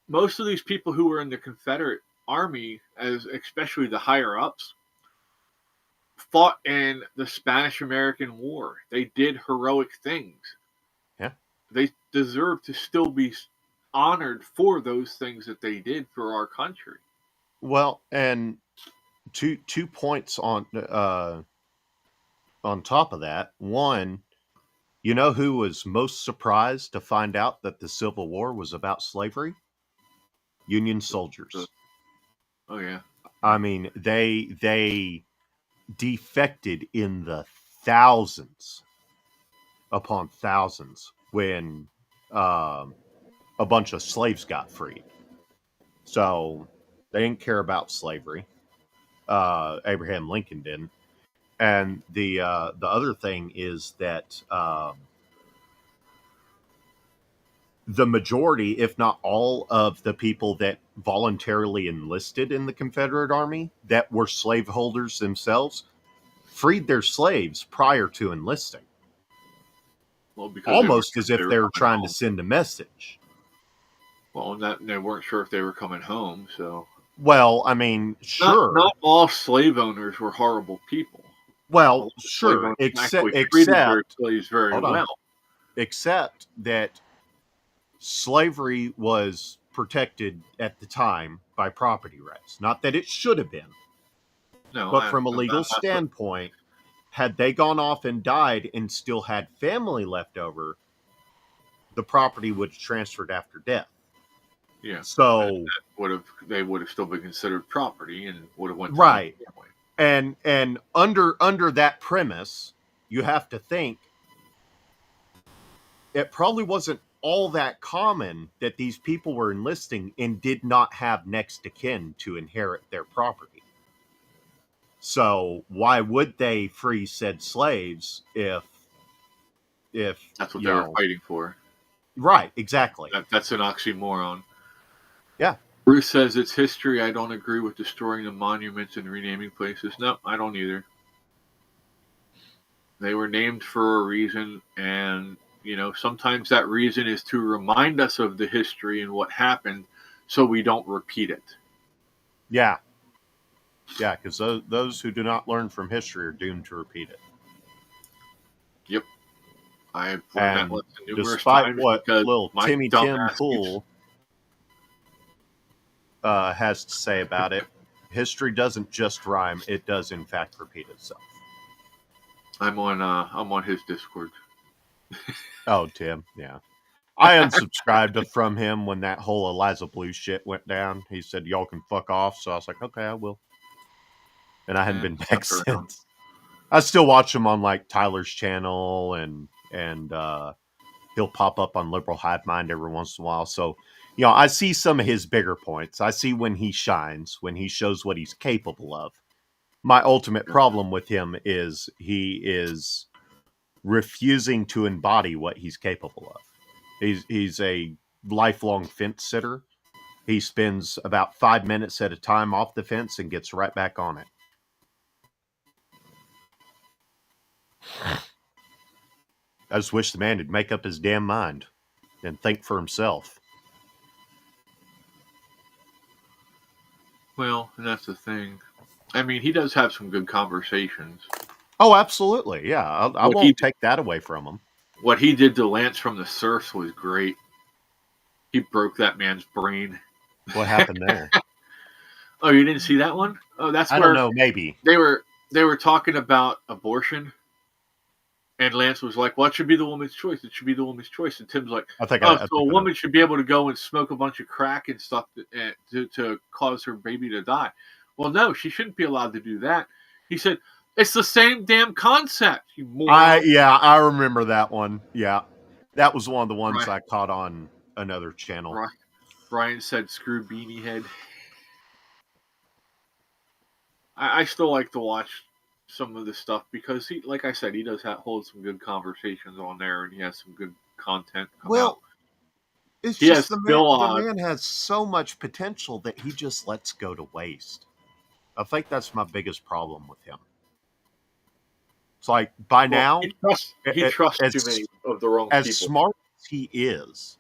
most of these people who were in the Confederate Army, especially the higher ups, fought in the Spanish-American War. They did heroic things. Yeah. They deserve to still be honored for those things that they did for our country. Well, and two points on top of that. One, you know who was most surprised to find out that the Civil War was about slavery? Union soldiers. Oh yeah. I mean, they defected in the thousands upon thousands when a bunch of slaves got freed. So they didn't care about slavery. Abraham Lincoln didn't. And the other thing is that the majority, if not all, of the people that voluntarily enlisted in the Confederate Army that were slaveholders themselves freed their slaves prior to enlisting. Well, because almost as if they were trying to send a message. Well, and they weren't sure if they were coming home, so. Well, I mean, sure. Not all slave owners were horrible people. Well, sure, except their slaves very well. Except that slavery was protected at the time by property rights. Not that it should have been. No, but from a legal standpoint, had they gone off and died and still had family left over, the property would have transferred after death. Yeah. So they would have still been considered property and would have went to right. And under that premise, you have to think it probably wasn't all that common that these people were enlisting and did not have next of kin to inherit their property. So why would they free said slaves if that's what they were fighting for? Right, exactly. That's an oxymoron. Yeah. Bruce says it's history. I don't agree with destroying the monuments and renaming places. No, I don't either. They were named for a reason, and sometimes that reason is to remind us of the history and what happened so we don't repeat it. Yeah. Yeah, because those who do not learn from history are doomed to repeat it. Yep. I've learned that lesson numerous despite times what little Timmy Tim Pool has to say about it, history doesn't just rhyme; it does, in fact, repeat itself. I'm on his Discord. Oh, Tim, yeah. I unsubscribed from him when that whole Eliza Blue shit went down. He said, "Y'all can fuck off." So I was like, "Okay, I will." And I hadn't been back since. I still watch him on like Tyler's channel, and he'll pop up on Liberal Hive Mind every once in a while. So, I see some of his bigger points. I see when he shines, when he shows what he's capable of. My ultimate problem with him is he is refusing to embody what he's capable of. He's a lifelong fence sitter. He spends about 5 minutes at a time off the fence and gets right back on it. I just wish the man would make up his damn mind and think for himself. Well, and that's the thing. I mean, he does have some good conversations. Oh, absolutely. Yeah, I What he won't take that away from him. what he did to Lance from the Surfs was great. He broke that man's brain. What happened there? Oh, you didn't see that one? Oh, that's I don't where know. Maybe. they were talking about abortion, and Lance was like, "Well, it should be the woman's choice. It should be the woman's choice." And Tim's like, I think. "Oh, I so think a I know. woman should be able to go and smoke a bunch of crack and stuff to cause her baby to die." Well, no, she shouldn't be allowed to do that. He said, "It's the same damn concept, you moron." I remember that one. Yeah, that was one of the ones Right. I caught on another channel. Brian said, "Screw beanie head." I still like to watch some of this stuff because he, like I said, he does hold some good conversations on there, and he has some good content come out. It's He just has the man. Phil The man has so much potential that he just lets go to waste. I think that's my biggest problem with him. It's like by now, he trusts too many of the wrong as people. smart as he is,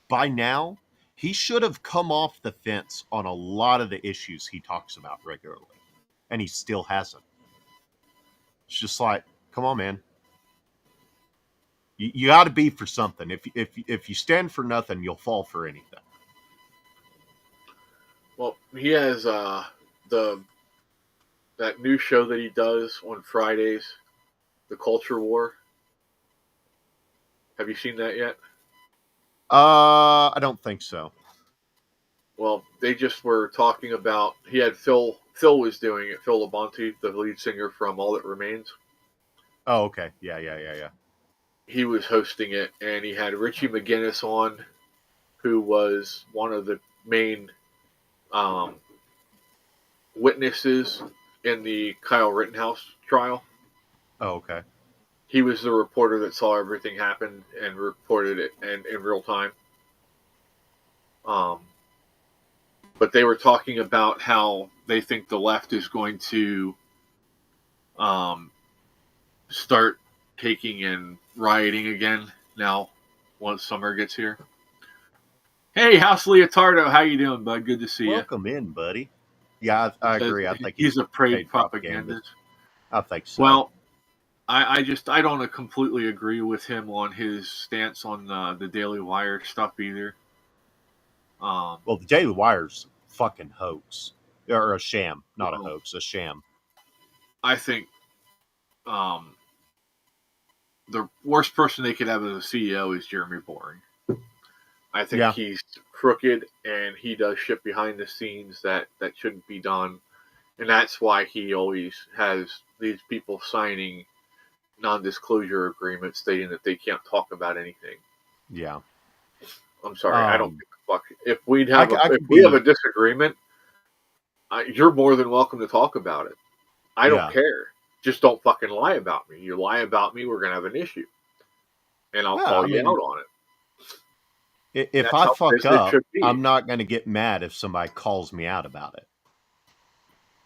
by now he should have come off the fence on a lot of the issues he talks about regularly, and he still hasn't. It's just like, come on, man. You got to be for something. If you stand for nothing, you'll fall for anything. Well, he has that new show that he does on Fridays, The Culture War. Have you seen that yet? I don't think so. Well, they just were talking about. He had Phil. Phil was doing it. Phil Labonte, the lead singer from All That Remains. Oh, okay. Yeah. He was hosting it, and he had Richie McGinnis on, who was one of the main witnesses in the Kyle Rittenhouse trial. Oh, okay. He was the reporter that saw everything happen and reported it in real time. But they were talking about how they think the left is going to start taking and rioting again now once summer gets here. Hey, House Leotardo, how you doing, bud? Good to see you. Welcome in, buddy. Yeah, I agree. I think he's a paid propagandist. I think so. Well, I don't completely agree with him on his stance on the Daily Wire stuff either. Well, the Daily Wire's fucking hoax, or a sham, not a hoax, a sham. I think the worst person they could have as a CEO is Jeremy Boring. I think he's crooked and he does shit behind the scenes that shouldn't be done. And that's why he always has these people signing non-disclosure agreements stating that they can't talk about anything. Yeah. I'm sorry, I don't give a fuck. If we have a disagreement, you're more than welcome to talk about it. I don't care. Just don't fucking lie about me. You lie about me, we're gonna have an issue, and I'll call you out on it. If I fuck up, I'm not going to get mad if somebody calls me out about it.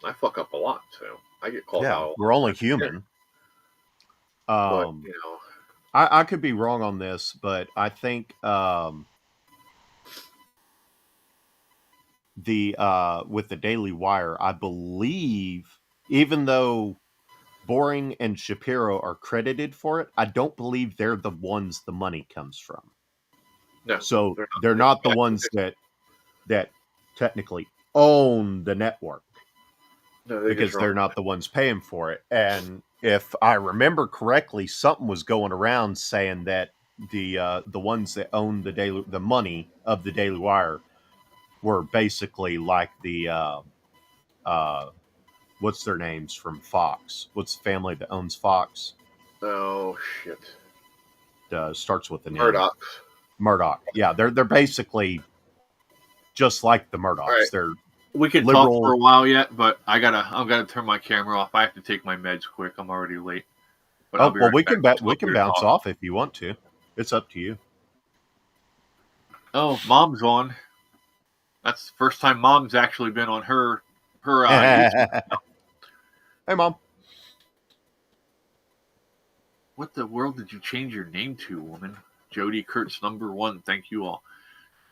I fuck up a lot, so I get called out a lot. We're only human. But, I could be wrong on this, but I think with the Daily Wire, I believe, even though Boring and Shapiro are credited for it, I don't believe they're the ones the money comes from. No, so they're not the ones that technically own the network. No, because they're not the ones paying for it. And if I remember correctly, something was going around saying that the ones that own the money of the Daily Wire were basically like the what's their names from Fox? What's the family that owns Fox? Oh shit! Starts with the name Murdoch. Yeah, they're basically just like the Murdochs. Right. They're we can talk for a while yet, but I gotta turn my camera off. I have to take my meds quick. I'm already late. But well, we can bounce off if you want to. It's up to you. Oh, Mom's on. That's the first time Mom's actually been on her YouTube. Hey, Mom. What the world did you change your name to, woman? Jody Kurtz #1. Thank you all.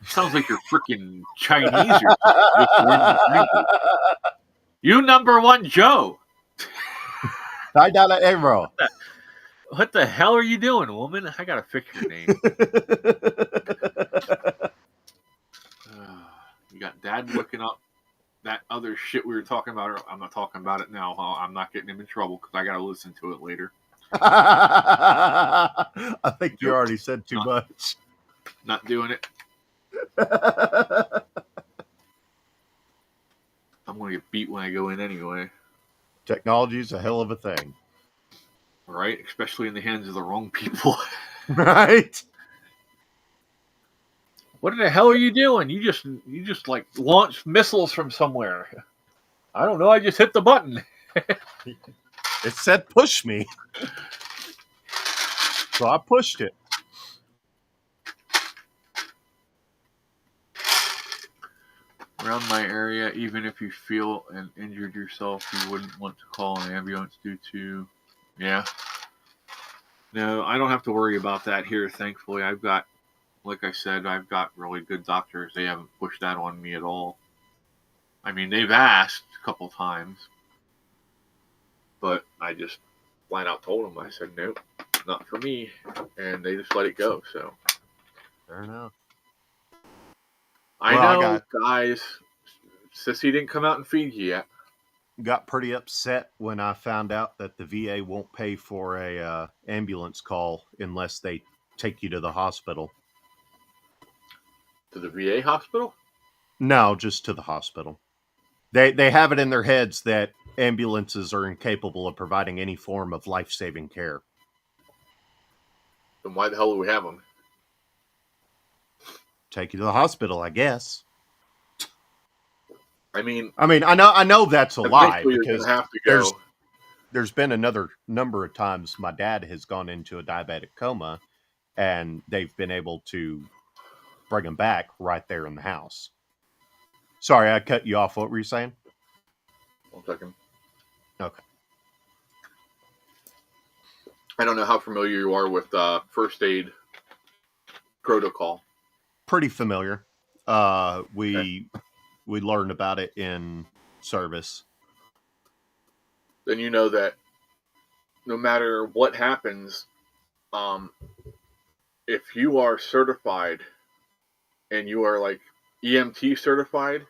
Sounds like you're freaking Chinese or something. You #1 Joe. Arrow. What the hell are you doing, woman? I gotta fix your name. You got Dad looking up that other shit we were talking about. I'm not talking about it now. I'm not getting him in trouble because I gotta listen to it later. I think you already said too much. Not doing it. I'm gonna get beat when I go in anyway. Technology's a hell of a thing. Right? Especially in the hands of the wrong people. Right? What the hell are you doing? You just like launched missiles from somewhere. I don't know. I just hit the button. It said push me. So I pushed it. Around my area, even if you feel and injured yourself, you wouldn't want to call an ambulance due to... Yeah. No, I don't have to worry about that here, thankfully. I've got, like I said, I've got really good doctors. They haven't pushed that on me at all. I mean, they've asked a couple times, but I just flat out told them. I said, nope, not for me. And they just let it go, so. Fair enough. I know, guys. Sissy didn't come out and feed you yet. Got pretty upset when I found out that the VA won't pay for a ambulance call unless they take you to the hospital. To the VA hospital? No, just to the hospital. They have it in their heads that ambulances are incapable of providing any form of life-saving care. Then why the hell do we have them? Take you to the hospital, I guess. I mean, I know that's a lie because have to go. There's been another number of times my dad has gone into a diabetic coma, and they've been able to bring him back right there in the house. Sorry, I cut you off. What were you saying? 1 second. Okay. I don't know how familiar you are with first aid protocol. Pretty familiar. We learned about it in service. Then you know that no matter what happens, if you are certified and you are like EMT certified,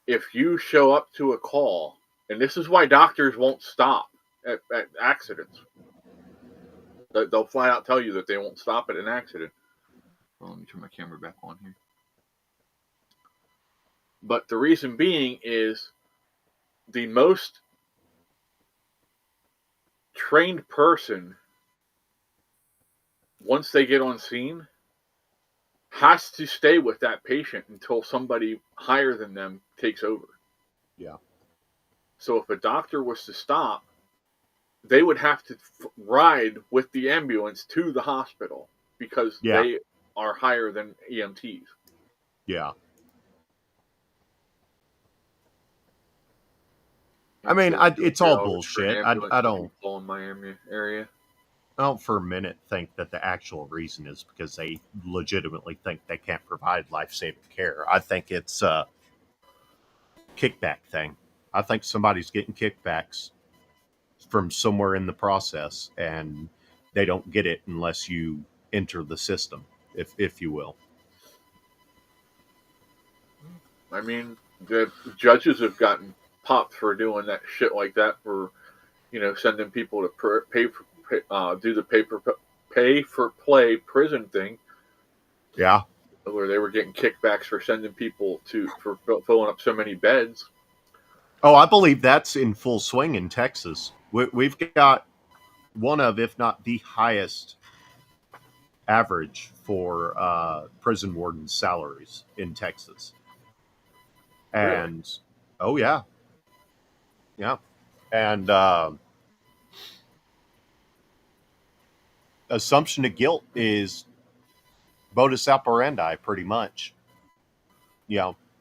if you show up to a call, and this is why doctors won't stop at accidents. They'll flat out tell you that they won't stop at an accident. Well, let me turn my camera back on here. But the reason being is the most trained person, once they get on scene, has to stay with that patient until somebody higher than them takes over. Yeah. So if a doctor was to stop, they would have to ride with the ambulance to the hospital because they are higher than EMTs. Yeah. I mean, it's all bullshit. I don't. In my area. I don't for a minute think that the actual reason is because they legitimately think they can't provide life-saving care. I think it's a kickback thing. I think somebody's getting kickbacks from somewhere in the process, and they don't get it unless you enter the system, if you will. I mean, the judges have gotten popped for doing that shit like that, for sending people to do the pay for play prison thing. Yeah, where they were getting kickbacks for sending people for filling up so many beds. Oh, I believe that's in full swing in Texas. We've got one of, if not the highest average for prison wardens' salaries in Texas. And really? Oh yeah, and assumption of guilt is modus operandi, pretty much.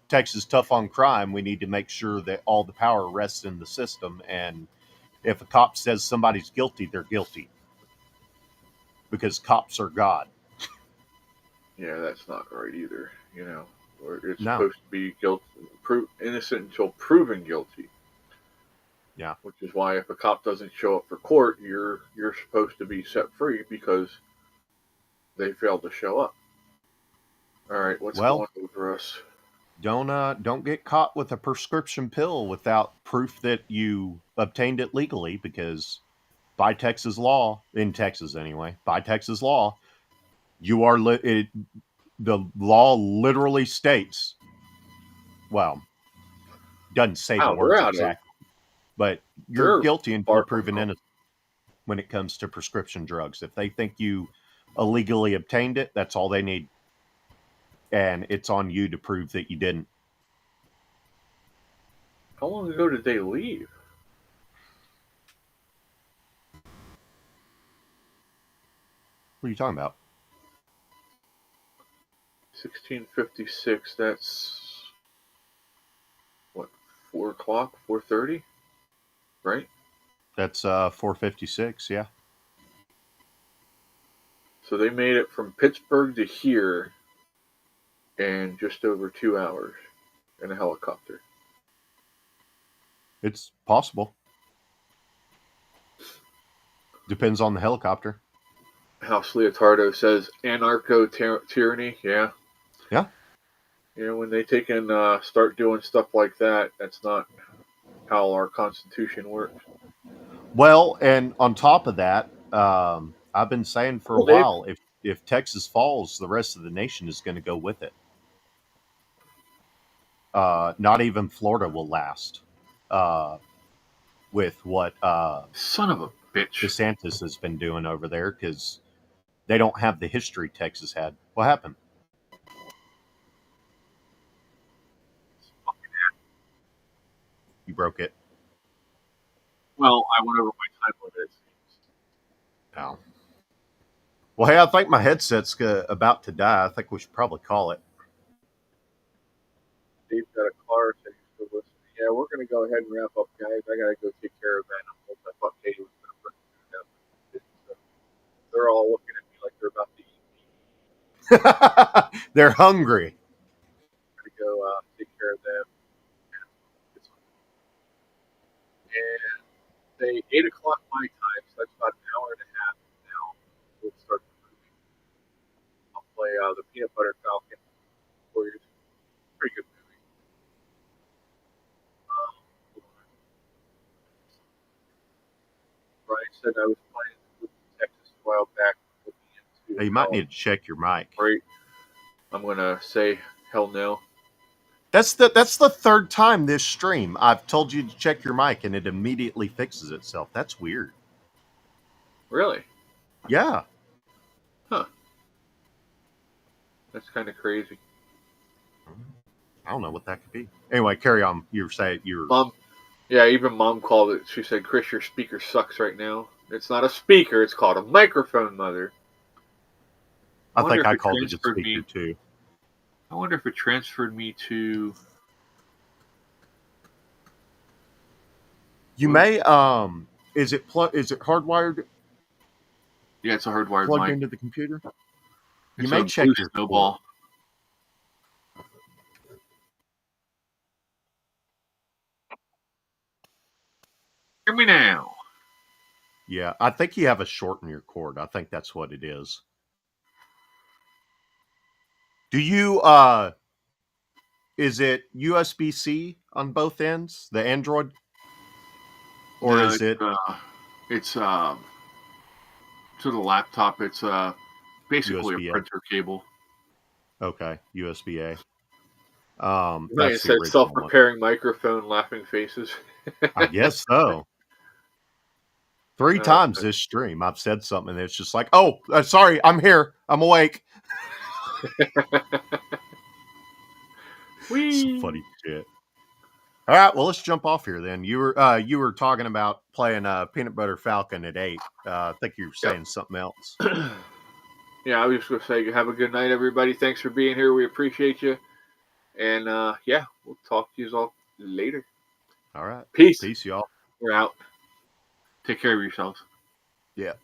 Texas tough on crime. We need to make sure that all the power rests in the system, and if a cop says somebody's guilty, they're guilty. because cops are God. Yeah, that's not right either. You know, or it's No. supposed to be innocent until proven guilty. Yeah. Which is why if a cop doesn't show up for court, you're supposed to be set free because they failed to show up. All right, what's going on for us? Don't get caught with a prescription pill without proof that you obtained it legally, because by Texas law, in Texas anyway, by Texas law, you are the law literally states, well, doesn't say the Wow, they're words out of exactly, but you're they're guilty until far proven from home. innocent when it comes to prescription drugs. If they think you illegally obtained it, that's all they need. And it's on you to prove that you didn't. How long ago did they leave? What are you talking about? 1656. That's what, 4 o'clock, 4:30, right? That's 4:56, yeah. So they made it from Pittsburgh to here in just over 2 hours in a helicopter. It's possible. Depends on the helicopter. House Leotardo says anarcho-tyranny. Yeah. Yeah. You know, when they take and start doing stuff like that, that's not how our Constitution works. Well, and on top of that, I've been saying for a while, if Texas falls, the rest of the nation is going to go with it. Not even Florida will last with what son of a bitch DeSantis has been doing over there, because they don't have the history Texas had. What happened? You broke it. Well, I went over my time limit. Oh. Well, hey, I think my headset's about to die. I think we should probably call it. Dave's got a car, so he's still listening. Yeah, we're going to go ahead and wrap up, guys. I got to go take care of animals. I thought Katie was going to put them. So they're all looking at me like they're about to eat me. They're hungry. I'm going to go take care of them. And say 8 o'clock my time, so that's about an hour and a half now. We'll start the movie. I'll play the Peanut Butter Falcon for you. Pretty good movie. Brian said I was playing with Texas a while back. Hey, you might need to check your mic. Right. I'm gonna say hell no. That's the third time this stream I've told you to check your mic and it immediately fixes itself. That's weird. Really? Yeah. Huh. That's kind of crazy. I don't know what that could be. Anyway, carry on. You were saying you were... Mom. Yeah, even Mom called it. She said, Chris, your speaker sucks right now. It's not a speaker. It's called a microphone, Mother. I think I called it a speaker, too. I wonder if it transferred me to... You may... Is it hardwired? Yeah, it's a hardwired plugged mic into the computer? You may check your snowball. Hear me now. Yeah, I think you have a short in your cord. I think that's what it is. Do you, is it USB-C on both ends, the Android? Or No, is it? It's to the laptop. It's basically USB-A. a printer cable. Okay, USB-A. It said self-repairing microphone, laughing faces. I guess so. 3 times this stream, I've said something and it's just like, oh, sorry, I'm here. I'm awake. Some funny shit. All right, well, let's jump off here then. You were talking about playing Peanut Butter Falcon at 8. I think you were saying something else. Yeah, I was just going to say, have a good night, everybody. Thanks for being here. We appreciate you. And, yeah, we'll talk to you all later. All right. Peace. Peace, y'all. We're out. Take care of yourselves. Yeah.